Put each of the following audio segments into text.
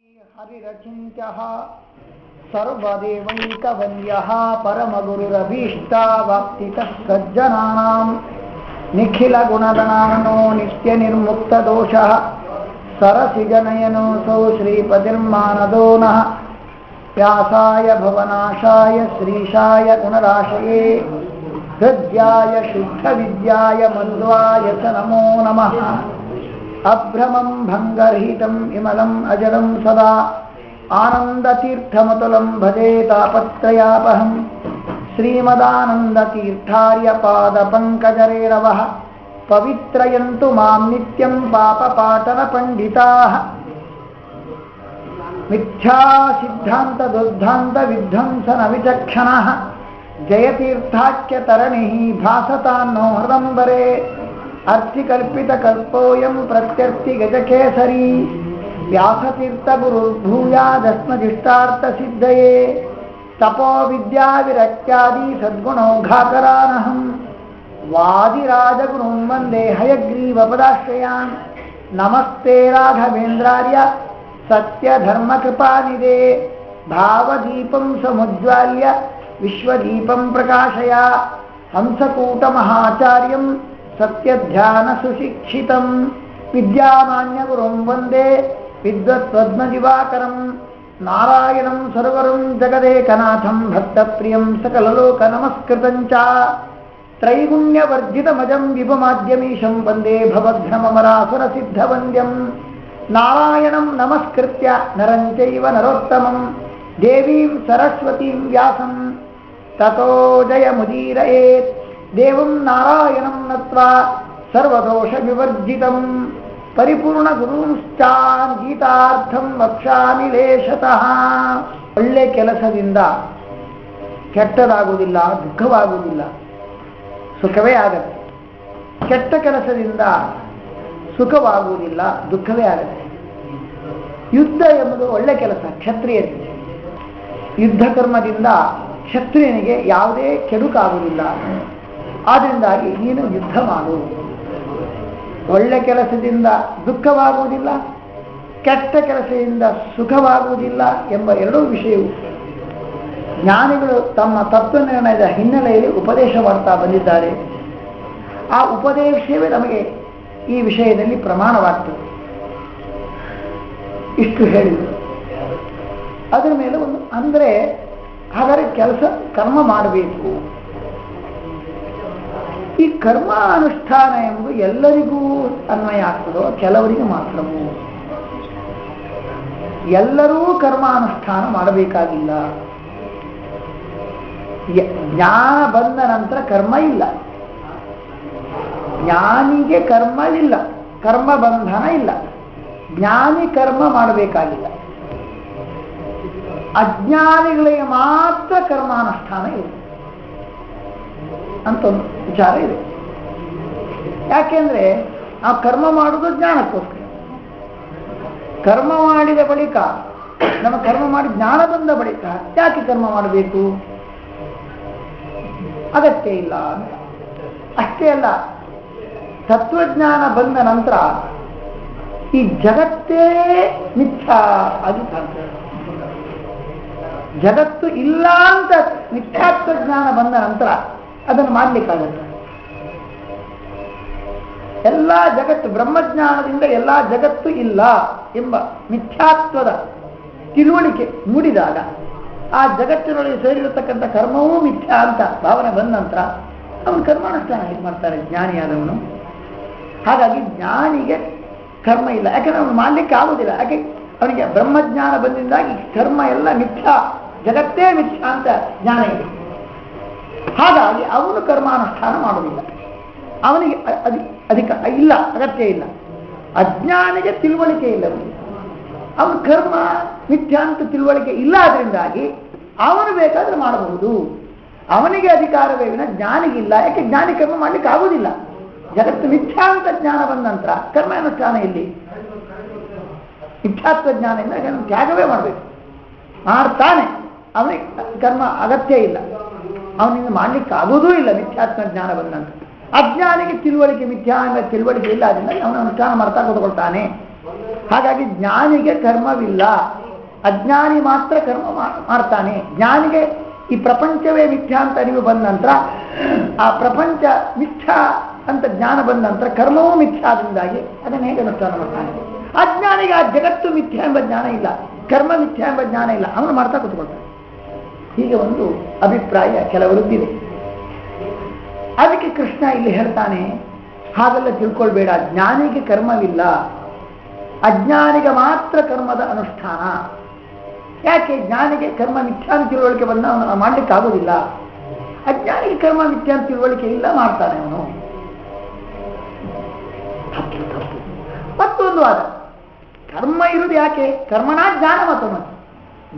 हरिरचिन्त्यः सर्वदेवैकवन्द्यः परमगुरुरभीष्टावाप्तितः सज्जनानां निखिलगुणगणार्णो नित्यनिर्मुक्तदोषः सरसिजनयनोऽसौ श्रीपतिर्मानदो नः व्यासाय भवनाशाय श्रीशाय गुणराशये हृद्याय शुद्धविद्याय मध्वाय च नमो नमः। अभ्रमं भङ्गरहितं विमलं अजरं सदा आनन्दतीर्थमतुलं भजे तापत्रयापहं श्रीमदानन्दतीर्थार्य पादपङ्कजरेरवः पवित्रयन्तु मां नित्यं पापपाटनपण्डिताः। मिथ्यासिद्धान्तदुर्धान्तविध्वंसनविचक्षणः जयतीर्थाख्यतरणिः भासतान्नो हृदम्बरे अर्थिकल्पितकल्पोऽयं प्रत्यर्थिगजकेसरी व्यासतीर्थगुरुर्भूयादस्मदिष्टार्थसिद्धये तपो विद्याविरक्त्यादि सद्गुणौघाकरानहं वादिराजगुरुं वन्दे हयग्रीवपदाश्रयान्। नमस्ते राघवेन्द्रार्य सत्यधर्मकृपानिधे भावदीपं समुज्ज्वाल्य विश्वदीपं प्रकाशय हंसकूटमहाचार्यं सत्यध्यानसुशिक्षितं विद्यामान्यगुरुं वन्दे विद्वत्पद्मदिवाकरं नारायणं सर्वं जगदेकनाथं भक्तप्रियं सकललोकनमस्कृतं च त्रैगुण्यवर्जितमजं विभुमाद्यमीशं वन्दे भवघ्नममरासुरसिद्धवन्द्यं नारायणं नमस्कृत्य नरं चैव नरोत्तमं देवीं सरस्वतीं व्यासं ततो जयमुदीरयेत्। देवं नारायणं नत्वा सर्वदोषविवर्जितं ಪರಿಪೂರ್ಣಗುರುಶ್ಚಾನ್ ಗೀತಾರ್ಥಂ ವಕ್ಷಾಮಿ ಲೇಷತಃ. ಒಳ್ಳೆ ಕೆಲಸದಿಂದ ಕೆಟ್ಟದಾಗುವುದಿಲ್ಲ, ದುಃಖವಾಗುವುದಿಲ್ಲ, ಸುಖವೇ ಆಗತ್ತೆ. ಕೆಟ್ಟ ಕೆಲಸದಿಂದ ಸುಖವಾಗುವುದಿಲ್ಲ, ದುಃಖವೇ ಆಗತ್ತೆ. ಯುದ್ಧ ಎಂಬುದು ಒಳ್ಳೆ ಕೆಲಸ ಕ್ಷತ್ರಿಯನಿಗೆ. ಯುದ್ಧ ಕರ್ಮದಿಂದ ಕ್ಷತ್ರಿಯನಿಗೆ ಯಾವುದೇ ಕೆಡುಕಾಗುವುದಿಲ್ಲ. ಆದ್ದರಿಂದಾಗಿ ನೀನು ಯುದ್ಧ ಮಾಡು. ಒಳ್ಳೆ ಕೆಲಸದಿಂದ ದುಃಖವಾಗುವುದಿಲ್ಲ, ಕೆಟ್ಟ ಕೆಲಸದಿಂದ ಸುಖವಾಗುವುದಿಲ್ಲ ಎಂಬ ಎರಡೂ ವಿಷಯವು ಜ್ಞಾನಿಗಳು ತಮ್ಮ ತತ್ವನಿರ್ಣಯದ ಹಿನ್ನೆಲೆಯಲ್ಲಿ ಉಪದೇಶ ಮಾಡ್ತಾ ಬಂದಿದ್ದಾರೆ. ಆ ಉಪದೇಶವೇ ನಮಗೆ ಈ ವಿಷಯದಲ್ಲಿ ಪ್ರಮಾಣವಾಗ್ತದೆ. ಇಷ್ಟು ಹೇಳಿದರು. ಅದರ ಮೇಲೆ ಒಂದು ಅಂದರೆ ಹಾಗಾದರೆ ಕರ್ಮ ಮಾಡಬೇಕು. ಈ ಕರ್ಮಾನುಷ್ಠಾನ ಎಂಬುದು ಎಲ್ಲರಿಗೂ ಅನ್ವಯ ಆಗ್ತದೋ ಕೆಲವರಿಗೆ ಮಾತ್ರವೂ? ಎಲ್ಲರೂ ಕರ್ಮಾನುಷ್ಠಾನ ಮಾಡಬೇಕಾಗಿಲ್ಲ. ಜ್ಞಾನ ಬಂದ ನಂತರ ಕರ್ಮ ಇಲ್ಲ. ಜ್ಞಾನಿಗೆ ಕರ್ಮ ಇಲ್ಲ, ಕರ್ಮ ಬಂಧನ ಇಲ್ಲ. ಜ್ಞಾನಿ ಕರ್ಮ ಮಾಡಬೇಕಾಗಿಲ್ಲ. ಅಜ್ಞಾನಿಗಳಿಗೆ ಮಾತ್ರ ಕರ್ಮಾನುಷ್ಠಾನ ಇದೆ ಅಂತ ಒಂದು ವಿಚಾರ ಇದೆ. ಯಾಕೆಂದ್ರೆ ನಾವು ಕರ್ಮ ಮಾಡುವುದು ಜ್ಞಾನಕ್ಕೋಸ್ಕರ. ಕರ್ಮ ಮಾಡಿದ ಬಳಿಕ ನಮ್ಮ ಕರ್ಮ ಮಾಡಿ ಜ್ಞಾನ ಬಂದ ಬಳಿಕ ಯಾಕೆ ಕರ್ಮ ಮಾಡಬೇಕು? ಅಗತ್ಯ ಇಲ್ಲ ಅಂತ. ಅಷ್ಟೇ ಅಲ್ಲ, ತತ್ವಜ್ಞಾನ ಬಂದ ನಂತರ ಈ ಜಗತ್ತೇ ಮಿಥ್ಯಾ ಆಗಿ ಕಾಣ್ತದೆ. ಜಗತ್ತು ಇಲ್ಲ ಅಂತ ಮಿಥ್ಯಾತ್ವ ಜ್ಞಾನ ಬಂದ ನಂತರ ಅದನ್ನು ಮಾಡಲಿಕ್ಕಾಗತ್ತೆ. ಎಲ್ಲ ಜಗತ್ತು ಬ್ರಹ್ಮಜ್ಞಾನದಿಂದ ಎಲ್ಲ ಜಗತ್ತು ಇಲ್ಲ ಎಂಬ ಮಿಥ್ಯಾತ್ವದ ತಿಳುವಳಿಕೆ ಮೂಡಿದಾಗ ಆ ಜಗತ್ತಿನೊಳಗೆ ಸೇರಿರತಕ್ಕಂಥ ಕರ್ಮವೂ ಮಿಥ್ಯಾ ಅಂತ ಭಾವನೆ ಬಂದ ನಂತರ ಅವನು ಕರ್ಮಾನುಷ್ಠಾನ ಹೇಗೆ ಮಾಡ್ತಾರೆ ಜ್ಞಾನಿಯಾದವನು? ಹಾಗಾಗಿ ಜ್ಞಾನಿಗೆ ಕರ್ಮ ಇಲ್ಲ, ಯಾಕಂದ್ರೆ ಅವನು ಮಾಡಲಿಕ್ಕೆ ಆಗುವುದಿಲ್ಲ. ಯಾಕೆ? ಅವನಿಗೆ ಬ್ರಹ್ಮಜ್ಞಾನ ಬಂದಿಂದಾಗಿ ಕರ್ಮ ಎಲ್ಲ ಮಿಥ್ಯಾ, ಜಗತ್ತೇ ಮಿಥ್ಯಾ ಅಂತ ಜ್ಞಾನ ಇದೆ. ಹಾಗಾಗಿ ಅವನು ಕರ್ಮಾನುಷ್ಠಾನ ಮಾಡುವುದಿಲ್ಲ. ಅವನಿಗೆ ಅಧಿಕ ಇಲ್ಲ, ಅಗತ್ಯ ಇಲ್ಲ. ಅಜ್ಞಾನಿಗೆ ತಿಳುವಳಿಕೆ ಇಲ್ಲ. ಅವನು ಕರ್ಮ ಮಿಥ್ಯಾ ಅಂತ ತಿಳುವಳಿಕೆ ಇಲ್ಲ. ಆದ್ರಿಂದಾಗಿ ಅವನು ಬೇಕಾದ್ರೆ ಮಾಡಬಹುದು. ಅವನಿಗೆ ಅಧಿಕಾರವೇ ವಿನ ಜ್ಞಾನಿಗಿಲ್ಲ. ಯಾಕೆ? ಜ್ಞಾನಿ ಕರ್ಮ ಮಾಡ್ಲಿಕ್ಕೆ ಆಗುವುದಿಲ್ಲ. ಜಗತ್ತು ಮಿಥ್ಯಾ ಅಂತ ಜ್ಞಾನ ಬಂದ ನಂತರ ಕರ್ಮಾನುಷ್ಠಾನ ಇಲ್ಲಿ ಮಿಥ್ಯಾತ್ವ ಜ್ಞಾನದಿಂದ ತ್ಯಾಗವೇ ಮಾಡಬೇಕು. ಮಾಡ್ತಾನೆ, ಅವನಿಗೆ ಕರ್ಮ ಅಗತ್ಯ ಇಲ್ಲ, ಅವನಿಂದ ಮಾಡ್ಲಿಕ್ಕೆ ಆಗುವುದೂ ಇಲ್ಲ ಮಿಥ್ಯಾತ್ಮ ಜ್ಞಾನ ಬಂದಂತ. ಅಜ್ಞಾನಿಗೆ ತಿಳುವಳಿಕೆ ಮಿಥ್ಯಾ ಎಂಬ ತಿಳುವಳಿಕೆ ಇಲ್ಲ. ಅದರಿಂದ ಅವನ ಅನುಷ್ಠಾನ ಮಾಡ್ತಾ ಕೂತ್ಕೊಳ್ತಾನೆ. ಹಾಗಾಗಿ ಜ್ಞಾನಿಗೆ ಕರ್ಮವಿಲ್ಲ, ಅಜ್ಞಾನಿ ಮಾತ್ರ ಕರ್ಮ ಮಾಡ್ತಾನೆ. ಜ್ಞಾನಿಗೆ ಈ ಪ್ರಪಂಚವೇ ಮಿಥ್ಯಾ ಅಂತ ಅರಿವು ಬಂದ ನಂತರ, ಆ ಪ್ರಪಂಚ ಮಿಥ್ಯಾ ಅಂತ ಜ್ಞಾನ ಬಂದ ನಂತರ ಕರ್ಮವೂ ಮಿಥ್ಯಾದಿಂದಾಗಿ ಅದನ್ನು ಹೇಗೆ ಅನುಷ್ಠಾನ ಮಾಡ್ತಾನೆ. ಅಜ್ಞಾನಿಗೆ ಆ ಜಗತ್ತು ಮಿಥ್ಯಾ ಎಂಬ ಜ್ಞಾನ ಇಲ್ಲ, ಕರ್ಮ ಮಿಥ್ಯಾ ಎಂಬ ಜ್ಞಾನ ಇಲ್ಲ, ಅವನು ಮಾಡ್ತಾ ಕೂತ್ಕೊಳ್ತಾನೆ. ಹೀಗೆ ಒಂದು ಅಭಿಪ್ರಾಯ ಕೆಲವರದ್ದಿದೆ. ಅದಕ್ಕೆ ಕೃಷ್ಣ ಇಲ್ಲಿ ಹೇಳ್ತಾನೆ, ಹಾಗೆಲ್ಲ ತಿಳ್ಕೊಳ್ಬೇಡ, ಜ್ಞಾನಿಗೆ ಕರ್ಮವಿಲ್ಲ, ಅಜ್ಞಾನಿಗೆ ಮಾತ್ರ ಕರ್ಮದ ಅನುಷ್ಠಾನ. ಯಾಕೆ? ಜ್ಞಾನಿಗೆ ಕರ್ಮ ಮಿಥ್ಯಾ ಅಂತ ತಿಳುವಳಿಕೆ ಬಂದ ಅವನು ಮಾಡ್ಲಿಕ್ಕೆ ಆಗೋದಿಲ್ಲ. ಅಜ್ಞಾನಿಗೆ ಕರ್ಮ ಮಿಥ್ಯಾ ಅಂತ ತಿಳುವಳಿಕೆ ಇಲ್ಲ, ಮಾಡ್ತಾನೆ ಅವನು. ಮತ್ತೊಂದು ವಾದ, ಕರ್ಮ ಇರುವುದು ಯಾಕೆ? ಕರ್ಮನ ಜ್ಞಾನ ಮತ್ತೊಮ್ಮೆ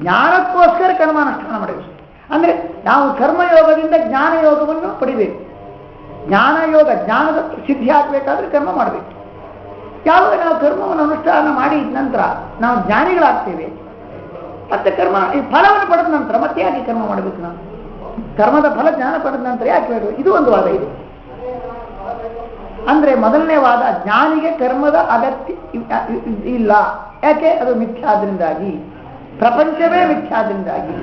ಜ್ಞಾನಕ್ಕೋಸ್ಕರ ಕರ್ಮಾನುಷ್ಠಾನ ಮಾಡಬೇಕು. ಅಂದ್ರೆ ನಾವು ಕರ್ಮಯೋಗದಿಂದ ಜ್ಞಾನ ಯೋಗವನ್ನು ಪಡಿಬೇಕು. ಜ್ಞಾನ ಯೋಗ, ಜ್ಞಾನದ ಸಿದ್ಧಿ ಆಗಬೇಕಾದ್ರೆ ಕರ್ಮ ಮಾಡಬೇಕು. ಯಾವಾಗ ನಾವು ಕರ್ಮವನ್ನು ಅನುಷ್ಠಾನ ಮಾಡಿ ನಂತರ ನಾವು ಜ್ಞಾನಿಗಳಾಗ್ತೇವೆ, ಮತ್ತೆ ಕರ್ಮ ಈ ಫಲವನ್ನು ಪಡೆದ ನಂತರ ಮತ್ತೆ ಯಾಕೆ ಕರ್ಮ ಮಾಡಬೇಕು? ನಾವು ಕರ್ಮದ ಫಲ ಜ್ಞಾನ ಪಡೆದ ನಂತರ ಯಾಕೆ ಹೇಳುವುದು? ಇದು ಒಂದು ವಾದ ಇದೆ. ಅಂದ್ರೆ ಮೊದಲನೇ ವಾದ, ಜ್ಞಾನಿಗೆ ಕರ್ಮದ ಅಗತ್ಯ ಇಲ್ಲ. ಯಾಕೆ? ಅದು ಮಿಥ್ಯಾದ್ರಿಂದಾಗಿ, ಪ್ರಪಂಚವೇ ಮಿಥ್ಯಾದ್ರಿಂದಾಗಿ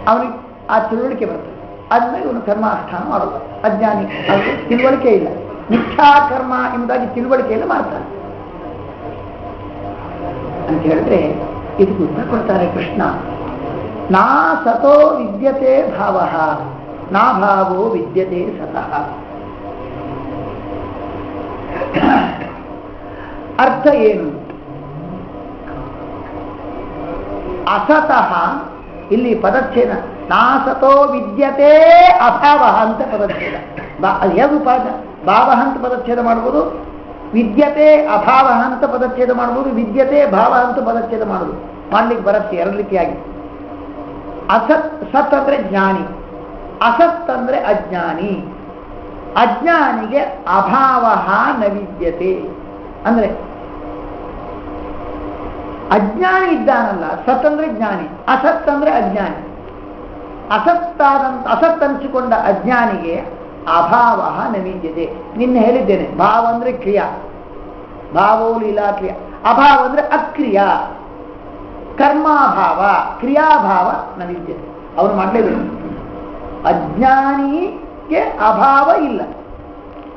ಅವನಿಗೆ ಆ ತಿಳುವಳಿಕೆ ಬರ್ತದೆ. ಆದ್ಮೇಲೆ ಇವನು ಕರ್ಮ ಅನುಷ್ಠಾನ ಮಾಡೋದು. ಅಜ್ಞಾನಿ ಅವನಿಗೆ ತಿಳುವಳಿಕೆ ಇಲ್ಲ, ಮಿಥ್ಯಾ ಕರ್ಮ ಎಂಬುದಾಗಿ ತಿಳುವಳಿಕೆಯಲ್ಲಿ ಮಾಡ್ತಾನೆ ಅಂತ ಹೇಳಿದ್ರೆ ಇದಕ್ಕೆ ಉತ್ತರ ಕೊಡ್ತಾರೆ ಕೃಷ್ಣ. ನಾ ಸತೋ ವಿದ್ಯತೆ ಭಾವ, ನಾ ಭಾವೋ ವಿದ್ಯತೆ ಸತಃ. ಅರ್ಥ ಏನು? ಅಸತಃ ಇಲ್ಲಿ ಪದಚ್ಛೇದ, ನಾ ಸತೋ ವಿದ್ಯತೆ ಅಭಾವ ಅಂತ ಪದಚ್ಛೇದ. ಅದು ಹೇಗೆ ಉಪಾದ? ಭಾವ ಅಂತ ಪದಚ್ಛೇದ ಮಾಡ್ಬೋದು, ವಿದ್ಯತೆ ಅಭಾವ ಅಂತ ಪದಚ್ಛೇದ ಮಾಡ್ಬೋದು, ವಿದ್ಯತೆ ಭಾವ ಅಂತ ಪದಚ್ಛೇದ ಮಾಡ್ಬೋದು. ಮಾಡ್ಲಿಕ್ಕೆ ಬರುತ್ತೆ ಎರಡು ರೀತಿಯಾಗಿ. ಅಸತ್, ಸತ್ ಅಂದ್ರೆ ಜ್ಞಾನಿ, ಅಸತ್ ಅಂದ್ರೆ ಅಜ್ಞಾನಿ. ಅಜ್ಞಾನಿಗೆ ಅಭಾವ ನ ವಿದ್ಯತೆ. ಅಂದ್ರೆ ಅಜ್ಞಾನಿ ಇದ್ದಾನಲ್ಲ, ಸತ್ ಅಂದ್ರೆ ಜ್ಞಾನಿ, ಅಸತ್ ಅಂದ್ರೆ ಅಜ್ಞಾನಿ. ಅಸತ್ ಅನಿಸಿಕೊಂಡ ಅಜ್ಞಾನಿಗೆ ಅಭಾವ ನ ವಿದ್ಯತೆ. ನಿನ್ನೆ ಹೇಳಿದ್ದೇನೆ, ಭಾವ ಅಂದ್ರೆ ಕ್ರಿಯಾ, ಭಾವೋ ಲೀಲಾ ಕ್ರಿಯಾ. ಅಭಾವ ಅಂದ್ರೆ ಅಕ್ರಿಯಾ, ಕರ್ಮಾಭಾವ, ಕ್ರಿಯಾಭಾವ ನ ವಿದ್ಯತೆ. ಅವನು ಮಾಡಲೇಬೇಕು. ಅಜ್ಞಾನಿಗೆ ಅಭಾವ ಇಲ್ಲ.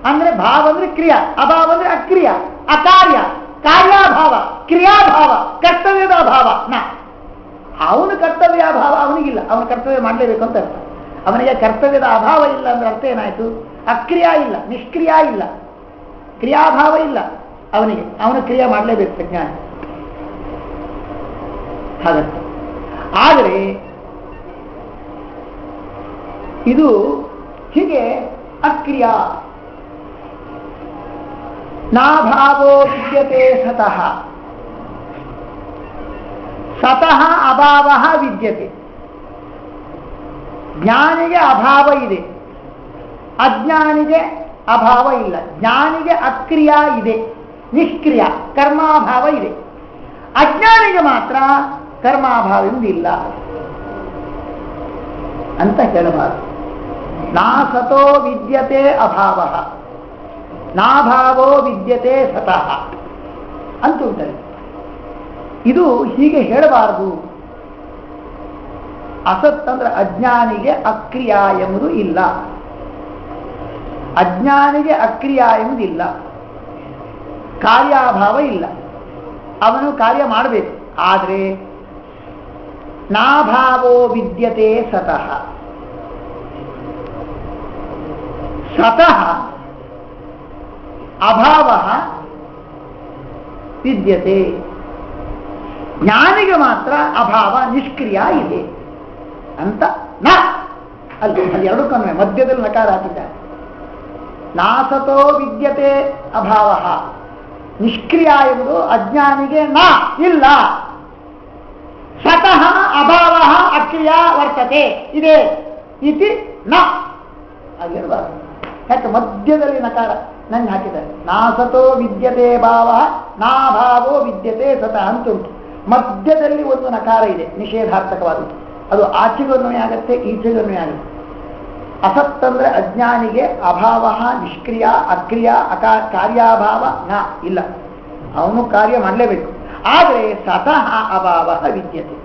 ಅಂದ್ರೆ ಭಾವ ಅಂದ್ರೆ ಕ್ರಿಯಾ, ಅಭಾವ ಅಂದ್ರೆ ಅಕ್ರಿಯ, ಅಕಾರ್ಯ, ಕಾರ್ಯಾಭಾವ, ಕ್ರಿಯಾಭಾವ, ಕರ್ತವ್ಯದ ಅಭಾವ. ಅವನು ಕರ್ತವ್ಯಾಭಾವ ಅವನಿಗಿಲ್ಲ, ಅವನು ಕರ್ತವ್ಯ ಮಾಡಲೇಬೇಕು ಅಂತ ಅರ್ಥ. ಅವನಿಗೆ ಕರ್ತವ್ಯದ ಅಭಾವ ಇಲ್ಲ ಅಂದ್ರೆ ಅರ್ಥ ಏನಾಯ್ತು? ಅಕ್ರಿಯಾ ಇಲ್ಲ, ನಿಷ್ಕ್ರಿಯಾ ಇಲ್ಲ, ಕ್ರಿಯಾಭಾವ ಇಲ್ಲ ಅವನಿಗೆ, ಅವನು ಕ್ರಿಯೆ ಮಾಡಲೇಬೇಕು ಪ್ರಜ್ಞಾನ. ಹಾಗಂತ. ಆದರೆ ಇದು ಹೀಗೆ ಅಕ್ರಿಯಾ. ನಾಭಾವೋ ವಿದ್ಯತೆ ಸತಃ, ಸತಃ ಅಭಾವ ವಿದ್ಯತೆ. ಜ್ಞಾನಿಗೆ ಅಭಾವ ಇದೆ, ಅಜ್ಞಾನಿಗೆ ಅಭಾವ ಇಲ್ಲ. ಜ್ಞಾನಿಗೆ ಅಕ್ರಿಯಾ ಇದೆ, ನಿಷ್ಕ್ರಿಯ ಕರ್ಮಾಭಾವ ಇದೆ. ಅಜ್ಞಾನಿಗೆ ಮಾತ್ರ ಕರ್ಮಾಭಾವವಿಲ್ಲ ಅಂತ ಹೇಳಬಾರದು. ನಾ ಸತೋ ವಿದ್ಯತೆ ಅಭಾವ, ನಾಭಾವೋ ವಿದ್ಯತೆ ಸತಃ ಅಂತ ಉಂಟದೆ. ಇದು ಹೀಗೆ ಹೇಳಬಾರದು. ಅಸತ್ ಅಂದ್ರೆ ಅಜ್ಞಾನಿಗೆ ಅಕ್ರಿಯಾ ಎಂಬುದು ಇಲ್ಲ, ಅಜ್ಞಾನಿಗೆ ಅಕ್ರಿಯಾ ಎಂಬುದಿಲ್ಲ, ಕಾರ್ಯಾಭಾವ ಇಲ್ಲ. ಅವನು ಕಾರ್ಯ ಮಾಡಬೇಕು, ಆದರೆ ನಾಭಾವೋ ವಿದ್ಯತೆ ಸತಃ. ಸತಃ ಅಭಾವ ವಿದ್ಯತೆ. ಜ್ಞಾನಿಗೆ ಮಾತ್ರ ಅಭಾವ ನಿಷ್ಕ್ರಿಯ ಇದೆ ಅಂತ ನ ಅಲ್ಲಿ ಎರಡು ಕನ್ವೆ ಮಧ್ಯದಲ್ಲಿ ನಕಾರ ಹಾಕಿದ್ದಾರೆ. ನಾಸತೋ ವಿದ್ಯತೆ ಅಭಾವ, ನಿಷ್ಕ್ರಿಯ ಎಂಬುದು ಅಜ್ಞಾನಿಗೆ ನ ಇಲ್ಲ. ಸತಃ ಅಭಾವ ಅಕ್ರಿಯ ವರ್ತತೆ ಇದೆ ಇತಿ ನ ಆಗಿರಬಾರದು. ಯಾಕೆ ಮಧ್ಯದಲ್ಲಿ ನಕಾರ ನಂಗೆ ಹಾಕಿದ್ದಾರೆ. ನಾಸತೋ ವಿದ್ಯತೆ ಭಾವ ನಾಭಾವೋ ವಿದ್ಯತೆ ಸತಃ ಅಂತ ಉಂಟು. ಮಧ್ಯದಲ್ಲಿ ಒಂದು ನಕಾರ ಇದೆ, ನಿಷೇಧಾರ್ಥಕವಾದದ್ದು. ಅದು ಆಚೆಗನ್ವಯ ಆಗುತ್ತೆ, ಈಚೆಗನ್ವಯ ಆಗುತ್ತೆ. ಅಸತ್ತಂದ್ರೆ ಅಜ್ಞಾನಿಗೆ ಅಭಾವ, ನಿಷ್ಕ್ರಿಯ, ಅಕ್ರಿಯ, ಕಾರ್ಯಾಭಾವ ಇಲ್ಲ, ಅವನು ಕಾರ್ಯ ಮಾಡಲೇಬೇಕು. ಆದರೆ ಸತಃ ಅಭಾವ ವಿದ್ಯತೆ.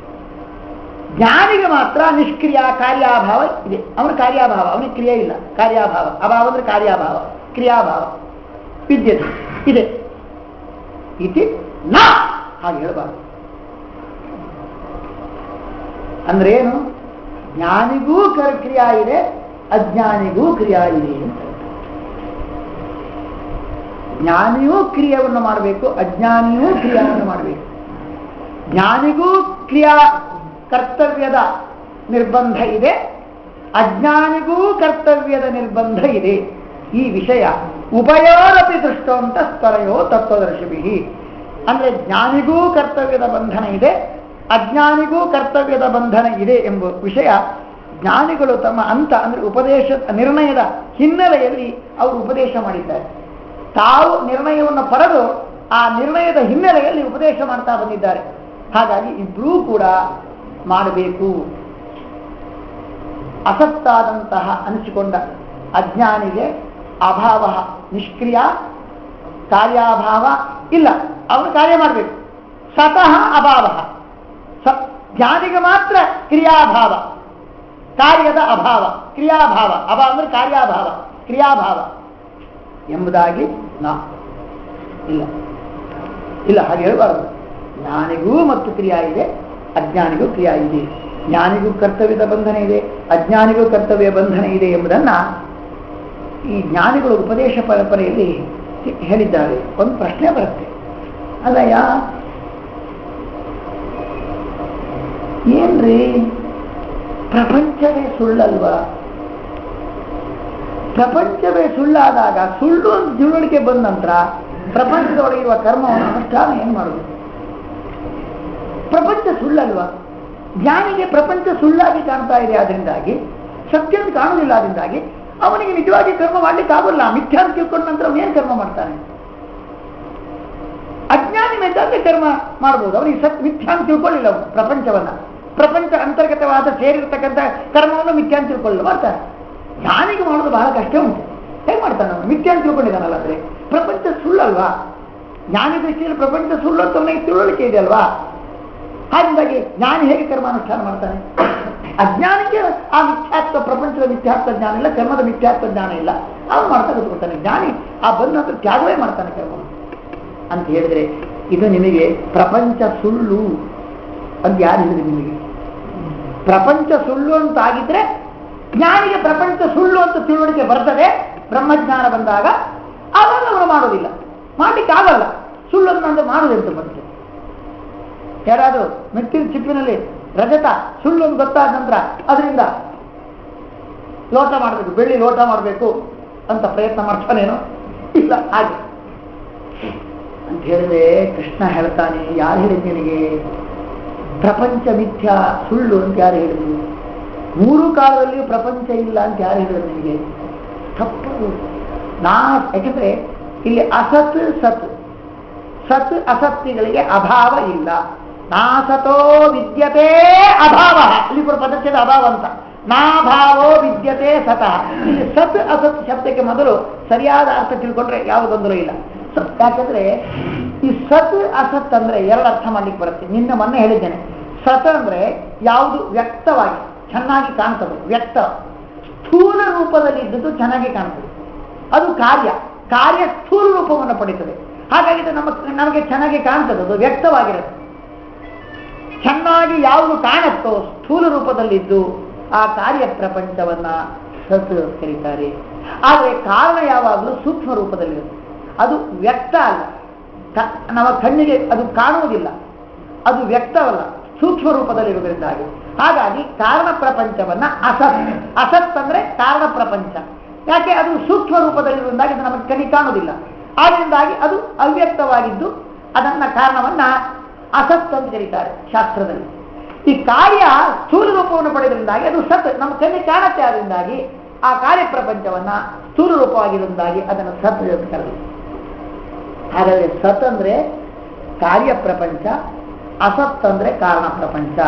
ಜ್ಞಾನಿಗೆ ಮಾತ್ರ ನಿಷ್ಕ್ರಿಯ ಕಾರ್ಯಾಭಾವ ಇದೆ. ಅವನು ಕಾರ್ಯಾಭಾವ, ಅವನಿಗೆ ಕ್ರಿಯೆ ಇಲ್ಲ, ಕಾರ್ಯಾಭಾವ. ಅಭಾವ ಅಂದ್ರೆ ಕಾರ್ಯಾಭಾವ, ಕ್ರಿಯಾಭಾವ ವಿದ್ಯತೆ ಇದೆ. ಇತಿ ನ ಹಾಗೆ ಹೇಳಬಾರದು. ಅಂದ್ರೆ ಏನು? ಜ್ಞಾನಿಗೂ ಕ್ರಿಯಾ ಇದೆ, ಅಜ್ಞಾನಿಗೂ ಕ್ರಿಯಾ ಇದೆ ಅಂತ. ಜ್ಞಾನಿಯೂ ಕ್ರಿಯೆಯನ್ನು ಮಾಡಬೇಕು, ಅಜ್ಞಾನಿಯೂ ಕ್ರಿಯೆಯನ್ನು ಮಾಡಬೇಕು. ಜ್ಞಾನಿಗೂ ಕ್ರಿಯಾ ಕರ್ತವ್ಯದ ನಿರ್ಬಂಧ ಇದೆ, ಅಜ್ಞಾನಿಗೂ ಕರ್ತವ್ಯದ ನಿರ್ಬಂಧ ಇದೆ. ಈ ವಿಷಯ ಉಭಯೋರಪಿ ದೃಷ್ಟವಂತ ಸ್ತರಯೋ ತತ್ವದರ್ಶಿಭಿ. ಅಂದ್ರೆ ಜ್ಞಾನಿಗೂ ಕರ್ತವ್ಯದ ಬಂಧನ ಇದೆ, ಅಜ್ಞಾನಿಗೂ ಕರ್ತವ್ಯದ ಬಂಧನ ಇದೆ ಎಂಬ ವಿಷಯ ಜ್ಞಾನಿಗಳು ತಮ್ಮ ಅಂತ ಅಂದ್ರೆ ಉಪದೇಶ ನಿರ್ಣಯದ ಹಿನ್ನೆಲೆಯಲ್ಲಿ ಅವರು ಉಪದೇಶ ಮಾಡಿದ್ದಾರೆ. ತಾವು ನಿರ್ಣಯವನ್ನು ಪಡೆದು ಆ ನಿರ್ಣಯದ ಹಿನ್ನೆಲೆಯಲ್ಲಿ ಉಪದೇಶ ಮಾಡ್ತಾ ಬಂದಿದ್ದಾರೆ. ಹಾಗಾಗಿ ಇಬ್ಬರೂ ಕೂಡ ಮಾಡಬೇಕು. ಅಸತ್ತಾದಂತಹ ಅನಿಸಿಕೊಂಡ ಅಜ್ಞಾನಿಗೆ ಅಭಾವ, ನಿಷ್ಕ್ರಿಯ, ಕಾರ್ಯಾಭಾವ ಇಲ್ಲ, ಅವನು ಕಾರ್ಯ ಮಾಡಬೇಕು. ಸತಃ ಅಭಾವ, ಜ್ಞಾನಿಗೆ ಮಾತ್ರ ಕ್ರಿಯಾಭಾವ, ಕಾರ್ಯದ ಅಭಾವ, ಕ್ರಿಯಾಭಾವ. ಅಭಾವ ಅಂದ್ರೆ ಕಾರ್ಯಾಭಾವ, ಕ್ರಿಯಾಭಾವ ಎಂಬುದಾಗಿ ಇಲ್ಲ ಇಲ್ಲ ಹಾಗೆ ಹೇಳಬಾರದು. ಜ್ಞಾನಿಗೂ ಮತ್ತು ಕ್ರಿಯಾ ಇದೆ, ಅಜ್ಞಾನಿಗೂ ಕ್ರಿಯಾ ಇದೆ. ಜ್ಞಾನಿಗೂ ಕರ್ತವ್ಯದ ಬಂಧನ ಇದೆ, ಅಜ್ಞಾನಿಗೂ ಕರ್ತವ್ಯ ಬಂಧನ ಇದೆ ಎಂಬುದನ್ನ ಈ ಜ್ಞಾನಿಗಳು ಉಪದೇಶ ಪರಂಪರೆಯಲ್ಲಿ ಹೇಳಿದ್ದಾರೆ. ಒಂದು ಪ್ರಶ್ನೆ ಬರುತ್ತೆ, ಅಲ್ಲಯ್ಯ ಏನ್ರಿ ಪ್ರಪಂಚವೇ ಸುಳ್ಳಲ್ವಾ? ಪ್ರಪಂಚವೇ ಸುಳ್ಳಾದಾಗ ಸುಳ್ಳು ಅಂತ ತಿಳುವಳಿಕೆ ಬಂದ ನಂತರ ಪ್ರಪಂಚದೊಳಗಿರುವ ಕರ್ಮವನ್ನು ಅನುಷ್ಠಾನ ಏನ್ ಮಾಡುದು? ಪ್ರಪಂಚ ಸುಳ್ಳಲ್ವಾ? ಜ್ಞಾನಿಗೆ ಪ್ರಪಂಚ ಸುಳ್ಳಾಗಿ ಕಾಣ್ತಾ ಇದೆ, ಆದ್ರಿಂದಾಗಿ ಸತ್ಯ ಅಂತ ಕಾಣುವುದಿಲ್ಲ. ಆದ್ರಿಂದಾಗಿ ಅವನಿಗೆ ನಿಜವಾಗಿ ಕರ್ಮ ಮಾಡ್ಲಿಕ್ಕೆ ಆಗೋಲ್ಲ. ಮಿಥ್ಯಾ ಅಂತ ತಿಳ್ಕೊಂಡ ನಂತರ ಅವನೇನು ಕರ್ಮ ಮಾಡ್ತಾನೆ? ಅಜ್ಞಾನಿ ಬೇಕಾದ್ರೆ ಕರ್ಮ ಮಾಡ್ಬೋದು, ಅವನಿಗೆ ಮಿಥ್ಯಾ ಅಂತ ತಿಳ್ಕೊಳ್ಳಿಲ್ಲ. ಅವನು ಪ್ರಪಂಚವನ್ನ, ಪ್ರಪಂಚ ಅಂತರ್ಗತವಾದ ಸೇರಿರ್ತಕ್ಕಂಥ ಕರ್ಮವನ್ನು ಮಿಥ್ಯಾ ಅಂತ ತಿಳ್ಕೊಳ್ಳಿಲ್ಲ, ಮಾಡ್ತಾನೆ. ಜ್ಞಾನಿಗೆ ಮಾಡೋದು ಬಹಳ ಕಷ್ಟ ಉಂಟು. ಹೇಗೆ ಮಾಡ್ತಾನೆ ಅವನು? ಮಿಥ್ಯಾ ಅಂತ ತಿಳ್ಕೊಂಡಿದ್ದಾನಲ್ಲ. ಅಂದ್ರೆ ಪ್ರಪಂಚ ಸುಳ್ಳಲ್ವಾ? ಜ್ಞಾನಿ ದೃಷ್ಟಿಯಲ್ಲಿ ಪ್ರಪಂಚ ಸುಳ್ಳು ಅಂತ ಅವನಿಗೆ ತಿಳುವಳಿಕೆ ಇದೆ ಅಲ್ವಾ? ಹಾಗಾಗಿ ಜ್ಞಾನಿ ಹೇಗೆ ಕರ್ಮಾನುಷ್ಠಾನ ಮಾಡ್ತಾನೆ? ಅಜ್ಞಾನಿಗೆ ಆ ಮಿಥ್ಯಾತ್ವ, ಪ್ರಪಂಚದ ಮಿಥ್ಯಾತ್ವ ಜ್ಞಾನ ಇಲ್ಲ, ಕರ್ಮದ ಮಿಥ್ಯಾತ್ವ ಜ್ಞಾನ ಇಲ್ಲ. ಅವನು ಮಾಡ್ತಾ ಕೂತ್ಕೊಳ್ತಾನೆ. ಜ್ಞಾನಿ ಆ ಬಂದ ನಂತರ ತ್ಯಾಗವೇ ಮಾಡ್ತಾನೆ ಕರ್ಮ ಅಂತ ಹೇಳಿದ್ರೆ, ಇದು ನಿಮಗೆ ಪ್ರಪಂಚ ಸುಳ್ಳು ಅಂತ ಯಾರು ಹೇಳಿದ್ರು ನಿಮಗೆ? ಪ್ರಪಂಚ ಸುಳ್ಳು ಅಂತ ಆಗಿದ್ರೆ ಜ್ಞಾನಿಗೆ ಪ್ರಪಂಚ ಸುಳ್ಳು ಅಂತ ತಿಳುವಳಿಕೆ ಬರ್ತದೆ. ಬ್ರಹ್ಮಜ್ಞಾನ ಬಂದಾಗ ಆವಾಗ ಅವನು ಮಾಡೋದಿಲ್ಲ, ಮಾಡ್ಲಿಕ್ಕೆ ಆಗಲ್ಲ. ಸುಳ್ಳು ಅಂತ ಮಾಡುವುದಂತ ಬರ್ತದೆ. ಯಾರಾದ್ರೂ ಮೆಟ್ಟಿನ ಚಿಪ್ಪಿನಲ್ಲಿ ರಜತ ಸುಳ್ಳು ಅಂತ ಗೊತ್ತಾದ ನಂತರ ಅದರಿಂದ ಲೋಟ ಮಾಡಬೇಕು, ಬೆಳ್ಳಿ ಲೋಟ ಮಾಡಬೇಕು ಅಂತ ಪ್ರಯತ್ನ ಮಾಡ್ತಾನೇನೋ? ಇಲ್ಲ. ಹಾಗೆ ಅಂತ ಹೇಳಿದ್ರೆ ಕೃಷ್ಣ ಹೇಳ್ತಾನೆ, ಯಾರು ಹೇಳಿದ್ ನಿನಗೆ ಪ್ರಪಂಚ ಮಿಥ್ಯಾ ಸುಳ್ಳು ಅಂತ ಯಾರು ಹೇಳಿದ್ರು? ಮೂರು ಕಾಲದಲ್ಲಿಯೂ ಪ್ರಪಂಚ ಇಲ್ಲ ಅಂತ ಯಾರು ಹೇಳಿದ್ರು ನಿನಗೆ? ತಪ್ಪು. ಯಾಕಂದ್ರೆ ಇಲ್ಲಿ ಅಸತ್ ಸತ್, ಸತ್ ಅಸತ್ತಿಗಳಿಗೆ ಅಭಾವ ಇಲ್ಲ. ನಾಸತೋ ವಿದ್ಯತೆ ಅಭಾವ, ಇಲ್ಲಿ ಕೂಡ ಪದಚ್ಛೇದ ಅಭಾವ ಅಂತ. ನಾಭಾವೋ ವಿದ್ಯತೆ ಸತಃ. ಇಲ್ಲಿ ಸತ್ ಅಸತ್ ಶಬ್ದಕ್ಕೆ ಮೊದಲು ಸರಿಯಾದ ಅರ್ಥ ತಿಳ್ಕೊಂಡ್ರೆ ಯಾವ ಗೊಂದಲ ಇಲ್ಲ. ಯಾಕಂದ್ರೆ ಈ ಸತ್ ಅಸತ್ ಅಂದ್ರೆ ಎರಡು ಅರ್ಥ ಮಾಡ್ಲಿಕ್ಕೆ ಬರುತ್ತೆ. ನಿನ್ನ ಮೊನ್ನೆ ಹೇಳಿದ್ದೇನೆ, ಸತ್ ಅಂದ್ರೆ ಯಾವುದು ವ್ಯಕ್ತವಾಗಿ ಚೆನ್ನಾಗಿ ಕಾಣ್ತದೆ, ವ್ಯಕ್ತ ಸ್ಥೂಲ ರೂಪದಲ್ಲಿ ಇದ್ದದ್ದು ಚೆನ್ನಾಗಿ ಕಾಣ್ತದೆ, ಅದು ಕಾರ್ಯ. ಕಾರ್ಯ ಸ್ಥೂಲ ರೂಪವನ್ನು ಪಡೀತದೆ. ಹಾಗಾಗಿ ನಮಗೆ ಚೆನ್ನಾಗಿ ಕಾಣ್ತದೆ, ಅದು ವ್ಯಕ್ತವಾಗಿರುತ್ತೆ. ಚೆನ್ನಾಗಿ ಯಾವುದು ಕಾಣುತ್ತೋ ಸ್ಥೂಲ ರೂಪದಲ್ಲಿದ್ದು ಆ ಕಾರ್ಯ ಪ್ರಪಂಚವನ್ನ ಸತ್ ಕರೀತಾರೆ. ಆದರೆ ಕಾರಣ ಯಾವಾಗಲೂ ಸೂಕ್ಷ್ಮ ರೂಪದಲ್ಲಿರುತ್ತೆ, ಅದು ವ್ಯಕ್ತ ಅಲ್ಲ. ನಮ್ಮ ಕಣ್ಣಿಗೆ ಅದು ಕಾಣುವುದಿಲ್ಲ, ಅದು ವ್ಯಕ್ತವಲ್ಲ, ಸೂಕ್ಷ್ಮ ರೂಪದಲ್ಲಿರುವುದರಿಂದಾಗಿ. ಹಾಗಾಗಿ ಕಾರಣ ಪ್ರಪಂಚವನ್ನ ಅಸತ್, ಅಸತ್ ಅಂದ್ರೆ ಕಾರಣ ಪ್ರಪಂಚ. ಯಾಕೆ? ಅದು ಸೂಕ್ಷ್ಮ ರೂಪದಲ್ಲಿರುವುದರಿಂದಾಗಿ ಅದು ನಮಗೆ ಕಣ್ಣಿಗೆ ಕಾಣುವುದಿಲ್ಲ. ಆದ್ದರಿಂದಾಗಿ ಅದು ಅವ್ಯಕ್ತವಾಗಿದ್ದು ಅದನ್ನ ಕಾರಣವನ್ನ ಅಸತ್ ಅಂತ ಕರೀತಾರೆ ಶಾಸ್ತ್ರದಲ್ಲಿ. ಈ ಕಾರ್ಯ ಸ್ಥೂಲ ರೂಪವನ್ನು ಪಡೆದ್ರಿಂದಾಗಿ ಅದು ಸತ್, ನಮ್ಮ ಕಣ್ಣಿಗೆ ಕಾಣುತ್ತೆ. ಆದ್ರಿಂದಾಗಿ ಆ ಕಾರ್ಯ ಪ್ರಪಂಚವನ್ನ ಸ್ಥೂಲ ರೂಪವಾಗಿರುವುದಾಗಿ ಅದನ್ನು ಸತ್ ಅಂತ ಕರೆದು. ಹಾಗಾದ್ರೆ ಸತ್ ಅಂದ್ರೆ ಕಾರ್ಯ ಪ್ರಪಂಚ, ಅಸತ್ ಅಂದ್ರೆ ಕಾರಣ ಪ್ರಪಂಚ.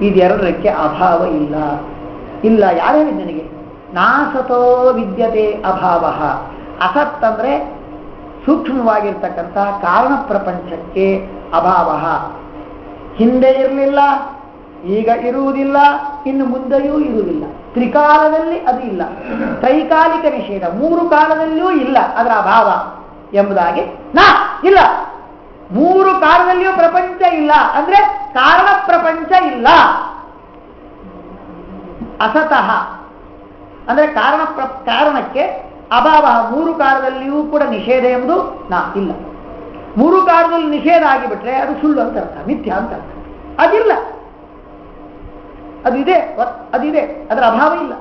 ಇದೆರಡಕ್ಕೆ ಅಭಾವ ಇಲ್ಲ. ಇಲ್ಲ ಯಾರು ಹೇಳಿದ್ ನನಗೆ? ನಾಸತೋ ವಿದ್ಯತೆ ಅಭಾವ. ಅಸತ್ ಅಂದ್ರೆ ಸೂಕ್ಷ್ಮವಾಗಿರ್ತಕ್ಕಂಥ ಕಾರಣ ಪ್ರಪಂಚಕ್ಕೆ ಅಭಾವ. ಹಿಂದೆ ಇರಲಿಲ್ಲ, ಈಗ ಇರುವುದಿಲ್ಲ, ಇನ್ನು ಮುಂದೆಯೂ ಇರುವುದಿಲ್ಲ. ತ್ರಿಕಾಲದಲ್ಲಿ ಅದು ಇಲ್ಲ. ತ್ರೈಕಾಲಿಕ ನಿಷೇಧ, 3 ಕಾಲದಲ್ಲಿಯೂ ಇಲ್ಲ ಅದರ ಅಭಾವ ಎಂಬುದಾಗಿ ಇಲ್ಲ. 3 ಕಾಲದಲ್ಲಿಯೂ ಪ್ರಪಂಚ ಇಲ್ಲ ಅಂದ್ರೆ ಕಾರಣ ಪ್ರಪಂಚ ಇಲ್ಲ. ಅಸತಃ ಅಂದ್ರೆ ಕಾರಣಕ್ಕೆ ಅಭಾವ. 3 ಕಾಲದಲ್ಲಿಯೂ ಕೂಡ ನಿಷೇಧ ಎಂಬುದು ಇಲ್ಲ. 3 ಕಾಲದಲ್ಲಿ ನಿಷೇಧ ಆಗಿಬಿಟ್ರೆ ಅದು ಸುಳ್ಳು ಅಂತ ಅರ್ಥ, ಮಿಥ್ಯ ಅಂತ ಅರ್ಥ. ಅದಿಲ್ಲ, ಅದಿದೆ, ಅದರ ಅಭಾವ ಇಲ್ಲ.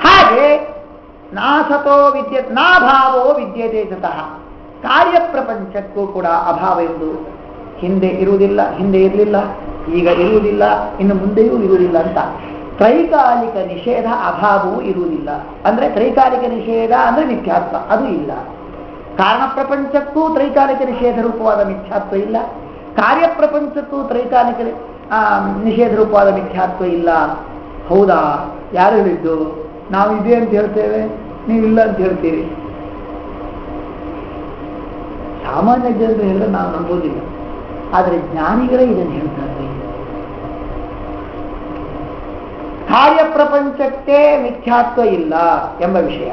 ಹಾಗೆ ನಾಸತೋ ನಾಭಾವೋ ವಿದ್ಯತೆ ಸತಃ. ಕಾರ್ಯಪ್ರಪಂಚಕ್ಕೂ ಕೂಡ ಅಭಾವ ಎಂದು ಹಿಂದೆ ಇರುವುದಿಲ್ಲ, ಹಿಂದೆ ಇರಲಿಲ್ಲ, ಈಗ ಇರುವುದಿಲ್ಲ, ಇನ್ನು ಮುಂದೆಯೂ ಇರುವುದಿಲ್ಲ ಅಂತ. ತ್ರೈಕಾಲಿಕ ನಿಷೇಧ ಅಭಾವವೂ ಇರುವುದಿಲ್ಲ. ಅಂದ್ರೆ ತ್ರೈಕಾಲಿಕ ನಿಷೇಧ ಅಂದ್ರೆ ಮಿಥ್ಯಾತ್ವ, ಅದು ಇಲ್ಲ. ಕಾರಣ ಪ್ರಪಂಚಕ್ಕೂ ತ್ರೈಕಾಲಿಕ ನಿಷೇಧ ರೂಪವಾದ ಮಿಥ್ಯಾತ್ವ ಇಲ್ಲ, ಕಾರ್ಯಪ್ರಪಂಚಕ್ಕೂ ತ್ರೈಕಾಲಿಕ ನಿಷೇಧ ರೂಪವಾದ ಮಿಥ್ಯಾತ್ವ ಇಲ್ಲ. ಹೌದಾ? ಯಾರು ಹೇಳಿದ್ದು? ನಾವು ಇದೆ ಅಂತ ಹೇಳ್ತೇವೆ, ನೀವಿಲ್ಲ ಅಂತ ಹೇಳ್ತೀರಿ. ಸಾಮಾನ್ಯ ಜನರು ಹೇಳಿದ್ರೆ ನಾವು ನಂಬೋದಿಲ್ಲ, ಆದರೆ ಜ್ಞಾನಿಗಳೇ ಇದನ್ನು ಹೇಳ್ತಾರೆ. ಕಾರ್ಯಪ್ರಪಂಚಕ್ಕೆ ಮಿಥ್ಯಾತ್ವ ಇಲ್ಲ ಎಂಬ ವಿಷಯ,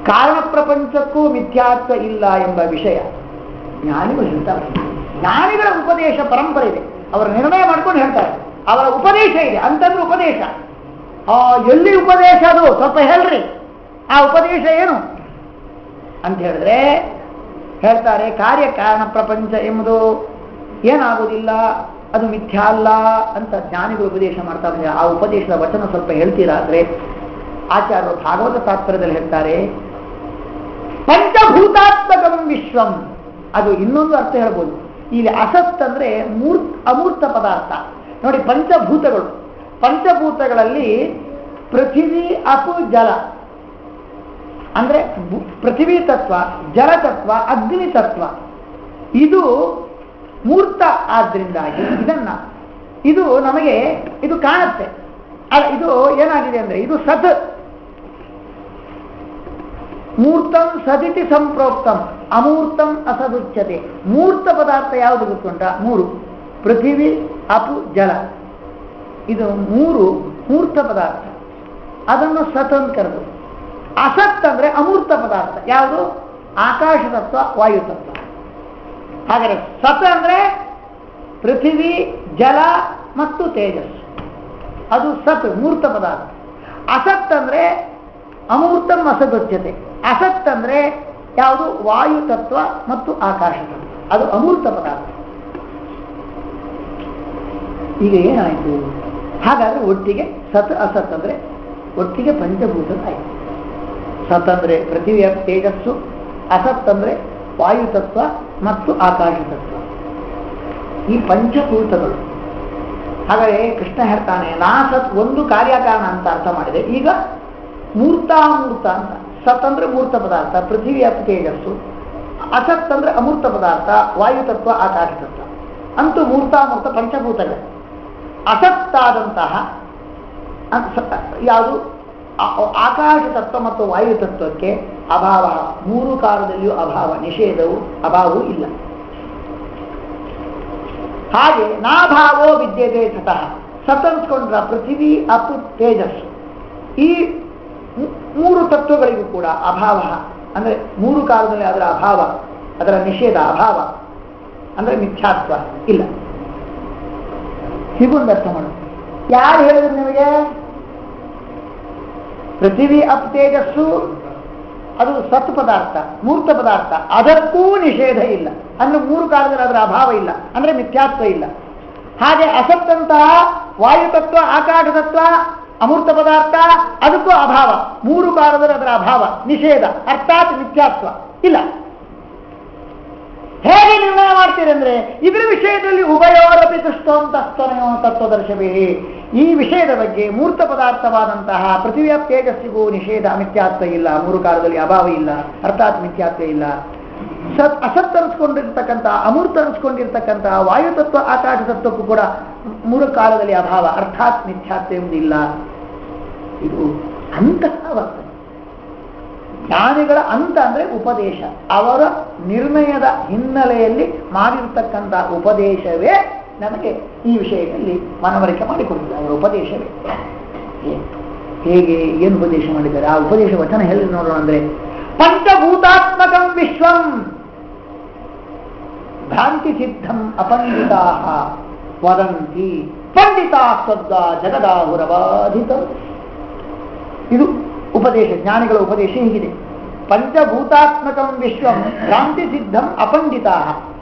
ಕಾರಣ ಪ್ರಪಂಚಕ್ಕೂ ಮಿಥ್ಯಾತ್ವ ಇಲ್ಲ ಎಂಬ ವಿಷಯ ಜ್ಞಾನಿಗಳು ಹೇಳ್ತಾರೆ. ಜ್ಞಾನಿಗಳ ಉಪದೇಶ ಪರಂಪರೆ ಇದೆ, ಅವರು ನಿರ್ಣಯ ಮಾಡ್ಕೊಂಡು ಹೇಳ್ತಾರೆ. ಅವರ ಉಪದೇಶ ಇದೆ ಅಂತಂದ್ರೆ ಉಪದೇಶ. ಎಲ್ಲಿ ಉಪದೇಶ ಅದು ಸ್ವಲ್ಪ ಹೇಳ್ರಿ, ಆ ಉಪದೇಶ ಏನು ಅಂತ ಹೇಳಿದ್ರೆ ಹೇಳ್ತಾರೆ, ಕಾರ್ಯಕಾರಣ ಪ್ರಪಂಚ ಎಂಬುದು ಏನಾಗುವುದಿಲ್ಲ, ಅದು ಮಿಥ್ಯ ಅಲ್ಲ ಅಂತ ಜ್ಞಾನಿಗಳು ಉಪದೇಶ ಮಾಡ್ತಾರೆ. ಆ ಉಪದೇಶದ ವಚನ ಸ್ವಲ್ಪ ಹೇಳ್ತೀರಾ ಅಂದ್ರೆ ಆಚಾರ್ಯರು ಭಾಗವತ ತಾತ್ಪರ್ಯದಲ್ಲಿ ಹೇಳ್ತಾರೆ, ಪಂಚಭೂತಾತ್ಮಕಂ ವಿಶ್ವಂ. ಅದು ಇನ್ನೊಂದು ಅರ್ಥ ಹೇಳ್ಬೋದು. ಇಲ್ಲಿ ಅಸತ್ ಅಂದ್ರೆ ಅಮೂರ್ತ ಪದಾರ್ಥ. ನೋಡಿ, ಪಂಚಭೂತಗಳಲ್ಲಿ ಪೃಥಿವಿ, ಅಪು, ಜಲ ಅಂದ್ರೆ ಪೃಥಿವಿ ತತ್ವ, ಜಲತತ್ವ, ಅಗ್ನಿ ತತ್ವ ಇದು ಮೂರ್ತ. ಆದ್ರಿಂದಾಗಿ ಇದು ನಮಗೆ ಇದು ಕಾಣುತ್ತೆ. ಇದು ಏನಾಗಿದೆ ಅಂದ್ರೆ ಇದು ಸತ್. ಮೂರ್ತಂ ಸದಿತಿ ಸಂಪ್ರೋಕ್ತಂ ಅಮೂರ್ತಂ ಅಸದುಚ್ಯತೆ. ಮೂರ್ತ ಪದಾರ್ಥ ಯಾವುದು ಗೊತ್ತುಂಟ? 3: ಪೃಥಿವಿ, ಅಪು, ಜಲ. ಇದು 3 ಮೂರ್ತ ಪದಾರ್ಥ, ಅದನ್ನು ಸತ್ ಅಂತ ಕರೆದು. ಅಸತ್ ಅಂದ್ರೆ ಅಮೂರ್ತ ಪದಾರ್ಥ ಯಾವುದು? ಆಕಾಶ ತತ್ವ, ವಾಯು ತತ್ವ. ಹಾಗಾದರೆ ಸತ್ ಅಂದ್ರೆ ಪೃಥಿವಿ, ಜಲ ಮತ್ತು ತೇಜಸ್ಸು, ಅದು ಸತ್ ಮೂರ್ತ ಪದಾರ್ಥ. ಅಸತ್ ಅಂದ್ರೆ ಅಮೂರ್ತಂ ಅಸದುಚ್ಯತೆ. ಅಸತ್ ಅಂದ್ರೆ ಯಾವುದು? ವಾಯು ತತ್ವ ಮತ್ತು ಆಕಾಶ ತತ್ವ, ಅದು ಅಮೂರ್ತ ಪದಾರ್ಥ. ಈಗ ಏನಾಯಿತು? ಹಾಗಾದ್ರೆ ಒಟ್ಟಿಗೆ ಸತ್ ಅಸತ್ ಅಂದ್ರೆ ಒಟ್ಟಿಗೆ ಪಂಚಭೂತ ಆಯಿತು. ಸತ್ ಅಂದ್ರೆ ಪೃಥಿವಿಯ ತೇಜಸ್ಸು, ಅಸತ್ ಅಂದ್ರೆ ವಾಯು ತತ್ವ ಮತ್ತು ಆಕಾಶ ತತ್ವ, ಈ ಪಂಚಭೂತಗಳು. ಹಾಗಾದರೆ ಕೃಷ್ಣ ಹೇಳ್ತಾನೆ, ಸತ್ ಒಂದು ಕಾರ್ಯಕಾರಣ ಅಂತ ಅರ್ಥ ಮಾಡಿದೆ. ಈಗ ಮೂರ್ತಾಮೂರ್ತ ಅಂತ. ಸತ್ ಅಂದ್ರೆ ಮೂರ್ತ ಪದಾರ್ಥ, ಪೃಥಿವಿಯ ತೇಜಸ್ಸು. ಅಸತ್ ಅಂದ್ರೆ ಅಮೂರ್ತ ಪದಾರ್ಥ, ವಾಯುತತ್ವ, ಆಕಾಶ ತತ್ವ. ಅಂತೂ ಮೂರ್ತಾಮೂರ್ತ ಪಂಚಭೂತಗಳು. ಅಸತ್ತಾದಂತಹ ಯಾವುದು? ಆಕಾಶ ತತ್ವ ಮತ್ತು ವಾಯು ತತ್ವಕ್ಕೆ ಅಭಾವ. 3 ಕಾಲದಲ್ಲಿಯೂ ಅಭಾವ, ನಿಷೇಧವು ಅಭಾವವೂ ಇಲ್ಲ. ಹಾಗೆ ನಾಭಾವೋ ವಿದ್ಯತೆ ಸತಃ. ಸತ್ ಅನ್ಸ್ಕೊಂಡ್ರ ಪೃಥಿವಿ, ಅಪು, ತೇಜಸ್ಸು, ಈ 3 ತತ್ವಗಳಿಗೂ ಕೂಡ ಅಭಾವ ಅಂದ್ರೆ 3 ಕಾಲದಲ್ಲಿ ಅದರ ಅಭಾವ, ಅದರ ನಿಷೇಧ ಅಭಾವ ಅಂದ್ರೆ ಮಿಥ್ಯಾತ್ವ ಇಲ್ಲ. ಹೀಗೊಂದು ಅರ್ಥ ಮಾಡೋದು. ಯಾರು ಹೇಳಿದ್ರು ನಿಮಗೆ? ಪೃಥಿವಿ, ಅಪ್, ತೇಜಸ್ಸು ಅದು ಸತ್ ಪದಾರ್ಥ, ಮೂರ್ತ ಪದಾರ್ಥ, ಅದಕ್ಕೂ ನಿಷೇಧ ಇಲ್ಲ ಅಂದ್ರೆ 3 ಕಾಲದಲ್ಲಿ ಅದರ ಅಭಾವ ಇಲ್ಲ ಅಂದ್ರೆ ಮಿಥ್ಯಾತ್ವ ಇಲ್ಲ. ಹಾಗೆ ಅಸತ್ತಂತಹ ವಾಯುತತ್ವ, ಆಕಾಶ ತತ್ವ, ಅಮೂರ್ತ ಪದಾರ್ಥ, ಅದಕ್ಕೂ ಅಭಾವ. 3 ಕಾಲದಲ್ಲಿ ಅದರ ಅಭಾವ, ನಿಷೇಧ ಅರ್ಥಾತ್ ಮಿಥ್ಯಾತ್ವ ಇಲ್ಲ. ಹೇಗೆ ನಿರ್ಣಯ ಮಾಡ್ತೀರಿ ಅಂದ್ರೆ ಇದರ ವಿಷಯದಲ್ಲಿ ಉಭಯೋರಪಿ ತುಷ್ಟೋಂತಸ್ತನಯೋ ತತ್ವದರ್ಶವೇ. ಈ ವಿಷಯದ ಬಗ್ಗೆ ಮೂರ್ತ ಪದಾರ್ಥವಾದಂತಹ ಪೃಥ್ವಿಯ ತೇಜಸ್ಸಿಗೂ ನಿಷೇಧ, ಮಿಥ್ಯಾತ್ವ ಇಲ್ಲ. 3 ಕಾಲದಲ್ಲಿ ಅಭಾವ ಇಲ್ಲ ಅರ್ಥಾತ್ ಮಿಥ್ಯಾತ್ವ ಇಲ್ಲ. ಅಸತ್ ಅನಿಸ್ಕೊಂಡಿರ್ತಕ್ಕಂಥ, ಅಮೂರ್ತ ಅನಿಸ್ಕೊಂಡಿರ್ತಕ್ಕಂಥ ವಾಯುತತ್ವ, ಆಕಾಶ ತತ್ವಕ್ಕೂ ಕೂಡ 3 ಕಾಲದಲ್ಲಿ ಅಭಾವ ಅರ್ಥಾತ್ ಮಿಥ್ಯಾತ್ವ ಎಂಬುದಿಲ್ಲ. ಇದು ಅಂತಹ ವರ್ತನೆ. ಜ್ಞಾನಿಗಳ ಅಂತ ಅಂದ್ರೆ ಉಪದೇಶ, ಅವರ ನಿರ್ಣಯದ ಹಿನ್ನೆಲೆಯಲ್ಲಿ ಮಾಡಿರ್ತಕ್ಕಂಥ ಉಪದೇಶವೇ ನಮಗೆ ಈ ವಿಷಯದಲ್ಲಿ ಮನವರಿಕೆ ಮಾಡಿಕೊಟ್ಟಿದ್ದಾರೆ. ಅವರ ಉಪದೇಶವೇ ಹೇಗೆ, ಏನು ಉಪದೇಶ ಮಾಡಿದ್ದಾರೆ, ಆ ಉಪದೇಶ ವಚನ ಹೇಳಿ ನೋಡೋಣ. ಅಂದ್ರೆ ಪಂಚಭೂತಾತ್ಮಕಂ ವಿಶ್ವಂ ಭ್ರಾಂತಿ ಸಿದ್ಧಂ ಅಪಂಡಿತಾ ವದಂತಿ ಪಂಡಿತಾ ಸ್ವರ್ಗ ಜಗದಾಹುರಬಾಧಿತ. ಇದು ಉಪದೇಶ, ಜ್ಞಾನಿಗಳ ಉಪದೇಶ ಹೀಗಿದೆ. ಪಂಚಭೂತಾತ್ಮಕಂ ವಿಶ್ವಂ ಭ್ರಾಂತಿ ಸಿದ್ಧಂ ಅಪಂಡಿತಾ.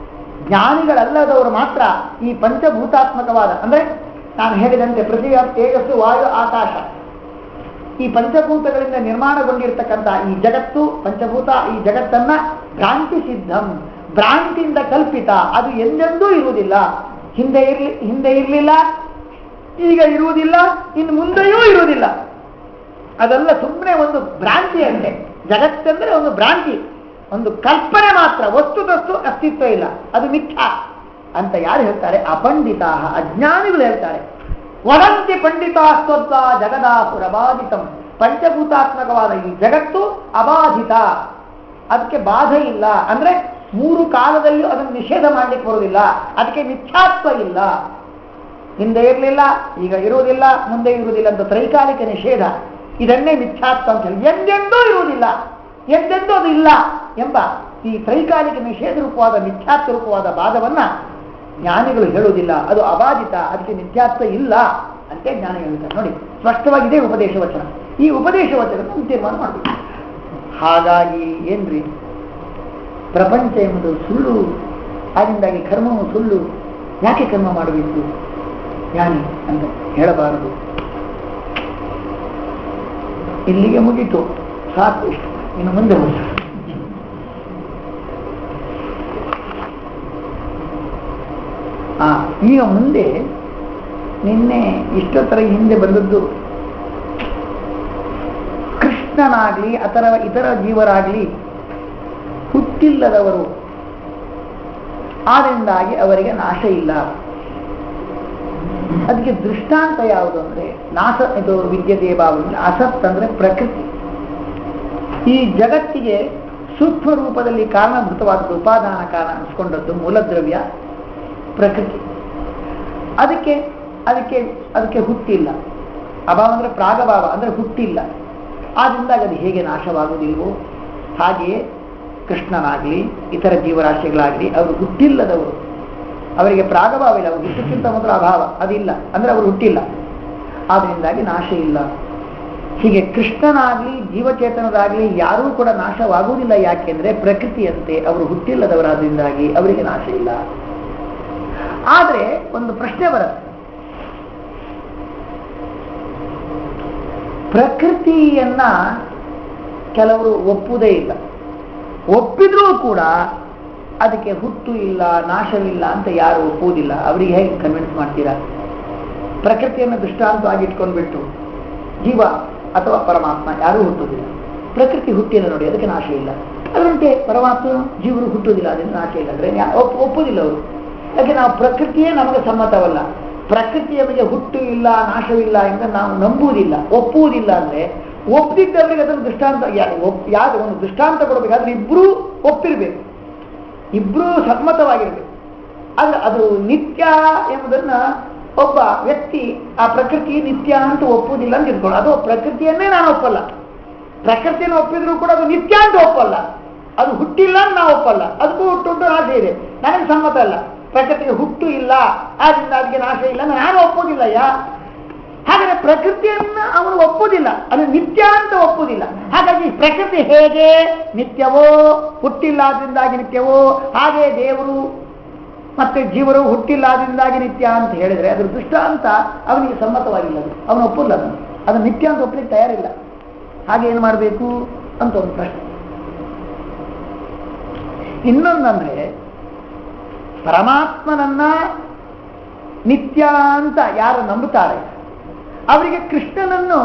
ಜ್ಞಾನಿಗಳಲ್ಲದವರು ಮಾತ್ರ ಈ ಪಂಚಭೂತಾತ್ಮಕವಾದ, ಅಂದ್ರೆ ನಾನು ಹೇಳಿದಂತೆ ಪೃಥ್ವಿ, ತೇಜಸ್ಸು, ವಾಯು, ಆಕಾಶ, ಈ ಪಂಚಭೂತಗಳಿಂದ ನಿರ್ಮಾಣಗೊಂಡಿರ್ತಕ್ಕಂಥ ಈ ಜಗತ್ತು, ಪಂಚಭೂತ, ಈ ಜಗತ್ತನ್ನ ಭ್ರಾಂತಿ ಸಿದ್ಧಂ, ಭ್ರಾಂತಿಯಿಂದ ಕಲ್ಪಿತ, ಅದು ಎಂದೆಂದೂ ಇರುವುದಿಲ್ಲ. ಹಿಂದೆ ಇರಲಿಲ್ಲ, ಈಗ ಇರುವುದಿಲ್ಲ, ಇನ್ನು ಮುಂದೆಯೂ ಇರುವುದಿಲ್ಲ. ಅದೆಲ್ಲ ಸುಮ್ಮನೆ ಒಂದು ಭ್ರಾಂತಿ ಅಂತೆ. ಜಗತ್ತೆಂದರೆ ಒಂದು ಭ್ರಾಂತಿ, ಒಂದು ಕಲ್ಪನೆ ಮಾತ್ರ, ವಸ್ತುತಸ್ತು ಅಸ್ತಿತ್ವ ಇಲ್ಲ, ಅದು ಮಿಥ್ಯಾ ಅಂತ ಯಾರು ಹೇಳ್ತಾರೆ? ಅಪಂಡಿತಾ, ಅಜ್ಞಾನಿಗಳು ಹೇಳ್ತಾರೆ. ವದಂತಿ ಪಂಡಿತಾ ಸ್ವರ್ಗ ಜಗದಾಹುರಬಾಧಿತಂ. ಪಂಚಭೂತಾತ್ಮಕವಾದ ಈ ಜಗತ್ತು ಅಬಾಧಿತ, ಅದಕ್ಕೆ ಬಾಧೆ ಇಲ್ಲ. ಅಂದ್ರೆ ಮೂರು ಕಾಲದಲ್ಲಿಯೂ ಅದನ್ನು ನಿಷೇಧ ಮಾಡಲಿಕ್ಕೆ ಬರುವುದಿಲ್ಲ, ಅದಕ್ಕೆ ಮಿಥ್ಯಾತ್ವ ಇಲ್ಲ. ಹಿಂದೆ ಇರಲಿಲ್ಲ, ಈಗ ಇರುವುದಿಲ್ಲ, ಮುಂದೆ ಇರುವುದಿಲ್ಲ ಅಂತ ತ್ರೈಕಾಲಿಕ ನಿಷೇಧ, ಇದನ್ನೇ ಮಿಥ್ಯಾತ್ವ ಅಂತ ಹೇಳಿ. ಎಂದೆಂದೂ ಇರುವುದಿಲ್ಲ, ಎಂದೆಂದೂ ಅದು ಇಲ್ಲ ಎಂಬ ಈ ತ್ರೈಕಾಲಿಕ ನಿಷೇಧ ರೂಪವಾದ ಮಿಥ್ಯಾತ್ವ ರೂಪವಾದ ವಾದವನ್ನ ಜ್ಞಾನಿಗಳು ಹೇಳುವುದಿಲ್ಲ. ಅದು ಅಬಾಧಿತ, ಅದಕ್ಕೆ ಮಿಥ್ಯಾತ್ವ ಇಲ್ಲ ಅಂತ ಜ್ಞಾನಿಗಳು ಹೇಳ್ತಾರೆ. ನೋಡಿ, ಸ್ಪಷ್ಟವಾಗಿದೆ ಉಪದೇಶ ವಚನ. ಈ ಉಪದೇಶ ವಚನ ತೀರ್ಮಾನ ಮಾಡಬೇಕು. ಹಾಗಾಗಿ ಏನ್ರಿ, ಪ್ರಪಂಚ ಎಂಬುದು ಸುಳ್ಳು, ಅದರಿಂದಾಗಿ ಕರ್ಮವು ಸುಳ್ಳು, ಯಾಕೆ ಕರ್ಮ ಮಾಡಬೇಕು ಜ್ಞಾನಿ ಅಂತ ಹೇಳಬಾರದು. ಇಲ್ಲಿಗೆ ಮುಗಿತು, ಸಾಕು, ಇಷ್ಟು, ಇನ್ನು ಮುಂದೆ ಹೋದ. ಈಗ ಮುಂದೆ ನಿನ್ನೆ ಇಷ್ಟೊತ್ತರ ಹಿಂದೆ ಬಂದದ್ದು ಕೃಷ್ಣನಾಗ್ಲಿ ಅಥವಾ ಇತರ ಜೀವರಾಗ್ಲಿ ಹುಟ್ಟಿಲ್ಲದವರು, ಆದ್ದರಿಂದಾಗಿ ಅವರಿಗೆ ನಾಶ ಇಲ್ಲ. ಅದಕ್ಕೆ ದೃಷ್ಟಾಂತ ಯಾವುದು ಅಂದ್ರೆ ನಾಶ, ಇದು ವಿದ್ಯದೇಭಾವನೆ. ಅಸತ್ ಅಂದ್ರೆ ಪ್ರಕೃತಿ. ಈ ಜಗತ್ತಿಗೆ ಸೂಕ್ಷ್ಮ ರೂಪದಲ್ಲಿ ಕಾರಣಭೂತವಾದದ್ದು, ಉಪಾದಾನ ಕಾರಣ ಅನಿಸ್ಕೊಂಡದ್ದು ಮೂಲದ್ರವ್ಯ ಪ್ರಕೃತಿ. ಅದಕ್ಕೆ ಅದಕ್ಕೆ ಅದಕ್ಕೆ ಹುಟ್ಟಿಲ್ಲ. ಅಭಾವ ಅಂದ್ರೆ ಪ್ರಾಗಭಾವ ಅಂದ್ರೆ ಹುಟ್ಟಿಲ್ಲ. ಆದ್ರಿಂದ ಅದು ಹೇಗೆ ನಾಶವಾಗುವುದಿಲ್ವೋ ಹಾಗೆಯೇ ಕೃಷ್ಣನಾಗ್ಲಿ ಇತರ ಜೀವರಾಶಿಗಳಾಗ್ಲಿ ಅವರು ಹುಟ್ಟಿಲ್ಲದವರು, ಅವರಿಗೆ ಪ್ರಾಗಭಾವ ಇಲ್ಲ, ಅವರು ಹುಟ್ಟಕ್ಕಿಂತ ಮೊದಲು ಅಭಾವ ಅದಿಲ್ಲ, ಅಂದ್ರೆ ಅವರು ಹುಟ್ಟಿಲ್ಲ, ಆದ್ರಿಂದಾಗಿ ನಾಶ ಇಲ್ಲ. ಹೀಗೆ ಕೃಷ್ಣನಾಗ್ಲಿ ಜೀವಚೇತನರಾಗ್ಲಿ ಯಾರೂ ಕೂಡ ನಾಶವಾಗುವುದಿಲ್ಲ. ಯಾಕೆಂದ್ರೆ ಪ್ರಕೃತಿಯಂತೆ ಅವರು ಹುಟ್ಟಿಲ್ಲದವರಾದ್ರಿಂದಾಗಿ ಅವರಿಗೆ ನಾಶ ಇಲ್ಲ. ಆದ್ರೆ ಒಂದು ಪ್ರಶ್ನೆ ಬರುತ್ತೆ, ಪ್ರಕೃತಿಯನ್ನ ಕೆಲವರು ಒಪ್ಪುವುದೇ ಇಲ್ಲ, ಒಪ್ಪಿದ್ರೂ ಕೂಡ ಅದಕ್ಕೆ ಹುಟ್ಟು ಇಲ್ಲ, ನಾಶವಿಲ್ಲ ಅಂತ ಯಾರು ಒಪ್ಪುವುದಿಲ್ಲ. ಅವರಿಗೆ ಹೇಗೆ ಕನ್ವಿನ್ಸ್ ಮಾಡ್ತೀರಾ? ಪ್ರಕೃತಿಯನ್ನು ದೃಷ್ಟಾಂತವಾಗಿ ಇಟ್ಕೊಂಡ್ಬಿಟ್ಟು ಜೀವ ಅಥವಾ ಪರಮಾತ್ಮ ಯಾರೂ ಹುಟ್ಟುವುದಿಲ್ಲ, ಪ್ರಕೃತಿ ಹುಟ್ಟಿಲ್ಲ ನೋಡಿ, ಅದಕ್ಕೆ ನಾಶ ಇಲ್ಲ. ಅದರಂತೆ ಪರಮಾತ್ಮ ಜೀವರು ಹುಟ್ಟುವುದಿಲ್ಲ, ಅದಕ್ಕೆ ನಾಶ ಇಲ್ಲ ಅಂದ್ರೆ ಒಪ್ಪುವುದಿಲ್ಲ ಅವರು. ಯಾಕೆ? ನಾವು ಪ್ರಕೃತಿಯೇ ನಮಗೆ ಸಮ್ಮತವಲ್ಲ, ಪ್ರಕೃತಿಯ ಬಗ್ಗೆ ಹುಟ್ಟು ಇಲ್ಲ ನಾಶವಿಲ್ಲ ಎಂದು ನಾವು ನಂಬುವುದಿಲ್ಲ, ಒಪ್ಪುವುದಿಲ್ಲ. ಅಂದ್ರೆ ಒಪ್ಪಿದ್ದವರಿಗೆ ಅದನ್ನು ದೃಷ್ಟಾಂತ ಯಾರು ಒಂದು ದೃಷ್ಟಾಂತ ಕೊಡಬೇಕಾದ್ರೆ ಇಬ್ರೂ ಒಪ್ಪಿರ್ಬೇಕು, ಇಬ್ರೂ ಸಮ್ಮತವಾಗಿರ್ಬೇಕು. ಆದ್ರೆ ಅದು ನಿತ್ಯ ಎಂಬುದನ್ನ ಒಬ್ಬ ವ್ಯಕ್ತಿ ಆ ಪ್ರಕೃತಿ ನಿತ್ಯ ಅಂತ ಒಪ್ಪುವುದಿಲ್ಲ ಅಂತ ಇಟ್ಕೊಳ್ಳೋ, ಅದು ಪ್ರಕೃತಿಯನ್ನೇ ನಾನು ಒಪ್ಪಲ್ಲ. ಪ್ರಕೃತಿಯನ್ನು ಒಪ್ಪಿದ್ರು ಕೂಡ ಅದು ನಿತ್ಯ ಅಂತ ಒಪ್ಪಲ್ಲ, ಅದು ಹುಟ್ಟಿಲ್ಲ ಅಂತ ನಾವು ಒಪ್ಪಲ್ಲ, ಅದಕ್ಕೂ ಹುಟ್ಟುಂಟು ನಾಶ ಇದೆ, ನನಗೆ ಸಮ್ಮತ ಅಲ್ಲ. ಪ್ರಕೃತಿಗೆ ಹುಟ್ಟು ಇಲ್ಲ, ಆದ್ರಿಂದ ಅದಕ್ಕೆ ನಾಶ ಇಲ್ಲ, ನಾನು ಒಪ್ಪೋದಿಲ್ಲ. ಹಾಗಾದ್ರೆ ಪ್ರಕೃತಿಯನ್ನ ಅವನು ಒಪ್ಪುವುದಿಲ್ಲ, ಅದು ನಿತ್ಯ ಅಂತ ಒಪ್ಪುವುದಿಲ್ಲ. ಹಾಗಾಗಿ ಪ್ರಕೃತಿ ಹೇಗೆ ನಿತ್ಯವೋ, ಹುಟ್ಟಿಲ್ಲ ಆದ್ರಿಂದಾಗಿ ನಿತ್ಯವೋ, ಹಾಗೆ ದೇವರು ಮತ್ತೆ ಜೀವರು ಹುಟ್ಟಿಲ್ಲ ಆದ್ರಿಂದಾಗಿ ನಿತ್ಯ ಅಂತ ಹೇಳಿದ್ರೆ ಅದ್ರ ದೃಷ್ಟಾಂತ ಅವನಿಗೆ ಸಮ್ಮತವಾಗಿಲ್ಲ, ಅವನು ಒಪ್ಪಲ್ಲ, ಅದು ನಿತ್ಯ ಅಂತ ಒಪ್ಪಲಿಕ್ಕೆ ತಯಾರಿಲ್ಲ. ಹಾಗೆ ಏನು ಮಾಡಬೇಕು ಅಂತ ಒಂದು ಪ್ರಶ್ನೆ. ಇನ್ನೊಂದಂದ್ರೆ ಪರಮಾತ್ಮನನ್ನ ನಿತ್ಯ ಅಂತ ಯಾರು ನಂಬುತ್ತಾರೆ ಅವರಿಗೆ ಕೃಷ್ಣನನ್ನು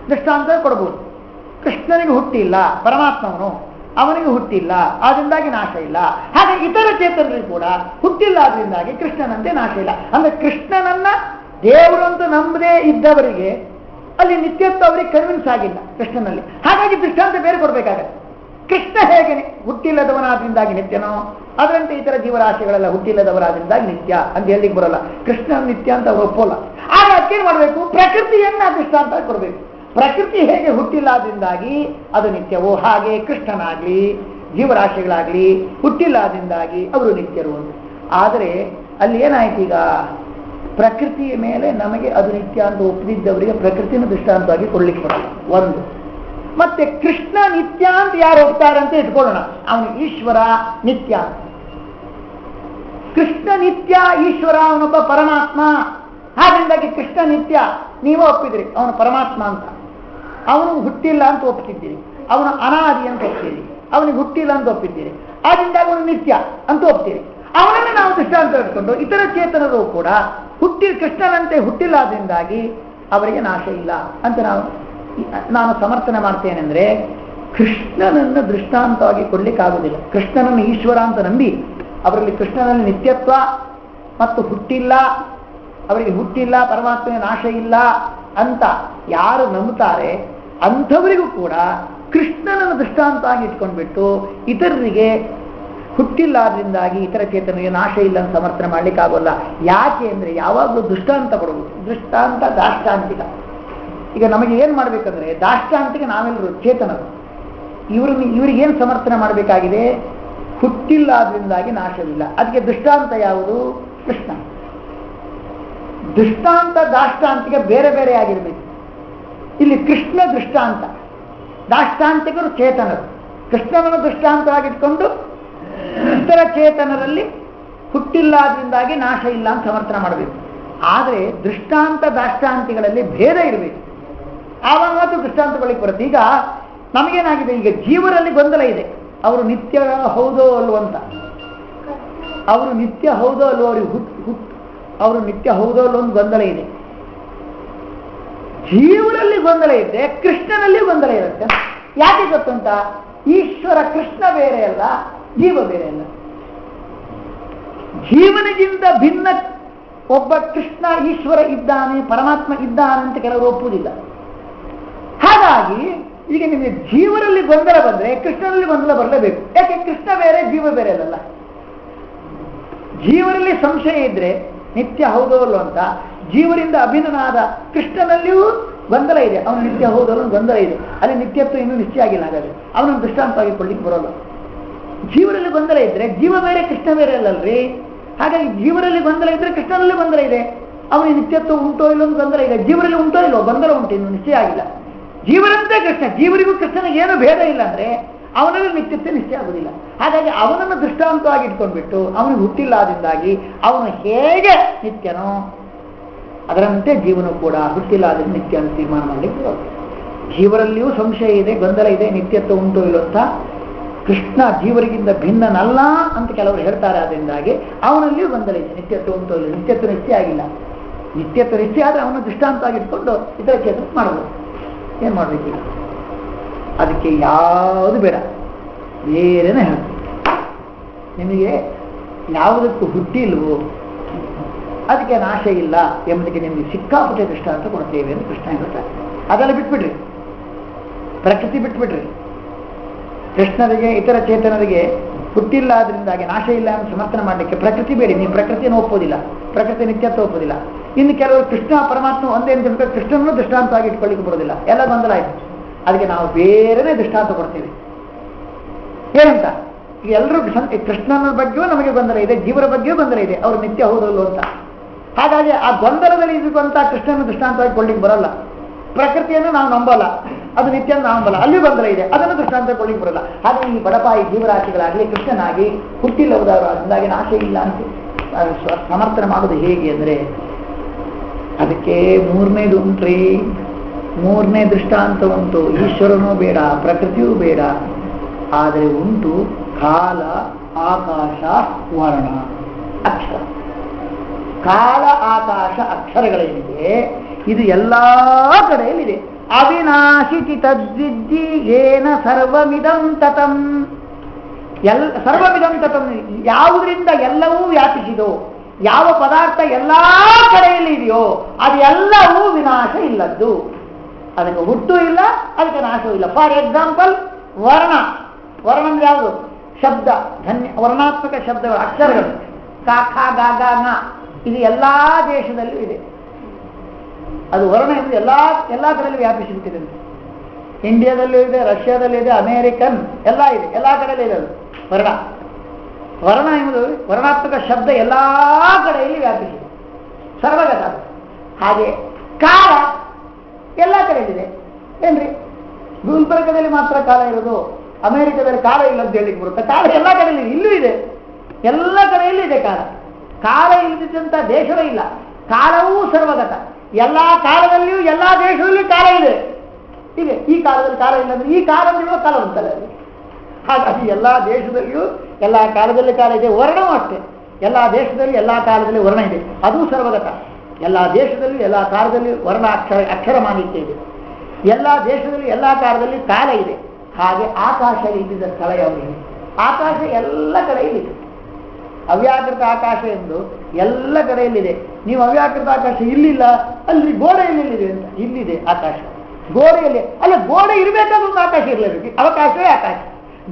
ದೃಷ್ಟಾಂತ ಕೊಡಬಹುದು. ಕೃಷ್ಣನಿಗೆ ಹುಟ್ಟಿಲ್ಲ, ಪರಮಾತ್ಮವನು ಅವನಿಗೆ ಹುಟ್ಟಿಲ್ಲ, ಆದ್ರಿಂದಾಗಿ ನಾಶ ಇಲ್ಲ. ಹಾಗೆ ಇತರ ಚೇತನರಿಗೆ ಕೂಡ ಹುಟ್ಟಿಲ್ಲ, ಆದ್ರಿಂದಾಗಿ ಕೃಷ್ಣನಂತೆ ನಾಶ ಇಲ್ಲ. ಅಂದ್ರೆ ಕೃಷ್ಣನನ್ನ ದೇವರು ಅಂತ ನಂಬದೇ ಇದ್ದವರಿಗೆ ಅಲ್ಲಿ ನಿತ್ಯತ್ವ ಅವರಿಗೆ ಕನ್ವಿನ್ಸ್ ಆಗಿಲ್ಲ ಕೃಷ್ಣನಲ್ಲಿ. ಹಾಗಾಗಿ ದೃಷ್ಟಾಂತ ಬೇರೆ ಕೊಡಬೇಕಾಗತ್ತೆ. ಕೃಷ್ಣ ಹೇಗೆ ಹುಟ್ಟಿಲ್ಲದವನಾದ್ರಿಂದಾಗಿ ನಿತ್ಯನೋ ಅದರಂತೆ ಇತರ ಜೀವರಾಶಿಗಳೆಲ್ಲ ಹುಟ್ಟಿಲ್ಲದವರಾದ್ರಿಂದಾಗಿ ನಿತ್ಯ ಅಂತ ಹೇಳಿಕ್ ಬರೋಲ್ಲ. ಕೃಷ್ಣ ನಿತ್ಯ ಅಂತ ಅವರು ಒಪ್ಪೋಲ್ಲ. ಆಗ ಅದಕ್ಕೇನು ಮಾಡಬೇಕು? ಪ್ರಕೃತಿಯನ್ನ ದೃಷ್ಟಾಂತ ಕೊಡಬೇಕು. ಪ್ರಕೃತಿ ಹೇಗೆ ಹುಟ್ಟಿಲ್ಲದ್ರಿಂದಾಗಿ ಅದು ನಿತ್ಯವೋ ಹಾಗೆ ಕೃಷ್ಣನಾಗ್ಲಿ ಜೀವರಾಶಿಗಳಾಗ್ಲಿ ಹುಟ್ಟಿಲ್ಲದ್ರಿಂದಾಗಿ ಅವರು ನಿತ್ಯರು. ಆದರೆ ಅಲ್ಲಿ ಏನಾಯ್ತು? ಈಗ ಪ್ರಕೃತಿಯ ಮೇಲೆ ನಮಗೆ ಅದು ನಿತ್ಯ ಅಂತ ಒಪ್ಪಿದ್ದವರಿಗೆ ಪ್ರಕೃತಿನ ದೃಷ್ಟಾಂತವಾಗಿ ಕೊಡ್ಲಿಕ್ಕೆ ಬರಲ್ಲ ಒಂದು. ಮತ್ತೆ ಕೃಷ್ಣ ನಿತ್ಯ ಅಂತ ಯಾರು ಹೋಗ್ತಾರೆ ಅಂತ ಇಟ್ಕೊಳ್ಳೋಣ, ಅವನು ಈಶ್ವರ ನಿತ್ಯ. ಕೃಷ್ಣ ನಿತ್ಯ, ಈಶ್ವರ ಅವನೊಬ್ಬ ಪರಮಾತ್ಮ. ಹಾಗಾಗಿ ಕೃಷ್ಣ ನಿತ್ಯ ನೀವೇ ಒಪ್ಪಿದ್ರಿ, ಅವನು ಪರಮಾತ್ಮ ಅಂತ. ಅವನು ಹುಟ್ಟಿಲ್ಲ ಅಂತ ಒಪ್ಪಿದ್ದೀರಿ, ಅವನು ಅನಾದಿ ಅಂತ ಒಪ್ತೀರಿ, ಅವನಿಗೆ ಹುಟ್ಟಿಲ್ಲ ಅಂತ ಒಪ್ಪಿದ್ದೀರಿ, ಆದ್ರಿಂದ ಅವನು ನಿತ್ಯ ಅಂತ ಒಪ್ತೀರಿ. ಅವನನ್ನು ನಾವು ದೃಷ್ಟಾಂತ ಇಟ್ಕೊಂಡು ಇತರ ಚೇತನರು ಕೂಡ ಕೃಷ್ಣನಂತೆ ಹುಟ್ಟಿಲ್ಲ ಆದ್ರಿಂದಾಗಿ ಅವರಿಗೆ ನಾಶ ಇಲ್ಲ ಅಂತ ನಾನು ಸಮರ್ಥನೆ ಮಾಡ್ತೇನೆಂದ್ರೆ ಕೃಷ್ಣನನ್ನು ದೃಷ್ಟಾಂತವಾಗಿ ಕೊಡ್ಲಿಕ್ಕಾಗುವುದಿಲ್ಲ. ಕೃಷ್ಣನನ್ನು ಈಶ್ವರ ಅಂತ ನಂಬಿ ಅವರಲ್ಲಿ ಕೃಷ್ಣನಲ್ಲಿ ನಿತ್ಯತ್ವ ಮತ್ತು ಹುಟ್ಟಿಲ್ಲ, ಅವರಿಗೆ ಹುಟ್ಟಿಲ್ಲ, ಪರಮಾತ್ಮನ ನಾಶ ಇಲ್ಲ ಅಂತ ಯಾರು ನಂಬುತ್ತಾರೆ ಅಂಥವರಿಗೂ ಕೂಡ ಕೃಷ್ಣನನ್ನು ದೃಷ್ಟಾಂತವಾಗಿ ಇಟ್ಕೊಂಡ್ಬಿಟ್ಟು ಇತರರಿಗೆ ಹುಟ್ಟಿಲ್ಲ ಆದ್ರಿಂದಾಗಿ ಇತರ ಚೇತನಿಗೆ ನಾಶ ಇಲ್ಲ ಅಂತ ಸಮರ್ಥನೆ ಮಾಡ್ಲಿಕ್ಕಾಗೋಲ್ಲ. ಯಾಕೆ ಅಂದ್ರೆ ಯಾವಾಗಲೂ ದೃಷ್ಟಾಂತ ಕೊಡಬಹುದು. ದೃಷ್ಟಾಂತ ದಾಷ್ಟಾಂತಿಕ. ಈಗ ನಮಗೆ ಏನ್ ಮಾಡ್ಬೇಕಂದ್ರೆ ದಾಷ್ಟಾಂತಿಕ ನಾವೆಲ್ಲರೂ ಚೇತನರು, ಇವ್ರಿಗೇನು ಸಮರ್ಥನೆ ಮಾಡಬೇಕಾಗಿದೆ? ಹುಟ್ಟಿಲ್ಲ ಆದ್ರಿಂದಾಗಿ ನಾಶವಿಲ್ಲ. ಅದಕ್ಕೆ ದೃಷ್ಟಾಂತ ಯಾವುದು? ಕೃಷ್ಣ. ದೃಷ್ಟಾಂತ ದಾಷ್ಟಾಂತಿಕ ಬೇರೆ ಬೇರೆ ಆಗಿರ್ಬೇಕು. ಇಲ್ಲಿ ಕೃಷ್ಣ ದೃಷ್ಟಾಂತ, ದಾಷ್ಟಾಂತಿಕರು ಚೇತನರು. ಕೃಷ್ಣನನ್ನು ದೃಷ್ಟಾಂತವಾಗಿಟ್ಕೊಂಡು ಇತರ ಚೇತನರಲ್ಲಿ ಹುಟ್ಟಿಲ್ಲ ಆದ್ರಿಂದಾಗಿ ನಾಶ ಇಲ್ಲ ಅಂತ ಸಮರ್ಥನೆ ಮಾಡಬೇಕು. ಆದರೆ ದೃಷ್ಟಾಂತ ದಾಷ್ಟಾಂತಿಗಳಲ್ಲಿ ಭೇದ ಇರಬೇಕು, ಆವಾಗ ಮಾತ್ರ ದೃಷ್ಟಾಂತಗಳಿಗೆ ಬರುತ್ತೆ. ಈಗ ನಮಗೇನಾಗಿದೆ? ಈಗ ಜೀವರಲ್ಲಿ ಗೊಂದಲ ಇದೆ. ಅವರು ನಿತ್ಯ ಹೌದೋ ಅಲ್ವೋ ಅಂತ. ಅವರು ನಿತ್ಯ ಹೌದೋ ಅಲ್ವೋ, ಅವ್ರಿಗೆ ಅವರು ನಿತ್ಯ ಹೌದೋ ಅಲ್ವೋ ಒಂದು ಗೊಂದಲ ಇದೆ. ಜೀವರಲ್ಲಿ ಗೊಂದಲ ಇದೆ, ಕೃಷ್ಣನಲ್ಲಿ ಗೊಂದಲ ಇರುತ್ತೆ. ಯಾಕೆ ಗೊತ್ತುಂಟ? ಈಶ್ವರ ಕೃಷ್ಣ ಬೇರೆ ಅಲ್ಲ, ಜೀವ ಬೇರೆ ಅಲ್ಲ. ಜೀವನಿಗಿಂತ ಭಿನ್ನ ಒಬ್ಬ ಕೃಷ್ಣ ಈಶ್ವರ ಇದ್ದಾನೆ, ಪರಮಾತ್ಮ ಇದ್ದಾನೆ ಅಂತ ಕೆಲವರು ಒಪ್ಪುವುದಿಲ್ಲ. ಹಾಗಾಗಿ ಈಗ ನಿಮಗೆ ಜೀವರಲ್ಲಿ ಗೊಂದಲ ಬಂದ್ರೆ ಕೃಷ್ಣನಲ್ಲಿ ಗೊಂದಲ ಬರಲೇಬೇಕು. ಯಾಕೆ? ಕೃಷ್ಣ ಬೇರೆ, ಜೀವ ಬೇರೆ ಅಲ್ಲಲ್ಲ. ಜೀವರಲ್ಲಿ ಸಂಶಯ ಇದ್ರೆ ನಿತ್ಯ ಹೌದೋಲ್ಲ ಅಂತ, ಜೀವರಿಂದ ಅಭಿನ್ನನಾದ ಕೃಷ್ಣನಲ್ಲಿಯೂ ಗೊಂದಲ ಇದೆ. ಅವನು ನಿತ್ಯ ಹೌದಲ್ಲ ಗೊಂದಲ ಇದೆ. ಅಲ್ಲಿ ನಿತ್ಯತ್ವ ಇನ್ನೂ ನಿಶ್ಚಯ ಆಗಿಲ್ಲ. ಹಾಗಾದ್ರೆ ಅವನನ್ನು ದೃಷ್ಟಾಂತವಾಗಿ ಕೊಡ್ಲಿಕ್ಕೆ ಬರೋಲ್ಲ. ಜೀವರಲ್ಲಿ ಗೊಂದಲ ಇದ್ರೆ ಜೀವ ಬೇರೆ ಕೃಷ್ಣ ಬೇರೆ ಅಲ್ಲಲ್ರಿ. ಹಾಗಾಗಿ ಜೀವರಲ್ಲಿ ಗೊಂದಲ ಇದ್ರೆ ಕೃಷ್ಣನಲ್ಲಿ ಗೊಂದಲ ಇದೆ. ಅವನಿಗೆ ನಿತ್ಯತ್ವ ಉಂಟೋ ಇಲ್ಲೋ ಒಂದು ಗೊಂದಲ ಇದೆ. ಜೀವರಲ್ಲಿ ಉಂಟೋ ಇಲ್ಲೋ ಗೊಂದಲ ಉಂಟು, ಇನ್ನು ನಿಶ್ಚಯ ಆಗಿಲ್ಲ. ಜೀವರಂತೆ ಕೃಷ್ಣ, ಜೀವರಿಗೂ ಕೃಷ್ಣನಿಗೆ ಏನು ಭೇದ ಇಲ್ಲ ಅಂದ್ರೆ ಅವನಲ್ಲಿ ನಿತ್ಯತ್ವ ನಿಶ್ಚಯ ಆಗುದಿಲ್ಲ. ಹಾಗಾಗಿ ಅವನನ್ನು ದೃಷ್ಟಾಂತವಾಗಿ ಇಟ್ಕೊಂಡ್ಬಿಟ್ಟು ಅವನಿಗೆ ಹುಟ್ಟಿಲ್ಲ ಆದ್ರಿಂದಾಗಿ ಅವನು ಹೇಗೆ ನಿತ್ಯನೋ ಅದರಂತೆ ಜೀವನ ಕೂಡ ಹುಟ್ಟಿಲ್ಲ ಆದ್ರೆ ನಿತ್ಯ ಅಂತ ತೀರ್ಮಾನ ಮಾಡಲಿಕ್ಕೆ ಜೀವರಲ್ಲಿಯೂ ಸಂಶಯ ಇದೆ, ಗೊಂದಲ ಇದೆ, ನಿತ್ಯತ್ವ ಉಂಟು ಇಲ್ಲೋ ಅಂತ. ಕೃಷ್ಣ ಜೀವರಿಗಿಂತ ಭಿನ್ನನಲ್ಲ ಅಂತ ಕೆಲವರು ಹೇಳ್ತಾರೆ. ಅದರಿಂದಾಗಿ ಅವನಲ್ಲಿಯೂ ಗೊಂದಲ ಇದೆ, ನಿತ್ಯತ್ವ ಉಂಟು ಇಲ್ಲ. ನಿತ್ಯತ್ವ ನಿಶ್ಚಯ ಆಗಿಲ್ಲ. ನಿತ್ಯತ್ವ ನಿಶ್ಚಯ ಆದ್ರೆ ಅವನು ದೃಷ್ಟಾಂತವಾಗಿ ಇಟ್ಕೊಂಡು ಇತರ ಚೇತನ ಮಾಡಬಹುದು. ಏನ್ ಮಾಡ್ಬೇಕೀಗ? ಅದಕ್ಕೆ ಯಾವುದು ಬೇಡ, ಬೇರೆನೇ ಹೇಳ್ತೀವಿ. ನಿಮಗೆ ಯಾವುದಕ್ಕೂ ಹುಟ್ಟಿಲ್ವೋ ಅದಕ್ಕೆ ನಾಶ ಇಲ್ಲ ಎಂಬುದಕ್ಕೆ ನಿಮಗೆ ಸಿಕ್ಕಾಪಟ್ಟೆ ದೃಷ್ಟಾಂತ ಕೊಡ್ತೇವೆ ಅಂತ ಕೃಷ್ಣ ಹೇಳ್ತಾರೆ. ಅದೆಲ್ಲ ಬಿಟ್ಬಿಡ್ರಿ, ಪ್ರಕೃತಿ ಬಿಟ್ಬಿಡ್ರಿ. ಕೃಷ್ಣರಿಗೆ ಇತರ ಚೇತನರಿಗೆ ಹುಟ್ಟಿಲ್ಲ ಆದ್ರಿಂದಾಗಿ ನಾಶ ಇಲ್ಲ ಅಂತ ಸಮರ್ಥನೆ ಮಾಡಲಿಕ್ಕೆ ಪ್ರಕೃತಿ ಬೇಡಿ. ನೀವು ಪ್ರಕೃತಿಯನ್ನು ಒಪ್ಪೋದಿಲ್ಲ, ಪ್ರಕೃತಿ ನಿತ್ಯತ್ವ ಒಪ್ಪೋದಿಲ್ಲ. ಇನ್ನು ಕೆಲವರು ಕೃಷ್ಣ ಪರಮಾತ್ಮ ಒಂದೇ ಅಂತ ಕೃಷ್ಣನನ್ನು ದೃಷ್ಟಾಂತವಾಗಿ ಇಟ್ಕೊಳ್ಳಿಕ್ಕೆ ಬರೋದಿಲ್ಲ. ಎಲ್ಲ ಗೊಂದಲ ಆಯ್ತು. ಅದಕ್ಕೆ ನಾವು ಬೇರೆನೇ ದೃಷ್ಟಾಂತ ಕೊಡ್ತೇವೆ. ಏನಂತ? ಈಗ ಎಲ್ಲರೂ ಕೃಷ್ಣನ ಬಗ್ಗೆಯೂ ನಮಗೆ ಗೊಂದಲ ಇದೆ, ಜೀವರ ಬಗ್ಗೆಯೂ ಗೊಂದಲ ಇದೆ, ಅವರು ನಿತ್ಯ ಹೌದಲ್ಲೋ ಅಂತ. ಹಾಗಾಗಿ ಆ ಗೊಂದಲದಲ್ಲಿ ಇರುವಂತ ಕೃಷ್ಣನ ದೃಷ್ಟಾಂತವಾಗಿ ಕೊಡ್ಲಿಕ್ಕೆ ಬರಲ್ಲ. ಪ್ರಕೃತಿಯನ್ನು ನಾವು ನಂಬಲ್ಲ, ಅದು ನಿತ್ಯ ನಾವು ನಂಬಲ್ಲ, ಅಲ್ಲಿ ಗೊಂದಲ ಇದೆ, ಅದನ್ನು ದೃಷ್ಟಾಂತ ಕೊಡ್ಲಿಕ್ಕೆ ಬರಲ್ಲ. ಹಾಗಾಗಿ ಈ ಬಡಪಾಯಿ ಜೀವರಾಶಿಗಳಾಗಲಿ ಕೃಷ್ಣನಾಗಿ ಹುಟ್ಟಿಲ್ಲವುದಾರು ಅದರಿಂದಾಗಿ ನಾಶ ಇಲ್ಲ ಅಂತ ಸಮರ್ಥನೆ ಮಾಡೋದು ಹೇಗೆ ಅಂದ್ರೆ ಅದಕ್ಕೆ ಮೂರನೇದು ಉಂಟ್ರಿ. ಮೂರನೇ ದೃಷ್ಟಾಂತ ಉಂಟು. ಈಶ್ವರನೂ ಬೇಡ, ಪ್ರಕೃತಿಯೂ ಬೇಡ, ಆದರೆ ಉಂಟು ಕಾಲ, ಆಕಾಶ, ವರ್ಣ, ಅಕ್ಷರ. ಕಾಲ, ಆಕಾಶ, ಅಕ್ಷರಗಳೇನಿದೆ ಇದು ಎಲ್ಲಾ ಕಡೆಯಲ್ಲಿದೆ. ಅವಿನಾಶಿತಿ ತದ್ವಿದ್ಧಿ ಏನ ಸರ್ವಮಿದಂ ತತಂ. ಸರ್ವಮಿದಂ ತತಂ, ಯಾವುದರಿಂದ ಎಲ್ಲವೂ ವ್ಯಾಪಿಸಿದೋ, ಯಾವ ಪದಾರ್ಥ ಎಲ್ಲಾ ಕಡೆಯಲ್ಲಿ ಇದೆಯೋ ಅದು ಎಲ್ಲವೂ ವಿನಾಶ ಇಲ್ಲದ್ದು. ಅದಕ್ಕೆ ಹುಟ್ಟು ಇಲ್ಲ, ಅದಕ್ಕೆ ನಾಶವೂ ಇಲ್ಲ. ಫಾರ್ ಎಕ್ಸಾಂಪಲ್ ವರ್ಣ. ವರ್ಣ ಅಂದ್ರೆ ಯಾವುದು? ಶಬ್ದ, ಧನ್ಯ ವರ್ಣಾತ್ಮಕ ಶಬ್ದಗಳು, ಅಕ್ಷರಗಳು. ಕಾ ಖಾ ಗಾ ಗಾ ನ, ಇದು ಎಲ್ಲಾ ದೇಶದಲ್ಲೂ ಇದೆ. ಅದು ವರ್ಣ ಎಂದು ಎಲ್ಲಾ ಕಡೆಯಲ್ಲೂ ವ್ಯಾಪಿಸಿಬಿಟ್ಟಿದೆ. ಇಂಡಿಯಾದಲ್ಲೂ ಇದೆ, ರಷ್ಯಾದಲ್ಲೂ ಇದೆ, ಅಮೇರಿಕನ್ ಎಲ್ಲ ಇದೆ, ಎಲ್ಲಾ ಕಡೆಯಲ್ಲೂ ಇದೆ ಅದು ವರ್ಣ. ವರ್ಣ ಎಂಬುದು ವರ್ಣಾತ್ಮಕ ಶಬ್ದ ಎಲ್ಲಾ ಕಡೆಯಲ್ಲಿ ವ್ಯಾಪಿಸಿದೆ, ಸರ್ವಗತ. ಹಾಗೆ ಕಾಲ ಎಲ್ಲ ಕಡೆಯಲ್ಲಿದೆ. ಏನ್ರಿ, ಗುಲ್ಬರ್ಗದಲ್ಲಿ ಮಾತ್ರ ಕಾಲ ಇರೋದು, ಅಮೆರಿಕದಲ್ಲಿ ಕಾಲ ಇಲ್ಲ ಅಂತ ಹೇಳಿಕ್ಕೆ ಬರುತ್ತೆ? ಕಾಲ ಎಲ್ಲ ಕಡೆಯಲ್ಲಿ, ಇಲ್ಲೂ ಇದೆ, ಎಲ್ಲ ಕಡೆಯಲ್ಲೂ ಇದೆ ಕಾಲ. ಕಾಲ ಇಲ್ಲದಿದ್ದಂಥ ದೇಶವೇ ಇಲ್ಲ. ಕಾಲವೂ ಸರ್ವಗತ, ಎಲ್ಲಾ ಕಾಲದಲ್ಲಿಯೂ ಎಲ್ಲಾ ದೇಶದಲ್ಲಿಯೂ ಕಾಲ ಇದೆ. ಇದೆ, ಈ ಕಾಲದಲ್ಲಿ ಕಾಲ ಇಲ್ಲ ಅಂದ್ರೆ ಈ ಕಾಲದಲ್ಲಿರುವ ಕಾಲ ಉಂಟಲ್ಲ ಅಲ್ಲಿ. ಹಾಗಾಗಿ ಎಲ್ಲಾ ದೇಶದಲ್ಲಿಯೂ ಎಲ್ಲಾ ಕಾಲದಲ್ಲಿ ಕಾಲ ಇದೆ. ವರ್ಣವೂ ಅಷ್ಟೇ, ಎಲ್ಲಾ ದೇಶದಲ್ಲಿ ಎಲ್ಲಾ ಕಾಲದಲ್ಲಿ ವರ್ಣ ಇದೆ, ಅದೂ ಸರ್ವಗತ. ಎಲ್ಲಾ ದೇಶದಲ್ಲಿ ಎಲ್ಲಾ ಕಾಲದಲ್ಲಿ ವರ್ಣ ಅಕ್ಷರ ಮಾಲಿನ್ಯ ಇದೆ. ಎಲ್ಲಾ ದೇಶದಲ್ಲಿ ಎಲ್ಲಾ ಕಾಲದಲ್ಲಿ ಕಾಲ ಇದೆ. ಹಾಗೆ ಆಕಾಶ ಇದ್ದಿದ್ದ ಸ್ಥಳ ಯಾವುದಿದೆ? ಆಕಾಶ ಎಲ್ಲ ಕಡೆಯಲ್ಲಿದೆ. ಅವ್ಯಾಕೃತ ಆಕಾಶ ಎಂದು ಎಲ್ಲ ಕಡೆಯಲ್ಲಿದೆ. ನೀವು ಅವ್ಯಾಕೃತ ಆಕಾಶ ಇಲ್ಲಿಲ್ಲ, ಅಲ್ಲಿ ಗೋಡೆಯಲ್ಲಿದೆ ಅಂತ. ಇಲ್ಲಿದೆ ಆಕಾಶ, ಗೋಡೆಯಲ್ಲಿ. ಅಲ್ಲ, ಗೋಡೆ ಇರಬೇಕಾದ್ರೆ ಒಂದು ಆಕಾಶ ಇರಲೇಬೇಕು, ಅವಕಾಶವೇ ಆಕಾಶ.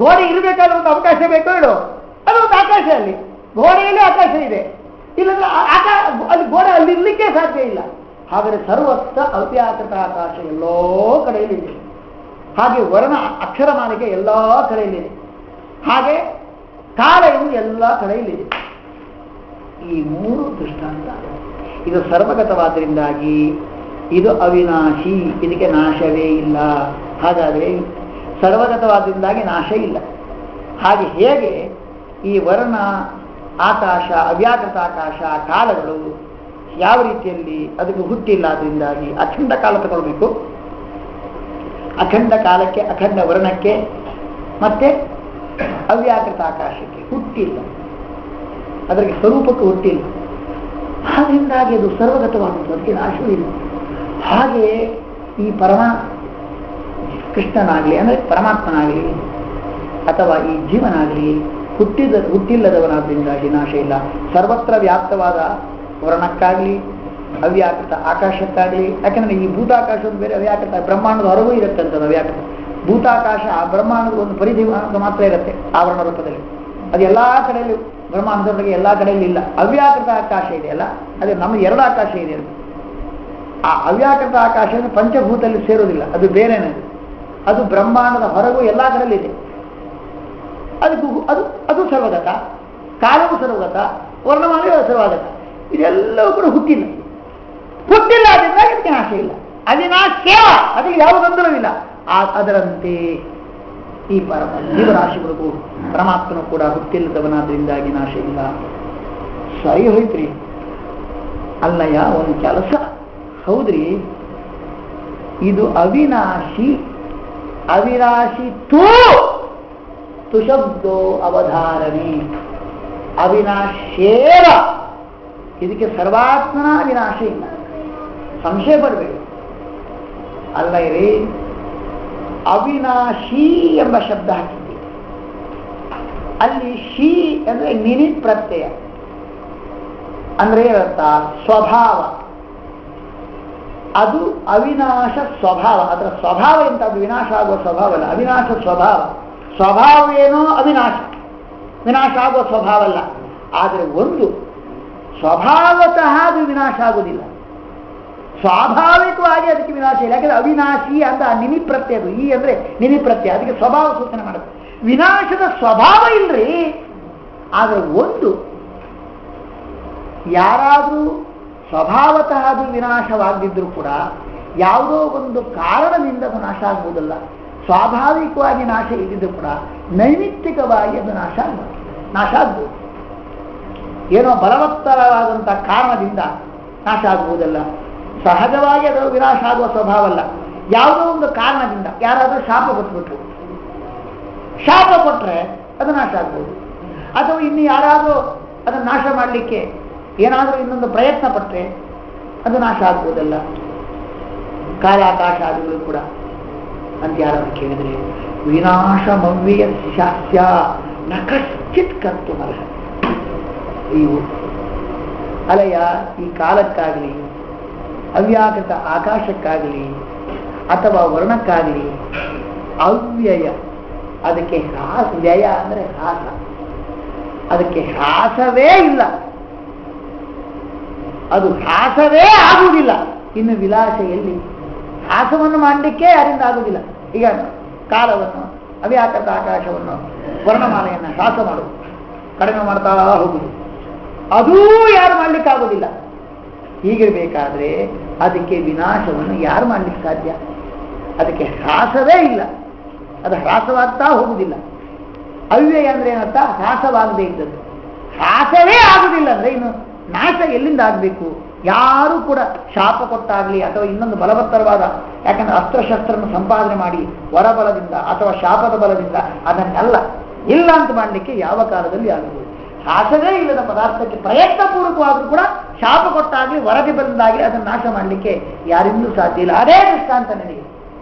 ಗೋಡೆ ಇರಬೇಕಾದ್ರೆ ಒಂದು ಅವಕಾಶ ಬೇಕೋ ಇಡೋ, ಅದು ಒಂದು ಆಕಾಶ. ಅಲ್ಲಿ ಗೋಡೆಯಲ್ಲಿ ಆಕಾಶ ಇದೆ, ಇಲ್ಲಂದ್ರೆ ಅಲ್ಲಿ ಗೋಡೆ ಅಲ್ಲಿ ಇರ್ಲಿಕ್ಕೆ ಸಾಧ್ಯ ಇಲ್ಲ. ಹಾಗಾದರೆ ಸರ್ವತ್ರ ಅವ್ಯಾಕೃತ ಆಕಾಶ ಎಲ್ಲೋ ಕಡೆಯಲ್ಲಿದೆ. ಹಾಗೆ ವರ್ಣ ಅಕ್ಷರಮಾಲಿಕೆ ಎಲ್ಲಾ ಕಡೆಯಲ್ಲಿದೆ. ಹಾಗೆ ಕಾಲ ಎಂದು ಎಲ್ಲ ಕಡೆಯಲ್ಲಿದೆ. ಈ ಮೂರು ದೃಷ್ಟಾಂತ. ಇದು ಸರ್ವಗತವಾದ್ದರಿಂದಾಗಿ ಇದು ಅವಿನಾಶಿ, ಇದಕ್ಕೆ ನಾಶವೇ ಇಲ್ಲ. ಹಾಗಾದರೆ ಸರ್ವಗತವಾದ್ದರಿಂದಾಗಿ ನಾಶ ಇಲ್ಲ. ಹಾಗೆ ಹೇಗೆ ಈ ವರ್ಣ, ಆಕಾಶ, ಅವ್ಯಾಕೃತ ಆಕಾಶ, ಕಾಲಗಳು ಯಾವ ರೀತಿಯಲ್ಲಿ ಅದಕ್ಕೆ ಹುಟ್ಟಿಲ್ಲ, ಅದರಿಂದಾಗಿ ಅಖಂಡ ಕಾಲ ತಗೊಳ್ಬೇಕು. ಅಖಂಡ ಕಾಲಕ್ಕೆ, ಅಖಂಡ ವರ್ಣಕ್ಕೆ, ಮತ್ತೆ ಅವ್ಯಾಕೃತ ಆಕಾಶಕ್ಕೆ ಹುಟ್ಟಿಲ್ಲ, ಅದಕ್ಕೆ ಸ್ವರೂಪಕ್ಕೆ ಹುಟ್ಟಿಲ್ಲ. ಹಾಗೆಂದಾಗಿ ಅದು ಸರ್ವಗತವಾದದ್ದು, ಅದಕ್ಕೆ ನಾಶವೂ ಇಲ್ಲ. ಹಾಗೆ ಈ ಕೃಷ್ಣನಾಗಲಿ ಅಂದರೆ ಪರಮಾತ್ಮನಾಗಲಿ ಅಥವಾ ಈ ಜೀವನಾಗಲಿ ಹುಟ್ಟಿಲ್ಲದವನಾದ್ರಿಂದಾಗಿ ನಾಶ ಇಲ್ಲ. ಸರ್ವತ್ರ ವ್ಯಾಪ್ತವಾದ ವರ್ಣಕ್ಕಾಗಲಿ ಅವ್ಯಾಕೃತ ಆಕಾಶಕ್ಕಾಗಲಿ, ಯಾಕಂದ್ರೆ ಈ ಭೂತಾಕಾಶ ಒಂದು ಬೇರೆ, ಅವ್ಯಾಕೃತ ಬ್ರಹ್ಮಾಂಡದ ಹೊರಗೂ ಇರುತ್ತೆ ಅಂತ. ಅವ್ಯಾಕೃತ ಭೂತಾಕಾಶ ಆ ಬ್ರಹ್ಮಾಂಡದ ಒಂದು ಪರಿಧಿ ಮಾತ್ರ ಇರುತ್ತೆ ಆವರಣ ರೂಪದಲ್ಲಿ. ಅದು ಎಲ್ಲಾ ಕಡೆಯಲ್ಲಿ, ಬ್ರಹ್ಮಾಂಡದೊಳಗೆ ಎಲ್ಲಾ ಕಡೆಯಲ್ಲಿ ಇಲ್ಲ. ಅವ್ಯಾಕೃತ ಆಕಾಶ ಇದೆಯಲ್ಲ, ಅದೇ ನಮ್ಮ ಎರಡು ಆಕಾಶ ಇದೆ. ಆ ಅವ್ಯಾಕೃತ ಆಕಾಶ ಪಂಚಭೂತದಲ್ಲಿ ಸೇರೋದಿಲ್ಲ, ಅದು ಬೇರೆನೇ. ಅದು ಬ್ರಹ್ಮಾಂಡದ ಹೊರಗೂ ಎಲ್ಲಾ ಕಡೆಯಲ್ಲಿ ಇದೆ. ಅದಕ್ಕೂ ಅದು ಸರ್ವಗತ, ಕಾಲವೂ ಸರ್ವಗತ, ವರ್ಣಮಾಲೆಯೂ ಸರ್ವಗತ. ಇದೆಲ್ಲವೂ ಕೂಡ ಹುಟ್ಟಿಲ್ಲ. ಅದರಿಂದ ಅದಕ್ಕೆ ನಾಶ ಇಲ್ಲ. ಅವಿನಾಶ್ಯ, ಅದಕ್ಕೆ ಯಾವ ಗೊಂದಲವಿಲ್ಲ. ಅದರಂತೆ ಈ ಜೀವರಾಶಿಗಳಿಗೂ ಪರಮಾತ್ಮನು ಕೂಡ ಹುಟ್ಟಿಲ್ಲದವನಾದ್ರಿಂದಾಗಿ ನಾಶ ಇಲ್ಲ. ಸರಿ ಹೋಯ್ತ್ರಿ. ಅಲ್ಲಯ್ಯ, ಒಂದು ಕೆಲಸ ಹೌದ್ರಿ, ಇದು ಅವಿನಾಶಿ. ಅವಿನಾಶಿ ತುಶಬ್ದೋ ಅವಧಾರಣೆ ಅವಿನಾಶೇವ. ಇದಕ್ಕೆ ಸರ್ವಾತ್ಮನ ವಿನಾಶ ಇಲ್ಲ, ಸಂಶಯ ಪಡಬೇಡಿ. ಅಲ್ಲ ಇರಿ, ಅವಿನಾಶಿ ಎಂಬ ಶಬ್ದ ಹಾಕಿದ್ವಿ. ಅಲ್ಲಿ ಶಿ ಅಂದ್ರೆ ನಿನಿ ಪ್ರತ್ಯಯ, ಅಂದ್ರೆ ಏನರ್ಥ? ಸ್ವಭಾವ. ಅದು ಅವಿನಾಶ ಸ್ವಭಾವ. ಅದರ ಸ್ವಭಾವ ಎಂತ? ಅದು ವಿನಾಶ ಆಗುವ ಸ್ವಭಾವ ಅಲ್ಲ, ಅವಿನಾಶ ಸ್ವಭಾವ. ಸ್ವಭಾವವೇನೋ ಅವಿನಾಶ, ವಿನಾಶ ಆಗುವ ಸ್ವಭಾವ ಅಲ್ಲ. ಆದರೆ ಒಂದು ಸ್ವಭಾವತಃ ಅದು ವಿನಾಶ ಆಗುವುದಿಲ್ಲ, ಸ್ವಾಭಾವಿಕವಾಗಿ ಅದಕ್ಕೆ ವಿನಾಶ ಇಲ್ಲ. ಯಾಕಂದ್ರೆ ಅವಿನಾಶಿ ಅಂತ ನಿನಿ ಪ್ರತ್ಯಯ, ಅದು ಈ ಅಂದ್ರೆ ನಿನಿ ಪ್ರತ್ಯಯ, ಅದಕ್ಕೆ ಸ್ವಭಾವ ಸೂಚನೆ ಮಾಡುತ್ತೆ. ವಿನಾಶದ ಸ್ವಭಾವ ಇಲ್ರಿ. ಆದರೆ ಒಂದು ಯಾರಾದರೂ ಸ್ವಭಾವತಃ ಅದು ವಿನಾಶವಾಗದಿದ್ರೂ ಕೂಡ ಯಾವುದೋ ಒಂದು ಕಾರಣದಿಂದ ಅದು ನಾಶ ಆಗ್ಬೋದಲ್ಲ. ಸ್ವಾಭಾವಿಕವಾಗಿ ನಾಶ ಇದ್ದಿದ್ದು ಕೂಡ ನೈಮಿತ್ತಿಕವಾಗಿ ಅದು ನಾಶ ಆಗ್ಬೋದು. ಏನೋ ಬಲವತ್ತರವಾದಂಥ ಕಾರಣದಿಂದ ನಾಶ ಆಗ್ಬೋದಲ್ಲ. ಸಹಜವಾಗಿ ಅದು ವಿನಾಶ ಆಗುವ ಸ್ವಭಾವ ಅಲ್ಲ. ಯಾವುದೋ ಒಂದು ಕಾರಣದಿಂದ ಯಾರಾದರೂ ಶಾಪ ಕೊಟ್ಟರೆ ಅದು ನಾಶ ಆಗ್ಬೋದು. ಅಥವಾ ಇನ್ನು ಯಾರಾದರೂ ಅದನ್ನು ನಾಶ ಮಾಡಲಿಕ್ಕೆ ಏನಾದರೂ ಇನ್ನೊಂದು ಪ್ರಯತ್ನ ಪಟ್ಟರೆ ಅದು ನಾಶ ಆಗ್ಬೋದಲ್ಲ. ಕಾಲಾಕಾಶ ಆದಿಗಳು ಕೂಡ ಅಂತ ಯಾರಾದ್ರೂ ಕೇಳಿದರೆ ವಿನಾಶಮವ್ಯಯ ಶಾಸ್ಯ ನ ಕಶ್ಚಿತ್ ಕರ್ತು ಅರ್ಹ. ಇವು ಅಲಯ ಈ ಕಾಲಕ್ಕಾಗಲಿ ಅವ್ಯಾಕೃತ ಆಕಾಶಕ್ಕಾಗಲಿ ಅಥವಾ ವರ್ಣಕ್ಕಾಗಲಿ ಅವ್ಯಯ, ಅದಕ್ಕೆ ಹ್ರಾಸ, ವ್ಯಯ ಅಂದರೆ ಹ್ರಾಸ, ಅದಕ್ಕೆ ಹ್ರಾಸವೇ ಇಲ್ಲ, ಅದು ಹ್ರಾಸವೇ ಆಗುವುದಿಲ್ಲ. ಇನ್ನು ವಿಲಾಸ ಎಲ್ಲಿ? ಹ್ರಾಸವನ್ನು ಮಾಡಲಿಕ್ಕೆ ಯಾರಿಂದ ಆಗುವುದಿಲ್ಲ. ಈಗ ಕಾಲವನ್ನು, ಅವ್ಯಾಕೃತ ಆಕಾಶವನ್ನು, ವರ್ಣಮಾಲೆಯನ್ನು ಹ್ರಾಸ ಮಾಡುವುದು, ಕಡಿಮೆ ಮಾಡ್ತಾ ಹೋಗುವುದು, ಅದೂ ಯಾರು ಮಾಡಲಿಕ್ಕಾಗುವುದಿಲ್ಲ. ಹೀಗಿರಬೇಕಾದ್ರೆ ಅದಕ್ಕೆ ವಿನಾಶವನ್ನು ಯಾರು ಮಾಡಲಿಕ್ಕೆ ಸಾಧ್ಯ? ಅದಕ್ಕೆ ಹ್ರಾಸವೇ ಇಲ್ಲ, ಅದು ಹ್ರಾಸವಾಗ್ತಾ ಹೋಗುವುದಿಲ್ಲ. ಅವ್ಯಯ ಅಂದ್ರೆ ಏನರ್ಥ? ಹ್ರಾಸವಾಗದೇ ಇದ್ದದ್ದು. ಹ್ರಾಸವೇ ಆಗುವುದಿಲ್ಲ ಅಂದ್ರೆ ಇನ್ನು ನಾಶ ಎಲ್ಲಿಂದ ಆಗಬೇಕು? ಯಾರು ಕೂಡ ಶಾಪ ಕೊಟ್ಟಾಗಲಿ ಅಥವಾ ಇನ್ನೊಂದು ಬಲವತ್ತರವಾದ, ಯಾಕಂದ್ರೆ ಅಸ್ತ್ರಶಸ್ತ್ರವನ್ನು ಸಂಪಾದನೆ ಮಾಡಿ ವರಬಲದಿಂದ ಅಥವಾ ಶಾಪದ ಬಲದಿಂದ ಅದನ್ನೆಲ್ಲ ಇಲ್ಲ ಅಂತ ಮಾಡಲಿಕ್ಕೆ ಯಾವ ಕಾಲದಲ್ಲಿ ಆಗುವುದು? ಹ್ರಾಸವೇ ಇಲ್ಲದ ಪದಾರ್ಥಕ್ಕೆ ಪ್ರಯತ್ನಪೂರ್ವಕವಾದರೂ ಕೂಡ ಶಾಪ ಕೊಟ್ಟಾಗಲಿ ವರದಿ ಬಂದಾಗಲಿ ಅದನ್ನು ನಾಶ ಮಾಡಲಿಕ್ಕೆ ಯಾರಿಂದೂ ಸಾಧ್ಯ ಇಲ್ಲ. ಅದೇ ದೃಷ್ಟಾಂತ ನನಗೆ.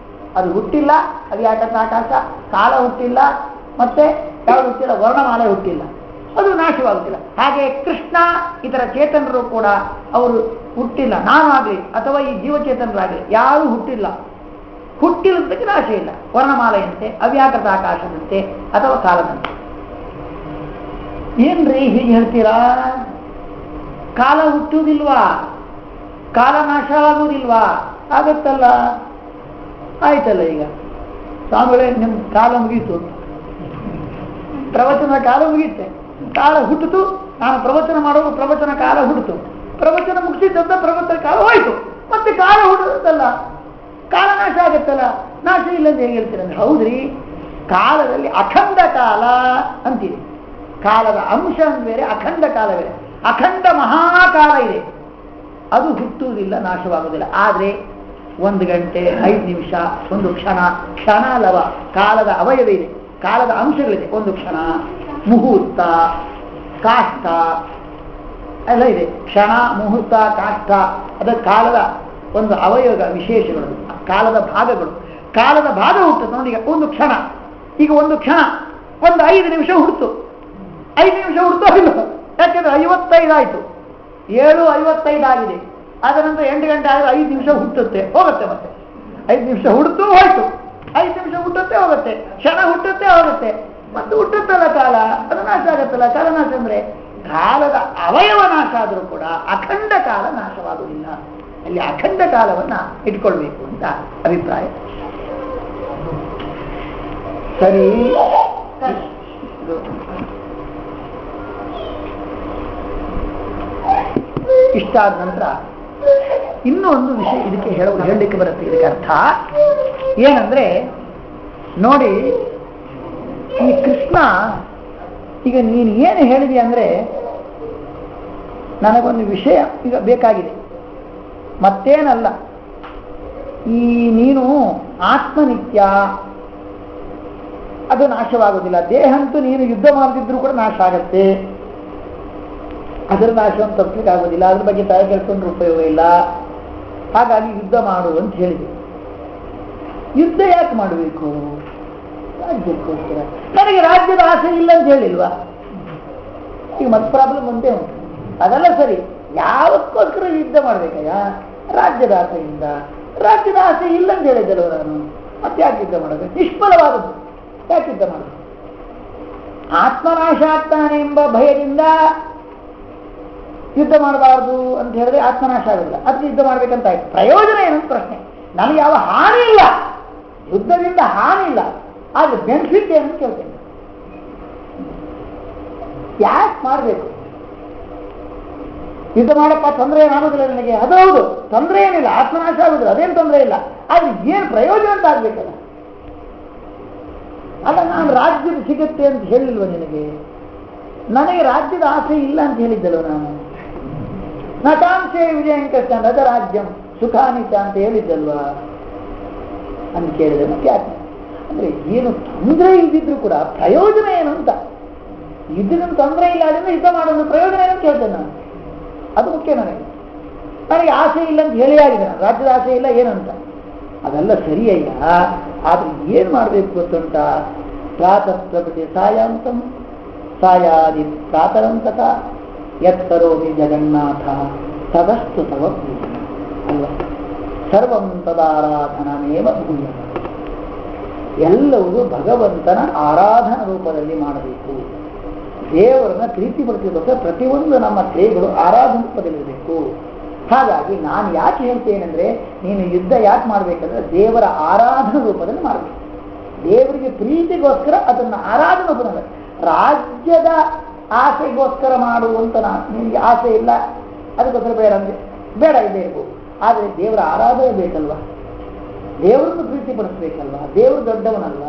ಅದು ಹುಟ್ಟಿಲ್ಲ, ಅದು ಯಾಕಂತ ಆಕಾಶ, ಕಾಲ ಹುಟ್ಟಿಲ್ಲ, ಮತ್ತೆ ಯಾವುದು ಹುಟ್ಟಿಲ್ಲ, ವರ್ಣಮಾಲೆ ಹುಟ್ಟಿಲ್ಲ, ಅದು ನಾಶವಾಗುತ್ತಿಲ್ಲ. ಹಾಗೆ ಕೃಷ್ಣ ಇತರ ಚೇತನರು ಕೂಡ ಅವರು ಹುಟ್ಟಿಲ್ಲ, ನಾನು ಆಗಲಿ ಅಥವಾ ಈ ಜೀವಚೇತನರಾಗಲಿ ಯಾರೂ ಹುಟ್ಟಿಲ್ಲ. ಹುಟ್ಟಿಲ್ಲದಕ್ಕೆ ನಾಶ ಇಲ್ಲ. ವರ್ಣಮಾಲೆಯಂತೆ, ಅವ್ಯಾಕೃತ ಆಕಾಶದಂತೆ ಅಥವಾ ಕಾಲದಂತೆ. ಏನ್ರಿ ಹೀಗೆ ಹೇಳ್ತೀರಾ? ಕಾಲ ಹುಟ್ಟುವುದಿಲ್ವಾ? ಕಾಲ ನಾಶ ಆಗುವುದಿಲ್ವಾ? ಆಗತ್ತಲ್ಲ. ಆಯ್ತಲ್ಲ, ಈಗ ಸ್ವಾಮಿಗಳೇ ನಿಮ್ಮ ಕಾಲ ಮುಗೀತು, ಪ್ರವಚನ ಕಾಲ ಮುಗೀತೆ, ಕಾಲ ಹುಟ್ಟಿತು, ನಾನು ಪ್ರವಚನ ಮಾಡುವ ಪ್ರವಚನ ಕಾಲ ಹುಟ್ಟಿತು, ಪ್ರವಚನ ಮುಗಿಸಿದ್ದಂತ ಪ್ರವಚನ ಕಾಲ ಹೋಯ್ತು, ಮತ್ತೆ ಕಾಲ ಹುಡುದಲ್ಲ, ಕಾಲ ನಾಶ ಆಗತ್ತಲ್ಲ. ನಾಶ ಇಲ್ಲ ಅಂತ ಹೇಗೆ ಹೇಳ್ತೀರಂದ್ರೆ, ಹೌದ್ರಿ, ಕಾಲದಲ್ಲಿ ಅಖಂಡ ಕಾಲ ಅಂತೀರಿ. ಕಾಲದ ಅಂಶ ಬೇರೆ, ಅಖಂಡ ಕಾಲ ಬೇರೆ. ಅಖಂಡ ಮಹಾಕಾಲ ಇದೆ, ಅದು ಹುಟ್ಟುವುದಿಲ್ಲ, ನಾಶವಾಗುವುದಿಲ್ಲ. ಆದರೆ 1 ಗಂಟೆ, 5 ನಿಮಿಷ, 1 ಕ್ಷಣ, ಕ್ಷಣಲವ, ಕಾಲದ ಅವಯವ ಇದೆ, ಕಾಲದ ಅಂಶಗಳಿದೆ. 1 ಕ್ಷಣ, ಮುಹೂರ್ತ, ಕಾಷ್ಟ ಎಲ್ಲ ಇದೆ. ಕ್ಷಣ, ಮುಹೂರ್ತ, ಕಾಷ್ಟ, ಅದರ ಕಾಲದ ಒಂದು ಅವಯವ ವಿಶೇಷಗಳು, ಕಾಲದ ಭಾಗಗಳು. ಕಾಲದ ಭಾಗ ಹುಟ್ಟುತ್ತೆ ನೋಡಿ. ಈಗ 1 ಕ್ಷಣ, ಈಗ 1 ಕ್ಷಣ 5 ನಿಮಿಷ ಹುಡ್ತು, 5 ನಿಮಿಷ ಹುಡ್ತು ಇಲ್ಲ, ಯಾಕೆಂದ್ರೆ 55 ಆಯ್ತು, 7:55 ಆಗಿದೆ. ಅದರ ನಂತರ 8 ಗಂಟೆ ಆದರೆ 5 ನಿಮಿಷ ಹುಟ್ಟುತ್ತೆ, ಹೋಗುತ್ತೆ. ಮತ್ತೆ 5 ನಿಮಿಷ ಹುಡ್ತು ಹೋಯ್ತು, 5 ನಿಮಿಷ ಹುಟ್ಟುತ್ತೆ ಹೋಗುತ್ತೆ, ಕ್ಷಣ ಹುಟ್ಟುತ್ತೆ ಹೋಗುತ್ತೆ, ಮತ್ತೆ ಹುಟ್ಟುತ್ತಲ್ಲ ಕಾಲ, ಅದು ನಾಶ ಆಗತ್ತಲ್ಲ. ಕಾಲ ನಾಶ ಅಂದ್ರೆ ಕಾಲದ ಅವಯವ ನಾಶ ಆದರೂ ಕೂಡ ಅಖಂಡ ಕಾಲ ನಾಶವಾಗುವುದಿಲ್ಲ. ಅಲ್ಲಿ ಅಖಂಡ ಕಾಲವನ್ನ ಇಟ್ಕೊಳ್ಬೇಕು ಅಂತ ಅಭಿಪ್ರಾಯ. ಸರಿ, ಇಷ್ಟಾದ ನಂತರ ಇನ್ನೂ ಒಂದು ವಿಷಯ ಇದಕ್ಕೆ ಹೇಳಲಿಕ್ಕೆ ಬರುತ್ತೆ. ಇದಕ್ಕೆ ಅರ್ಥ ಏನಂದ್ರೆ ನೋಡಿ, ಈ ಕೃಷ್ಣ ಈಗ ನೀನು ಏನು ಹೇಳಿದೀಯ ಅಂದ್ರೆ, ನನಗೊಂದು ವಿಷಯ ಈಗ ಬೇಕಾಗಿದೆ, ಮತ್ತೇನಲ್ಲ. ಈ ನೀನು ಆತ್ಮನಿತ್ಯ, ಅದು ನಾಶವಾಗುವುದಿಲ್ಲ. ದೇಹ ಅಂತೂ ನೀನು ಯುದ್ಧ ಮಾಡದಿದ್ರೂ ಕೂಡ ನಾಶ ಆಗತ್ತೆ, ಅದರ ನಾಶವನ್ನು ತಪ್ಪಲಿಕ್ಕೆ ಆಗೋದಿಲ್ಲ, ಅದ್ರ ಬಗ್ಗೆ ತಲೆ ಕೆಡ್ಕೊಂಡ್ರೆ ಉಪಯೋಗ ಇಲ್ಲ. ಹಾಗಾಗಿ ಯುದ್ಧ ಮಾಡು ಅಂತ ಹೇಳಿದೆ. ಯುದ್ಧ ಯಾಕೆ ಮಾಡಬೇಕು? ರಾಜ್ಯಕ್ಕೋಸ್ಕರ. ನನಗೆ ರಾಜ್ಯದ ಆಸೆ ಇಲ್ಲ ಅಂತ ಹೇಳಿಲ್ವಾ? ಈಗ ಮತ್ತೆ ಪ್ರಾಬ್ಲಮ್ ಒಂದೇ ಉಂಟು. ಅದೆಲ್ಲ ಸರಿ, ಯಾವಕ್ಕೋಸ್ಕರ ಯುದ್ಧ ಮಾಡ್ಬೇಕಯ್ಯ? ರಾಜ್ಯದ ಆಸೆಯಿಂದ. ರಾಜ್ಯದ ಆಸೆ ಇಲ್ಲ ಅಂತ ಹೇಳಿದ್ದಲ್ವ ನಾನು, ಮತ್ತೆ ಯಾಕೆ ಯುದ್ಧ ಮಾಡಬೇಕು? ನಿಷ್ಫಲವಾದದ್ದು, ಯಾಕೆ ಯುದ್ಧ ಮಾಡಬೇಕು? ಆತ್ಮನಾಶ ಆಗ್ತಾನೆ ಎಂಬ ಭಯದಿಂದ ಯುದ್ಧ ಮಾಡಬಾರ್ದು ಅಂತ ಹೇಳಿದ್ರೆ ಆತ್ಮನಾಶ ಆಗೋದಿಲ್ಲ, ಅದಕ್ಕೆ ಯುದ್ಧ ಮಾಡ್ಬೇಕಂತ ಆಯ್ತು. ಪ್ರಯೋಜನ ಏನಂತ ಪ್ರಶ್ನೆ. ನನಗೆ ಯಾವ ಹಾನಿ ಇಲ್ಲ, ಯುದ್ಧದಿಂದ ಹಾನಿ ಇಲ್ಲ, ಆದ್ರೆ ಬೆನಿಫಿಟ್ ಏನಂತ ಕೇಳ್ತೇನೆ. ಯಾಕೆ ಮಾಡಬೇಕು? ಯುದ್ಧ ಮಾಡಪ್ಪ, ತೊಂದರೆ ಏನಾಗೋದಿಲ್ಲ ನನಗೆ, ಅದು ಹೌದು, ತೊಂದರೆ ಏನಿಲ್ಲ, ಆತ್ಮನಾಶ ಆಗುದಿಲ್ಲ, ಅದೇನು ತೊಂದರೆ ಇಲ್ಲ. ಆದ್ರೆ ಏನು ಪ್ರಯೋಜನ ಅಂತ ಆಗ್ಬೇಕಲ್ಲ. ಅಲ್ಲ, ನಾನು ರಾಜ್ಯದ ಸಿಗುತ್ತೆ ಅಂತ ಹೇಳಿಲ್ವ ನಿನಗೆ? ನನಗೆ ರಾಜ್ಯದ ಆಸೆ ಇಲ್ಲ ಅಂತ ಹೇಳಿದ್ದಲ್ವ ನಾನು. ನಟಾಂಶೇ ವಿಜಯಂಕೃಷ್ಣ ನದ ರಾಜ್ಯಂ ಸುಖಾನಿತ ಅಂತ ಹೇಳಿದ್ದಲ್ವಾ ಅಂತ ಕೇಳಿದೆ. ಮತ್ತೆ ಯಾಕೆ ಅಂದ್ರೆ ಏನು ತೊಂದರೆ ಇದ್ದಿದ್ರು ಕೂಡ ಪ್ರಯೋಜನ ಏನು ಅಂತ. ಇದನ್ನ ತೊಂದರೆ ಇಲ್ಲ, ಅದರಿಂದ ಯುದ್ಧ ಮಾಡೋದು ಪ್ರಯೋಜನ ಏನಂತ ಹೇಳ್ತೇನೆ ನಾನು. ಅದು ಮುಖ್ಯ. ನನಗೆ ಆಸೆ ಇಲ್ಲ ಅಂತ ಹೇಳಿ ಆಗಿದೆ, ನಾನು ರಾಜ್ಯದ ಆಸೆ ಇಲ್ಲ ಏನಂತ. ಅದೆಲ್ಲ ಸರಿಯಯ್ಯ, ಆದ್ರೆ ಏನ್ ಮಾಡ್ಬೇಕು ಗೊತ್ತುಂಟ? ಪ್ರಾತಃ ಸಾಯಾಂತಂ ಸಾಯಾದಿ ಪ್ರಾತರಂತಕ ಯತ್ ಕರೋಮಿ ಜಗನ್ನಾಥ ತದಸ್ತು ತವ ಅಲ್ವಾ? ಸರ್ವಂ ತದಾರಾಧನಮೇವ ಭೂಯ. ಎಲ್ಲವೂ ಭಗವಂತನ ಆರಾಧನಾ ರೂಪದಲ್ಲಿ ಮಾಡಬೇಕು. ದೇವರನ್ನ ಪ್ರೀತಿ ಪಡಿಸೋದಕ್ಕೆ ಪ್ರತಿಯೊಂದು ನಮ್ಮ ಕ್ರಿಯೆಗಳು ಆರಾಧನಾ ರೂಪದಲ್ಲಿರಬೇಕು. ಹಾಗಾಗಿ ನಾನು ಯಾಕೆ ಹೇಳ್ತೇನೆಂದ್ರೆ, ನೀನು ಯುದ್ಧ ಯಾಕೆ ಮಾಡ್ಬೇಕಂದ್ರೆ ದೇವರ ಆರಾಧನಾ ರೂಪದಲ್ಲಿ ಮಾಡಬೇಕು. ದೇವರಿಗೆ ಪ್ರೀತಿಗೋಸ್ಕರ ಅದನ್ನು ಆರಾಧನಾ ರೂಪದಲ್ಲಿ, ರಾಜ್ಯದ ಆಸೆಗೋಸ್ಕರ ಮಾಡುವಂತ ನಿನಗೆ ಆಸೆ ಇಲ್ಲ, ಅದಕ್ಕೋಸ್ಕರ ಬೇಡ ಅಂದ್ರೆ ಬೇಡ, ಇದೇ ಇರ್ಬೋದು. ಆದರೆ ದೇವರ ಆರಾಧನೆ ಬೇಕಲ್ವಾ, ದೇವರನ್ನು ಪ್ರೀತಿ ಪಡಿಸ್ಬೇಕಲ್ವಾ, ದೇವರು ದೊಡ್ಡವನಲ್ಲ,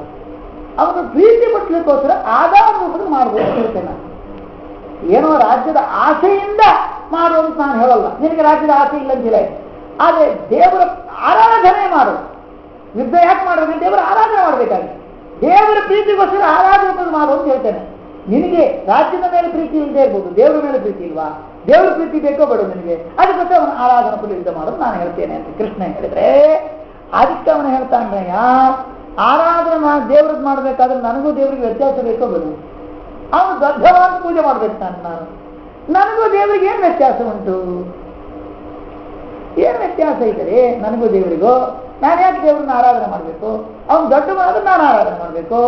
ಅವನು ಪ್ರೀತಿ ಪಡಿಸ್ಲಿಕ್ಕೋಸ್ಕರ ಆಧಾರ ರೂಪದಲ್ಲಿ ಮಾಡಬೇಕು ಅಂತ ಹೇಳ್ತೇನೆ. ಏನೋ ರಾಜ್ಯದ ಆಸೆಯಿಂದ ಮಾಡುವಂತ ನಾನು ಹೇಳಲ್ಲ, ನಿನಗೆ ರಾಜ್ಯದ ಆಸೆ ಇಲ್ಲ ಅಂತಿಲ್ಲ. ಆದರೆ ದೇವರ ಆರಾಧನೆ ಮಾಡು. ಯುದ್ಧ ಯಾಕೆ ಮಾಡಬೇಕು? ದೇವರ ಆರಾಧನೆ ಮಾಡಬೇಕಾಗಿ, ದೇವರ ಪ್ರೀತಿಗೋಸ್ಕರ ಆರಾಧನೆ ಮಾಡು ಅಂತ ಹೇಳ್ತೇನೆ. ನಿನಗೆ ರಾಜ್ಯದ ಮೇಲೆ ಪ್ರೀತಿ ಇಲ್ಲದೆ ಇರ್ಬೋದು, ದೇವರ ಮೇಲೆ ಪ್ರೀತಿ ಇಲ್ವಾ? ದೇವರ ಪ್ರೀತಿ ಬೇಕೋ ಬೇಡ ನಿನಗೆ, ಅದಕ್ಕೋಸ್ಕರ ಅವನ ಆರಾಧನಾ ಪುಲಿ ಯುದ್ಧ ಮಾಡೋದು ನಾನು ಹೇಳ್ತೇನೆ ಅಂತ ಕೃಷ್ಣ ಹೇಳಿದ್ರೆ, ಅದಕ್ಕೆ ಅವನು ಹೇಳ್ತಾನಯ್ಯ, ಆರಾಧನೆ ನಾನು ದೇವ್ರದ್ದು ಮಾಡ್ಬೇಕಾದ್ರೆ ನನಗೂ ದೇವರಿಗೆ ವ್ಯತ್ಯಾಸ ಬೇಕೋ ಬೇಡ? ಅವನು ದೊಡ್ಡವಾದ ಪೂಜೆ ಮಾಡ್ಬೇಕು ನಾನು, ನನಗೂ ದೇವರಿಗೆ ಏನು ವ್ಯತ್ಯಾಸ ಉಂಟು? ಏನು ವ್ಯತ್ಯಾಸ ಇದ್ದರೆ ನನಗೂ ದೇವರಿಗೂ? ನಾನು ಯಾಕೆ ದೇವ್ರನ್ನ ಆರಾಧನೆ ಮಾಡಬೇಕು? ಅವನು ದೊಡ್ಡವಾದ್ರೆ ನಾನು ಆರಾಧನೆ ಮಾಡಬೇಕು.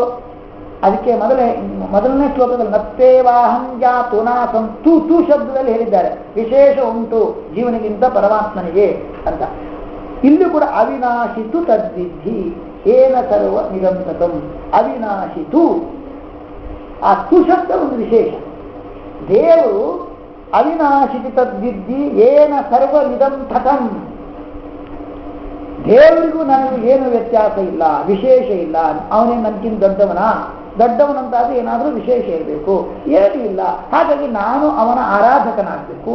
ಅದಕ್ಕೆ ಮೊದಲನೇ ಶ್ಲೋಕದಲ್ಲಿ ನತ್ತೇವಾಹಂ ಜಾತು ನಾಸಂ ತೂ ಶಬ್ದದಲ್ಲಿ ಹೇಳಿದ್ದಾರೆ, ವಿಶೇಷ ಉಂಟು ಜೀವನಿಗಿಂತ ಪರಮಾತ್ಮನಿಗೆ ಅಂತ. ಇಲ್ಲೂ ಕೂಡ ಅವಿನಾಶಿತು ತದ್ವಿಧಿ ಏನ ಸರ್ವ ನಿರಂತಕಂ. ಅವಿನಾಶಿತು, ಆ ತು ಶಬ್ದ ಒಂದು ವಿಶೇಷ. ದೇವರು ಅವಿನಾಶಿತು ತದ್ವಿಧಿ ಏನ ಸರ್ವ ನಿರಂತಕಂ. ದೇವರಿಗೂ ನನಗೂ ಏನು ವ್ಯತ್ಯಾಸ ಇಲ್ಲ, ವಿಶೇಷ ಇಲ್ಲ. ಅವನೇ ನನಗಿಂತ ದೊಡ್ಡವನಂತಾದ್ರೆ ಏನಾದರೂ ವಿಶೇಷ ಇರಬೇಕು, ಏನೂ ಇಲ್ಲ. ಹಾಗಾಗಿ ನಾನು ಅವನ ಆರಾಧಕನಾಗಬೇಕು,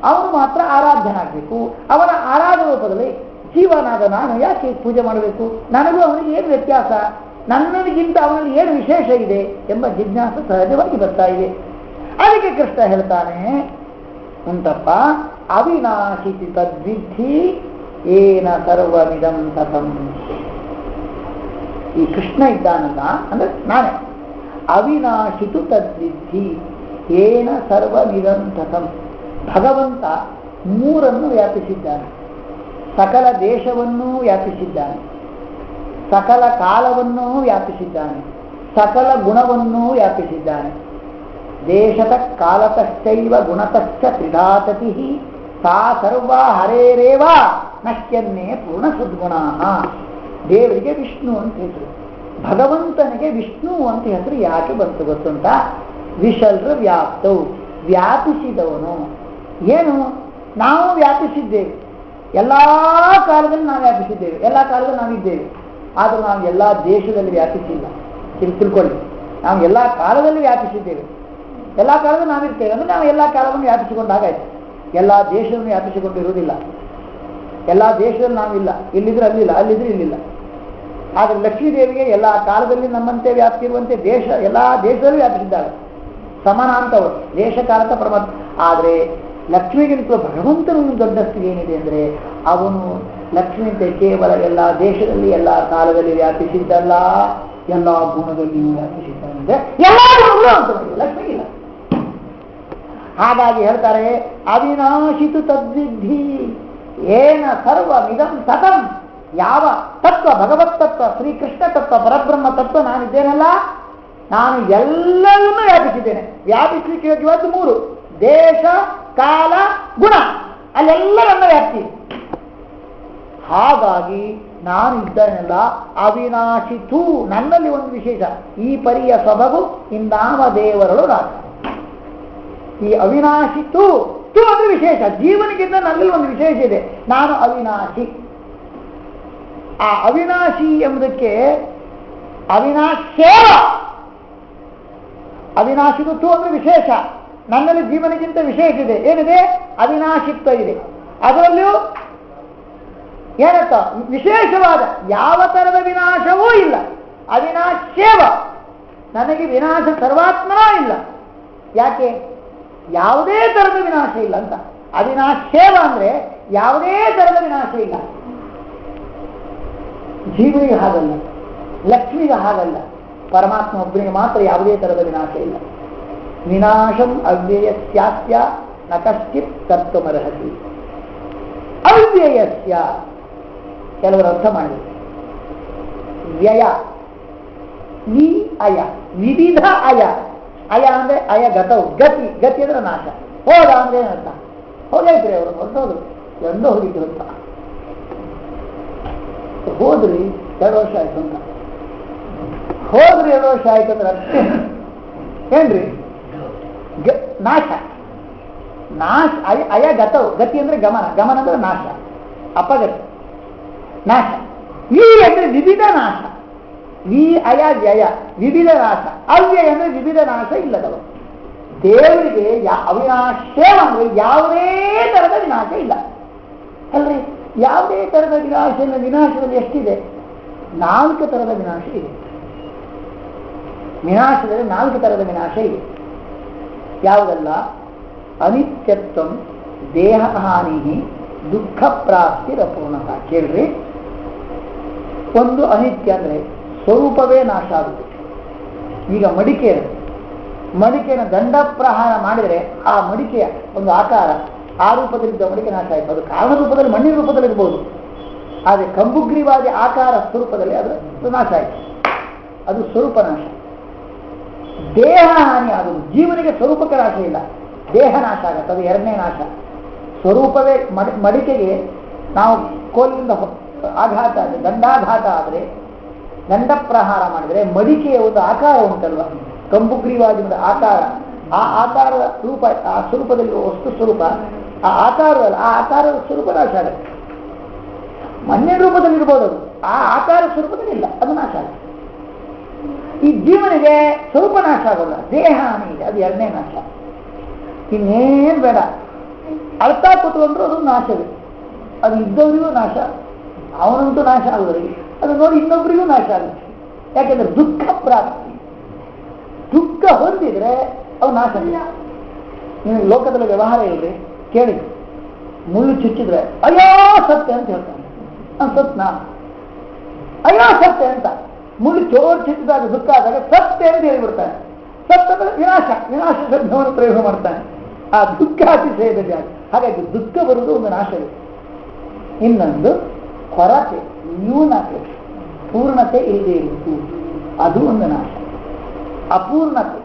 ಅವನು ಮಾತ್ರ ಆರಾಧ್ಯನಾಗಬೇಕು. ಅವನ ಆರಾಧನಾ ರೂಪದಲ್ಲಿ ಜೀವನಾದ ನಾನು ಯಾಕೆ ಪೂಜೆ ಮಾಡಬೇಕು? ನನಗೂ ಅವನಿಗೆ ಏನು ವ್ಯತ್ಯಾಸ, ನನ್ನನಿಗಿಂತ ಅವನಲ್ಲಿ ಏನು ವಿಶೇಷ ಇದೆ ಎಂಬ ಜಿಜ್ಞಾಸೆ ಸಹಜವಾಗಿ ಬರ್ತಾ ಇದೆ. ಅದಕ್ಕೆ ಕೃಷ್ಣ ಹೇಳ್ತಾನೆ ಉಂಟಪ್ಪ, ಅವಿನಾಶಿತಿ ತದ್ವಿಧಿ ಏನ ಸರ್ವಮಿದಂ ತತಂ. ಈ ಕೃಷ್ಣ ಇದ್ದಾನಲ್ಲ ಅಂದ್ರೆ ನಾನೇ. ಅವಿನಾಶಿತು ತದ್ವಿಧಿ ಏನ ಸರ್ವಮಿದಂ ತತಂ. ಭಗವಂತ ಮೂರನ್ನು ವ್ಯಾಪಿಸಿದ್ದಾನೆ. ಸಕಲ ದೇಶವನ್ನೂ ವ್ಯಾಪಿಸಿದ್ದಾನೆ, ಸಕಲ ಕಾಲವನ್ನೂ ವ್ಯಾಪಿಸಿದ್ದಾನೆ, ಸಕಲ ಗುಣವನ್ನೂ ವ್ಯಾಪಿಸಿದ್ದಾನೆ. ದೇಶದ ಕಾಲತಶ್ಚೈವ ಗುಣತಶ್ಚ ತ್ರಿಧಾತತಿ ಸಾ ಸರ್ವ ಹರೇರೇವ ನಶ್ಯನ್ನೇ ಪೂರ್ಣ ಸದ್ಗುಣ. ದೇವರಿಗೆ ವಿಷ್ಣು ಅಂತ ಹೆಸರು, ಭಗವಂತನಿಗೆ ವಿಷ್ಣು ಅಂತ ಹೆಸರು ಯಾಕೆ ಬಂತು ಗೊತ್ತುಂಟ? ವಿಶಲ್ರ ವ್ಯಾಪ್ತವು, ವ್ಯಾಪಿಸಿದವನು. ಏನು? ನಾವು ವ್ಯಾಪಿಸಿದ್ದೇವೆ, ಎಲ್ಲ ಕಾಲದಲ್ಲಿ ನಾವು ವ್ಯಾಪಿಸಿದ್ದೇವೆ, ಎಲ್ಲ ಕಾಲದಲ್ಲಿ ನಾವಿದ್ದೇವೆ. ಆದರೂ ನಾವು ಎಲ್ಲ ದೇಶದಲ್ಲಿ ವ್ಯಾಪಿಸಿಲ್ಲ. ತಿಳ್ಕೊಳ್ಳಿ, ನಾವು ಎಲ್ಲ ಕಾಲದಲ್ಲಿ ವ್ಯಾಪಿಸಿದ್ದೇವೆ, ಎಲ್ಲ ಕಾಲದಲ್ಲಿ ನಾವಿರ್ತೇವೆ ಅಂದ್ರೆ ನಾವು ಎಲ್ಲ ಕಾಲವನ್ನು ವ್ಯಾಪಿಸಿಕೊಂಡಾಗಾಯ್ತು. ಎಲ್ಲ ದೇಶವನ್ನು ವ್ಯಾಪಿಸಿಕೊಂಡಿರುವುದಿಲ್ಲ, ಎಲ್ಲ ದೇಶದಲ್ಲಿ ನಾವಿಲ್ಲ, ಇಲ್ಲಿದ್ರೆ ಅಲ್ಲಿಲ್ಲ, ಅಲ್ಲಿದ್ರೆ ಇಲ್ಲಿಲ್ಲ. ಆದರೆ ಲಕ್ಷ್ಮೀದೇವಿಗೆ ಎಲ್ಲ ಕಾಲದಲ್ಲಿ ನಮ್ಮಂತೆ ವ್ಯಾಪ್ತಿ ಇರುವಂತೆ ದೇಶ, ಎಲ್ಲ ದೇಶದಲ್ಲೂ ವ್ಯಾಪಿಸಿದ್ದಾಳೆ, ಸಮಾನಾಂತವರು, ದೇಶ ಕಾಲದ ಪರಮಾತ್ಮ. ಆದರೆ ಲಕ್ಷ್ಮಿಗಿಂತ ಭಗವಂತನ ದೊಡ್ಡಸ್ತು ಏನಿದೆ ಅಂದರೆ, ಅವನು ಲಕ್ಷ್ಮಿಯಂತೆ ಕೇವಲ ಎಲ್ಲ ದೇಶದಲ್ಲಿ ಎಲ್ಲ ಕಾಲದಲ್ಲಿ ವ್ಯಾಪಿಸಿದ್ದಲ್ಲ, ಎಲ್ಲ ಗುಣದಲ್ಲಿಯೂ ವ್ಯಾಪಿಸಿದ್ದಾನೆ. ಎಲ್ಲ ಗುಣಗಳು ಅಂತ ಲಕ್ಷ್ಮಿಗಿಲ್ಲ. ಹಾಗಾಗಿ ಹೇಳ್ತಾರೆ ಅವಿನಾಶಿತು ತದ್ವಿಧಿ ಏನ ಸರ್ವಮಿದಂ ಸತಂ. ಯಾವ ತತ್ವ, ಭಗವತ್ ತತ್ವ, ಶ್ರೀಕೃಷ್ಣ ತತ್ವ, ಪರಬ್ರಹ್ಮ ತತ್ವ ನಾನಿದ್ದೇನಲ್ಲ, ನಾನು ಎಲ್ಲವನ್ನೂ ವ್ಯಾಪಿಸಿದ್ದೇನೆ. ವ್ಯಾಪಿಸಲಿಕ್ಕೆ ಯೋಗ್ಯವಾದ ಮೂರು: ದೇಶ, ಕಾಲ, ಗುಣ, ಅಲ್ಲೆಲ್ಲ ನನ್ನ ವ್ಯಾಪ್ತಿ. ಹಾಗಾಗಿ ನಾನು ಇದ್ದೇನೆಲ್ಲ ಅವಿನಾಶಿತು. ನನ್ನಲ್ಲಿ ಒಂದು ವಿಶೇಷ, ಈ ಪರಿಯ ಸೊಬಗು ಇಂದಾವ ದೇವರಳು ರಾಜ. ಈ ಅವಿನಾಶಿತು ತು ಅಂದ್ರೆ ವಿಶೇಷ, ಜೀವನಿಗಿಂತ ನನ್ನಲ್ಲಿ ಒಂದು ವಿಶೇಷ ಇದೆ, ನಾನು ಅವಿನಾಶಿ. ಆ ಅವಿನಾಶಿ ಎಂಬುದಕ್ಕೆ ಅವಿನಾಶೇವ. ಅವಿನಾಶಿತು ತು ಅಂದ್ರೆ ವಿಶೇಷ, ನನ್ನಲ್ಲಿ ಜೀವನಿಗಿಂತ ವಿಶೇಷ ಇದೆ. ಏನಿದೆ? ಅವಿನಾಶಿತ್ವ ಇದೆ. ಅದರಲ್ಲಿಯೂ ಏನತ್ತ ವಿಶೇಷವಾದ ಯಾವ ತರದ ವಿನಾಶವೂ ಇಲ್ಲ. ಅವಿನಾಶೇವ, ನನಗೆ ವಿನಾಶ ಸರ್ವಾತ್ಮನ ಇಲ್ಲ. ಯಾಕೆ? ಯಾವುದೇ ತರದ ವಿನಾಶ ಇಲ್ಲ ಅಂತ. ಅವಿನಾಶೇವ ಅಂದ್ರೆ ಯಾವುದೇ ತರದ ವಿನಾಶ ಇಲ್ಲ. ಜೀವನಿಗೆ ಹಾಗಲ್ಲ, ಲಕ್ಷ್ಮಿಗೆ ಹಾಗಲ್ಲ, ಪರಮಾತ್ಮ ಒಬ್ಬನಿಗೆ ಮಾತ್ರ ಯಾವುದೇ ತರದ ವಿನಾಶ ಇಲ್ಲ. ವಿನಾಶಂ ಅವ್ಯಯಸ್ಯಾಸ್ಯ ನ ಕಶ್ಚಿತ್ ಕರ್ತುಮರ್ಹತಿ. ಅವ್ಯಯಸ್ಯ ಕೆಲವರು ಅರ್ಥ ಮಾಡಿದರು. ವ್ಯಯ, ವಿ ಅಯ, ವಿವಿಧ ಅಯ. ಅಯ ಅಂದ್ರೆ ಅಯಗತವು, ಗತಿ, ಗತಿ ಅಂದ್ರೆ ನಾಶ. ಹೋದ ಅಂದ್ರೆ ಏನರ್ಥ? ಹೋಗೈತ್ರಿ ಅವರು, ಹೊರಟೋದು, ಎಂದೋ ಹೋಗಿದ್ರು ಅಂತ. ಹೋದ್ರಿ 2 ವರ್ಷ ಆಯ್ತು ಅಂತ. ಹೋದ್ರಿ 2 ವರ್ಷ ಆಯ್ತು ಅಂದ್ರೆ ಅಷ್ಟೇ ಏನ್ರಿ? ನಾಶ. ನಾಶ ಅಯಗತವು, ಗತಿ ಅಂದ್ರೆ ಗಮನ, ಗಮನ ಅಂದ್ರೆ ನಾಶ, ಅಪಗತಿ, ನಾಶ. ವಿ ಅಂದ್ರೆ ವಿವಿಧ ನಾಶ. ವಿ ಅಯ ವ್ಯಯ, ವಿವಿಧ ನಾಶ. ಅವ್ಯಯ ಅಂದ್ರೆ ವಿವಿಧ ನಾಶ ಇಲ್ಲದವರು. ದೇವರಿಗೆ ಅವಿನಾಶೇವ ಅಂದ್ರೆ ಯಾವುದೇ ತರದ ವಿನಾಶ ಇಲ್ಲ ಅಲ್ರಿ. ಯಾವುದೇ ತರದ ವಿನಾಶ ಇಲ್ಲ. ವಿನಾಶದಲ್ಲಿ ಎಷ್ಟಿದೆ? 4 ತರದ ವಿನಾಶ ಇದೆ. ವಿನಾಶದಲ್ಲಿ 4 ತರದ ವಿನಾಶ ಇದೆ. ಯಾವುದಲ್ಲ? ಅನಿತ್ಯತ್ವ, ದೇಹ ಹಾನಿ, ದುಃಖ ಪ್ರಾಪ್ತಿ, ಅಪೂರ್ಣತ. ಕೇಳ್ರಿ, ಒಂದು ಅನಿತ್ಯ ಅಂದ್ರೆ ಸ್ವರೂಪವೇ ನಾಶ ಆಗುತ್ತೆ. ಈಗ ಮಡಿಕೆನ ದಂಡ ಪ್ರಹಾರ ಮಾಡಿದರೆ ಆ ಮಡಿಕೆಯ ಒಂದು ಆಕಾರ, ಆ ರೂಪದಲ್ಲಿದ್ದ ಮಡಿಕೆ ನಾಶ ಆಯಿತು. ಅದು ಕಾರಣ ರೂಪದಲ್ಲಿ, ಮಣ್ಣಿನ ರೂಪದಲ್ಲಿ ಇರ್ಬೋದು. ಆದರೆ ಕಂಬುಗ್ರೀವಾದಿ ಆಕಾರ ಸ್ವರೂಪದಲ್ಲಿ ಅದು ನಾಶ ಆಯಿತು. ಅದು ಸ್ವರೂಪ ನಾಶ. ದೇಹ ಹಾನಿ ಆಗುವುದು. ಜೀವನಿಗೆ ಸ್ವರೂಪಕ್ಕೆ ನಾಶ ಇಲ್ಲ, ದೇಹ ನಾಶ ಆಗತ್ತೆ. ಅದು 2ನೇ ನಾಶ. ಸ್ವರೂಪವೇ ಮಡಿಕೆಗೆ ನಾವು ಕೋಲಿನಿಂದ ಆಘಾತ ಆದರೆ, ದಂಡಾಘಾತ ಆದರೆ, ದಂಡ ಪ್ರಹಾರ ಮಾಡಿದರೆ ಮಡಿಕೆಯ ಒಂದು ಆಕಾರ ಉಂಟಲ್ವ, ಕಂಬುಗ್ರೀವಾದಿ ಆಕಾರ, ಆ ಆಕಾರದ ರೂಪ, ಆ ಸ್ವರೂಪದಲ್ಲಿ ವಸ್ತು ಸ್ವರೂಪ, ಆ ಆಕಾರದಲ್ಲ, ಆ ಆಕಾರದ ಸ್ವರೂಪ ನಾಶ ಆಗುತ್ತೆ. ಮಣ್ಣಿನ ರೂಪದಲ್ಲಿ ಇರ್ಬೋದು, ಅದು ಆ ಆಕಾರ ಸ್ವರೂಪದಲ್ಲಿ ಇಲ್ಲ, ಅದು ನಾಶ ಆಗುತ್ತೆ. ಈ ಜೀವನಿಗೆ ಸ್ವರೂಪ ನಾಶ ಆಗೋಲ್ಲ, ದೇಹ ಹಾನಿ ಇದೆ, ಅದು 2ನೇ ನಾಶ. ಇನ್ನೇನು ಬೇಡ, ಅರ್ಥ ಕೂತ್ಕೊಂಡ್ರು ಅದು ನಾಶವೇ. ಅದು ಇದ್ದವರಿಗೂ ನಾಶ, ಅವನಂತೂ ನಾಶ ಆಗೋದ್ರಿಗೆ, ಅದು ನೋಡಿ ಇನ್ನೊಬ್ಬರಿಗೂ ನಾಶ ಆಗುತ್ತೆ. ಯಾಕೆಂದ್ರೆ ದುಃಖ ಪ್ರಾಪ್ತಿ. ದುಃಖ ಹೊಂದಿದ್ರೆ ಅವು ನಾಶ. ನಿಮಗೆ ಲೋಕದಲ್ಲಿ ವ್ಯವಹಾರ ಇಲ್ರಿ, ಕೇಳಿ. ಮುಳ್ಳು ಚುಚ್ಚಿದ್ರೆ ಅಯ್ಯೋ ಸತ್ಯ ಅಂತ ಹೇಳ್ತಾನೆ. ಸತ್ನಾ? ಅಯ್ಯೋ ಸತ್ಯ ಅಂತ. ಮುಳ್ಳು ಚೋರ್ ಚುಚ್ಚಿದಾಗ ದುಃಖ ಆದಾಗ ಸತ್ಯ ಅಂತ ಹೇಳಿಬಿಡ್ತಾನೆ. ಸತ್ಯ ವಿನಾಶ, ವಿನಾಶ ಶಬ್ದವನ್ನು ಪ್ರಯೋಗ ಮಾಡ್ತಾನೆ. ಆ ದುಃಖ ಅತಿಶಯದ ಜಾಗ. ಹಾಗಾಗಿ ದುಃಖ ಬರುವುದು ಒಂದು ನಾಶವೇ. ಇನ್ನೊಂದು ಕೊರತೆ, ನ್ಯೂನತೆ, ಪೂರ್ಣತೆ ಇಲ್ಲದೆ ಇರುವುದು, ಅದು ಒಂದು ನಾಶ. ಅಪೂರ್ಣತೆ,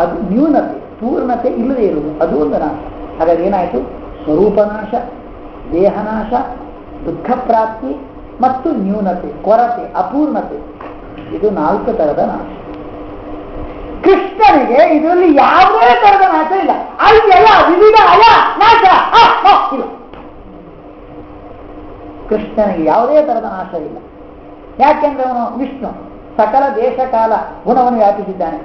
ಅದು ನ್ಯೂನತೆ, ಪೂರ್ಣತೆ ಇಲ್ಲದೆ ಇರುವುದು, ಅದು ಒಂದು ನಾಶ. ಹಾಗಾಗಿ ಏನಾಯಿತು? ಸ್ವರೂಪ ನಾಶ, ದೇಹನಾಶ, ದುಃಖ ಪ್ರಾಪ್ತಿ ಮತ್ತು ನ್ಯೂನತೆ, ಕೊರತೆ, ಅಪೂರ್ಣತೆ. ಇದು 4 ತರದ ನಾಶ. ಕೃಷ್ಣನಿಗೆ ಇದರಲ್ಲಿ ಯಾವುದೇ ತರದ ನಾಶ ಇಲ್ಲ. ಅಯ್ಯಲ್ಲ, ವಿವಿಧ ಅಯ ನಾಶ ಇಲ್ಲ. ಕೃಷ್ಣನಿಗೆ ಯಾವುದೇ ತರದ ನಾಶ ಇಲ್ಲ. ಯಾಕೆಂದ್ರೆ ಅವನು ವಿಷ್ಣು, ಸಕಲ ದೇಶ ಕಾಲ ಗುಣವನ್ನು ವ್ಯಾಪಿಸಿದ್ದಾನೆ.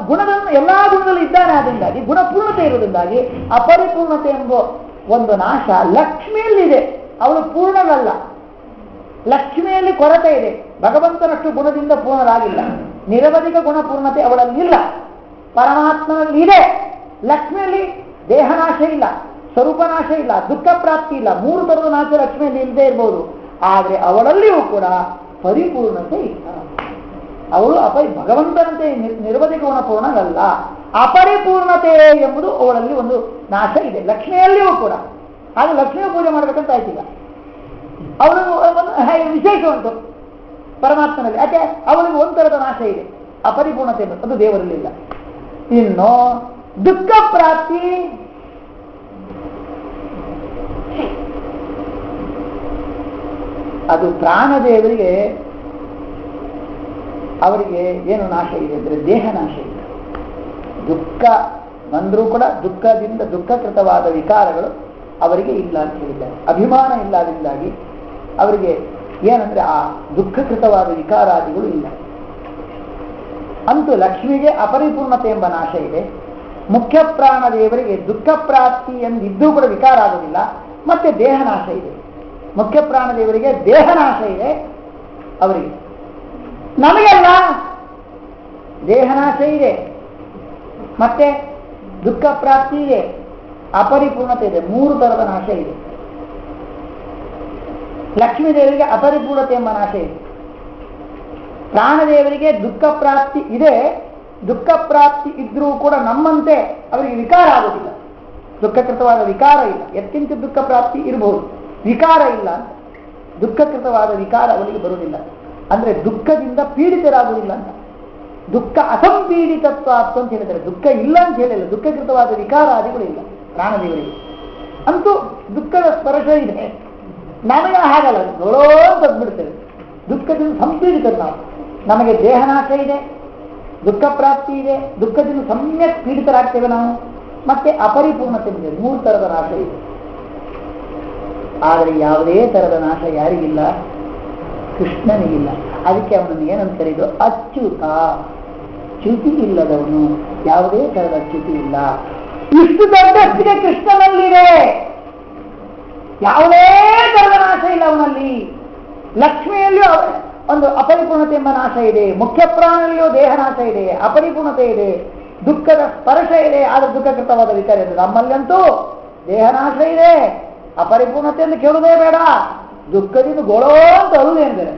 ಗುಣಗಳನ್ನು ಎಲ್ಲಾ ಗುಣದಲ್ಲೂ ಇದ್ದಾನೆ. ಆದ್ದರಿಂದಾಗಿ ಗುಣಪೂರ್ಣತೆ ಇರುವುದರಿಂದಾಗಿ ಅಪರಿಪೂರ್ಣತೆ ಎಂಬ ಒಂದು ನಾಶ ಲಕ್ಷ್ಮಿಯಲ್ಲಿದೆ. ಅವಳು ಪೂರ್ಣವಲ್ಲ, ಲಕ್ಷ್ಮಿಯಲ್ಲಿ ಕೊರತೆ ಇದೆ. ಭಗವಂತನಷ್ಟು ಗುಣದಿಂದ ಪೂರ್ಣರಾಗಿಲ್ಲ. ನಿರವಧಿಕ ಗುಣಪೂರ್ಣತೆ ಅವಳಲ್ಲಿಲ್ಲ, ಪರಮಾತ್ಮನಲ್ಲಿ ಇದೆ. ಲಕ್ಷ್ಮಿಯಲ್ಲಿ ದೇಹನಾಶ ಇಲ್ಲ, ಸ್ವರೂಪನಾಶ ಇಲ್ಲ, ದುಃಖ ಪ್ರಾಪ್ತಿ ಇಲ್ಲ. 3 ತರದ ನಾಶ ಲಕ್ಷ್ಮಿಯಲ್ಲಿ ಇಲ್ಲದೆ ಇರಬಹುದು. ಆದರೆ ಅವಳಲ್ಲಿಯೂ ಕೂಡ ಪರಿಪೂರ್ಣತೆ ಇಲ್ಲ. ಅವಳು ಭಗವಂತನಂತೆ ನಿರವಧಿಕ ಗುಣಪೂರ್ಣಗಲ್ಲ. ಅಪರಿಪೂರ್ಣತೆ ಎಂಬುದು ಅವಳಲ್ಲಿ ಒಂದು ನಾಶ ಇದೆ, ಲಕ್ಷ್ಮಿಯಲ್ಲಿಯೂ ಕೂಡ. ಹಾಗೆ ಲಕ್ಷ್ಮಿಯ ಪೂಜೆ ಮಾಡಬೇಕಂತ ಆಯ್ತಿಲ್ಲ. ಅವಳು ಒಂದು ವಿಶೇಷ ಉಂಟು ಪರಮಾತ್ಮನಲ್ಲಿ. ಯಾಕೆ? ಅವಳಿಗೆ ಒಂದು ತರದ ನಾಶ ಇದೆ, ಅಪರಿಪೂರ್ಣತೆ ಎಂಬುದು, ಅದು ದೇವರಲ್ಲಿಲ್ಲ. ಇನ್ನು ದುಃಖ ಪ್ರಾಪ್ತಿ, ಅದು ಪ್ರಾಣದೇವರಿಗೆ, ಅವರಿಗೆ ಏನು ನಾಶ ಇದೆ ಅಂದರೆ ದೇಹ ನಾಶ ಇದೆ. ದುಃಖ ಬಂದರೂ ಕೂಡ ದುಃಖದಿಂದ ದುಃಖಕೃತವಾದ ವಿಕಾರಗಳು ಅವರಿಗೆ ಇಲ್ಲ ಅಂತ ಹೇಳಿದ್ದಾರೆ. ಅಭಿಮಾನ ಇಲ್ಲದಿಂದಾಗಿ ಅವರಿಗೆ ಏನಂದ್ರೆ ಆ ದುಃಖಕೃತವಾದ ವಿಕಾರಾದಿಗಳು ಇಲ್ಲ. ಅಂತೂ ಲಕ್ಷ್ಮಿಗೆ ಅಪರಿಪೂರ್ಣತೆ ಎಂಬ ನಾಶ ಇದೆ. ಮುಖ್ಯ ಪ್ರಾಣದೇವರಿಗೆ ದುಃಖ ಪ್ರಾಪ್ತಿ ಎಂದಿದ್ದೂ ಕೂಡ ವಿಕಾರ ಆಗುವುದಿಲ್ಲ. ಮತ್ತೆ ದೇಹ ನಾಶ ಇದೆ. ಮುಖ್ಯ ಪ್ರಾಣದೇವರಿಗೆ ದೇಹ ನಾಶ ಇದೆ, ಅವರಿಗೆ. ನಮಗೆಲ್ಲ ದೇಹನಾಶ ಇದೆ, ಮತ್ತೆ ದುಃಖ ಪ್ರಾಪ್ತಿ ಇದೆ, ಅಪರಿಪೂರ್ಣತೆ ಇದೆ. 3 ತರದ ನಾಶ ಇದೆ. ಲಕ್ಷ್ಮೀ ದೇವರಿಗೆ ಅಪರಿಪೂರ್ಣತೆ ಎಂಬ ನಾಶ ಇದೆ. ಪ್ರಾಣದೇವರಿಗೆ ದುಃಖ ಪ್ರಾಪ್ತಿ ಇದೆ. ದುಃಖ ಪ್ರಾಪ್ತಿ ಇದ್ರೂ ಕೂಡ ನಮ್ಮಂತೆ ಅವರಿಗೆ ವಿಕಾರ ಆಗುವುದಿಲ್ಲ. ದುಃಖಕೃತವಾದ ವಿಕಾರ ಇಲ್ಲ. ಎತ್ತಿಂತ ದುಃಖ ಪ್ರಾಪ್ತಿ ಇರಬಹುದು, ವಿಕಾರ ಇಲ್ಲ ಅಂತ. ದುಃಖಕೃತವಾದ ವಿಕಾರ ಅವರಿಗೆ ಬರುವುದಿಲ್ಲ. ಅಂದ್ರೆ ದುಃಖದಿಂದ ಪೀಡಿತರಾಗುವುದಿಲ್ಲ ಅಂತ. ದುಃಖ ಅಸಂಪೀಡಿತತ್ವ ಅಂತ ಹೇಳಿದ್ದಾರೆ. ದುಃಖ ಇಲ್ಲ ಅಂತ ಹೇಳಿಲ್ಲ, ದುಃಖಕೃತವಾದ ವಿಕಾರಾದಿಗಳಿಲ್ಲ ಪ್ರಾಣದೇವರಿಗೆ. ಅಂತೂ ದುಃಖದ ಸ್ಪರ್ಶ ಇದೆ, ನಮಗೆ ಹಾಗಲ್ಲ, ಗೊಳೋ ಬಿಡ್ತೇವೆ. ದುಃಖದಿಂದ ಸಂಪೀಡಿತರು ನಾವು. ನಮಗೆ ದೇಹನಾಶ ಇದೆ, ದುಃಖ ಪ್ರಾಪ್ತಿ ಇದೆ, ದುಃಖದಿಂದ ಸಮ್ಯಕ್ ಪೀಡಿತರಾಗ್ತೇವೆ ನಾವು. ಮತ್ತೆ ಅಪರಿಪೂರ್ಣತೆ ಇದೆ, 3 ಥರದ ನಾಶ ಇದೆ. ಆದರೆ ಯಾವುದೇ ಥರದ ನಾಶ ಯಾರಿಗಿಲ್ಲ? ಕೃಷ್ಣನಿಗಿಲ್ಲ. ಅದಕ್ಕೆ ಅವನನ್ನು ಏನಂತ ಕರೆದು ಅಚ್ಯುತ, ಚ್ಯುತಿ ಇಲ್ಲದವನು, ಯಾವುದೇ ಥರದ ಚ್ಯುತಿ ಇಲ್ಲ. ಇಷ್ಟು ದೊಡ್ಡಷ್ಟಿಗೆ ಕೃಷ್ಣನಲ್ಲಿದೆ, ಯಾವುದೇ ಥರದ ನಾಶ ಇಲ್ಲ ಅವನಲ್ಲಿ. ಲಕ್ಷ್ಮಿಯಲ್ಲಿಯೂ ಒಂದು ಅಪರಿಪೂರ್ಣತೆ ಎಂಬ ನಾಶ ಇದೆ, ಮುಖ್ಯ ಪ್ರಾಣಲ್ಲಿಯೂ ದೇಹ ನಾಶ ಇದೆ, ಅಪರಿಪೂರ್ಣತೆ ಇದೆ, ದುಃಖದ ಸ್ಪರ್ಶ ಇದೆ, ಆದರೆ ದುಃಖಕೃತವಾದ ವಿಚಾರ ಇದೆ. ನಮ್ಮಲ್ಲಂತೂ ದೇಹನಾಶ ಇದೆ, ಅಪರಿಪೂರ್ಣತೆಯನ್ನು ಕೇಳುವುದೇ ಬೇಡ, ದುಃಖದಿಂದ ಗೊಳೋ ಅಂತ ಅಳುವುದೇ ಅಂದರೆ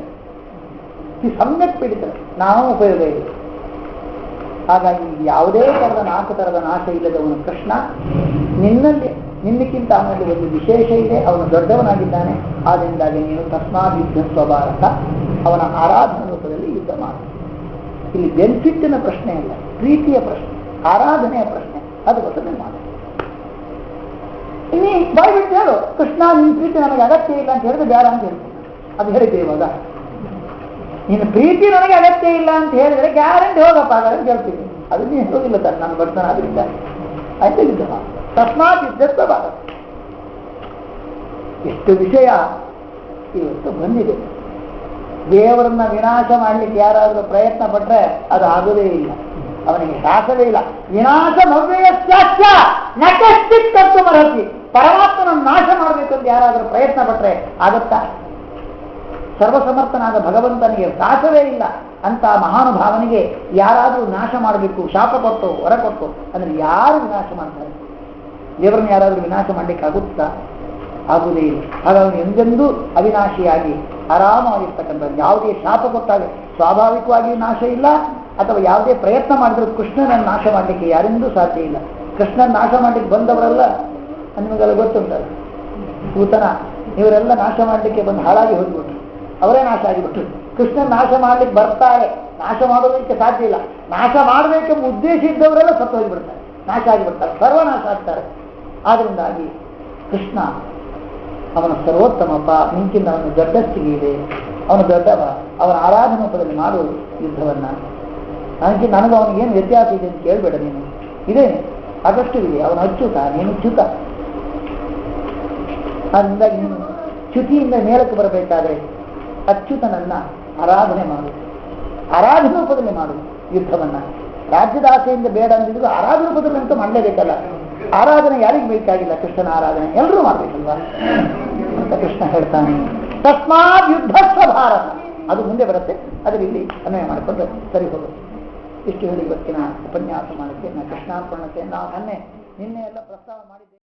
ಸಮ್ಯಕ್ ಪೀಡಿತರು, ನಾವು ಉಪಯೋಗ ಇದೆ. ಹಾಗಾಗಿ ಯಾವುದೇ ಥರದ 4 ಥರದ ನಾಶ ಇಲ್ಲದವನು ಕೃಷ್ಣ. ನಿನ್ನಕ್ಕಿಂತ ಅವನಲ್ಲಿ ಒಂದು ವಿಶೇಷ ಇದೆ, ಅವನು ದೊಡ್ಡವನಾಗಿದ್ದಾನೆ. ಆದ್ದರಿಂದಾಗಿ ನೀನು ತಸ್ಮಾತ್ ಯುದ್ಧ ಸ್ವಭಾರತ, ಅವನ ಆರಾಧನಾ ರೂಪದಲ್ಲಿ ಯುದ್ಧ ಮಾಡು. ಇಲ್ಲಿ ಬೆನಿಫಿಟ್ಟಿನ ಪ್ರಶ್ನೆ ಇಲ್ಲ, ಪ್ರೀತಿಯ ಪ್ರಶ್ನೆ, ಆರಾಧನೆಯ ಪ್ರಶ್ನೆ. ಅದಕ್ಕೋಸ್ಕರ ಮಾಡು. ಇನ್ನೀ ಬಾಯ್ಬಿಟ್ಟು ಹೇಳು, ಕೃಷ್ಣ ನಿನ್ನ ಪ್ರೀತಿ ನನಗೆ ಅಗತ್ಯ ಇಲ್ಲ ಅಂತ ಹೇಳಿದ್ರೆ ಬೇಡ ಅಂತ ಹೇಳ್ತೀನಿ. ಅದು ಹೇಳಿದ್ದೆ ಇವಾಗ. ನಿನ್ನ ಪ್ರೀತಿ ನನಗೆ ಅಗತ್ಯ ಇಲ್ಲ ಅಂತ ಹೇಳಿದ್ರೆ ಗ್ಯಾರಂಟಿ ಹೋಗಪ್ಪ ಅಂತ ಹೇಳ್ತೀನಿ. ಅದು ನೀನು ಹೋಗಿಲ್ಲ ತಾನೆ, ನಾನು ಬರ್ತಾನೆ. ಅದರಿಂದ ಆಯ್ತು ಯುದ್ಧ ಮಾಡು. ತಸ್ಮಾತ್ ಯುದ್ಧತ್ವ ಭಾರತ. ಎಷ್ಟು ವಿಷಯ ಇವತ್ತು ಬಂದಿದೆ. ದೇವರನ್ನ ವಿನಾಶ ಮಾಡಲಿಕ್ಕೆ ಯಾರಾದರೂ ಪ್ರಯತ್ನ ಪಟ್ಟರೆ ಅದು ಆಗೋದೇ ಇಲ್ಲ, ಅವನಿಗೆ ಸಾಹಸವೇ ಇಲ್ಲ. ವಿನಾಶ ಭವ್ಯಶ್ಚಾಚ್ಯ ನಕಶ್ಚಿತ್ ಮರಸಿ. ಪರಮಾತ್ಮನನ್ನು ನಾಶ ಮಾಡಬೇಕು ಅಂತ ಯಾರಾದರೂ ಪ್ರಯತ್ನ ಪಟ್ಟರೆ ಆಗತ್ತಾ? ಸರ್ವಸಮರ್ಥನಾದ ಭಗವಂತನಿಗೆ ಸಾಹಸವೇ ಇಲ್ಲ. ಅಂತ ಮಹಾನುಭಾವನಿಗೆ ಯಾರಾದರೂ ನಾಶ ಮಾಡಬೇಕು, ಶಾಪ ಕೊಟ್ಟು ಹೊರ ಕೊಟ್ಟು ಅಂದ್ರೆ ಯಾರು ವಿನಾಶ ಮಾಡ್ತಾರೆ? ದೇವರನ್ನು ಯಾರಾದರೂ ವಿನಾಶ ಮಾಡಲಿಕ್ಕಾಗುತ್ತಾ? ಆಗುವುದೇ ಇಲ್ಲ. ಹಾಗಾಗಿ ಎಂದೆಂದೂ ಅವಿನಾಶಿಯಾಗಿ ಆರಾಮವಾಗಿರ್ತಕ್ಕಂಥ, ಯಾವುದೇ ಶಾಪ ಕೊಟ್ಟಾಗ ಸ್ವಾಭಾವಿಕವಾಗಿಯೂ ನಾಶ ಇಲ್ಲ, ಅಥವಾ ಯಾವುದೇ ಪ್ರಯತ್ನ ಮಾಡಿದ್ರು ಕೃಷ್ಣನನ್ನು ನಾಶ ಮಾಡಲಿಕ್ಕೆ ಯಾರಿಂದೂ ಸಾಧ್ಯ ಇಲ್ಲ. ಕೃಷ್ಣನ ನಾಶ ಮಾಡಲಿಕ್ಕೆ ಬಂದವರೆಲ್ಲ ನಿಮಗೆಲ್ಲ ಗೊತ್ತುಂಟಲ್ಲ, ಪೂತನ ಇವರೆಲ್ಲ ನಾಶ ಮಾಡಲಿಕ್ಕೆ ಬಂದು ಹಾಳಾಗಿ ಹೋಗಿಬಿಟ್ರು, ಅವರೇ ನಾಶ ಆಗಿಬಿಟ್ರು. ಕೃಷ್ಣನ ನಾಶ ಮಾಡ್ಲಿಕ್ಕೆ ಬರ್ತಾರೆ, ನಾಶ ಮಾಡೋದಕ್ಕೆ ಸಾಧ್ಯ ಇಲ್ಲ. ನಾಶ ಮಾಡಬೇಕೆಂಬ ಉದ್ದೇಶ ಇದ್ದವರೆಲ್ಲ ಸತ್ತು ಹೋಗಿಬಿಡ್ತಾರೆ, ನಾಶ ಆಗಿಬಿಡ್ತಾರೆ, ಸರ್ವನಾಶ ಆಗ್ತಾರೆ. ಆದ್ದರಿಂದಾಗಿ ಕೃಷ್ಣ ಅವನ ಸರ್ವೋತ್ತಮಪ್ಪ, ನಿಂಕಿಂದ ಅವನ ದೊಡ್ಡಸ್ತಿಗೆ ಇದೆ, ಅವನು ದೊಡ್ಡವ. ಅವನ ಆರಾಧನಾ ರೂಪದಲ್ಲಿ ಮಾಡುವುದು ಯುದ್ಧವನ್ನ. ನನಗೆ ಅವನಿಗೇನು ವ್ಯತ್ಯಾಸ ಇದೆ ಅಂತ ಕೇಳಬೇಡ ನೀನು. ಇದೆ ಸಾಕಷ್ಟು ಇದೆ. ಅವನು ಅಚ್ಯುತ, ನೀನು ಚ್ಯುತ. ಅದರಿಂದ ನೀನು ಚ್ಯುತಿಯಿಂದ ಮೇಲಕ್ಕೆ ಬರಬೇಕಾದ್ರೆ ಅಚ್ಯುತನನ್ನ ಆರಾಧನೆ ಮಾಡು, ಆರಾಧನಾ ರೂಪದಲ್ಲಿ ಮಾಡು ಯುದ್ಧವನ್ನ. ರಾಜ್ಯದ ಆಸೆಯಿಂದ ಬೇಡ ಅಂದಿದ್ರು ಆರಾಧನಾ ರೂಪದಲ್ಲಿ ಅಂತ ಮಾಡಲೇಬೇಕಲ್ಲ. ಆರಾಧನೆ ಯಾರಿಗೆ ಬೇಕಾಗಿಲ್ಲ? ಕೃಷ್ಣನ ಆರಾಧನೆ ಎಲ್ಲರೂ ಮಾಡ್ಬೇಕಲ್ವಾ ಅಂತ ಕೃಷ್ಣ ಹೇಳ್ತಾನೆ. ತಸ್ಮಾತ್ ಯುದ್ಧ ಸ್ವಭಾರತ, ಅದು ಮುಂದೆ ಬರುತ್ತೆ, ಅದರಲ್ಲಿ ಇಲ್ಲಿ ಅನ್ವಯ ಮಾಡಿಕೊಂಡು ಸರಿ ಹೋಗುತ್ತೆ. ಇಷ್ಟು ಹೇಳಿ ಇವತ್ತಿನ ಉಪನ್ಯಾಸ ಮಾಡುತ್ತೆ. ಕೃಷ್ಣಾರ್ಪಣತೆ ನಾವು ನಿನ್ನೆ ಎಲ್ಲ ಪ್ರಸ್ತಾವ ಮಾಡಿದ್ದೆ.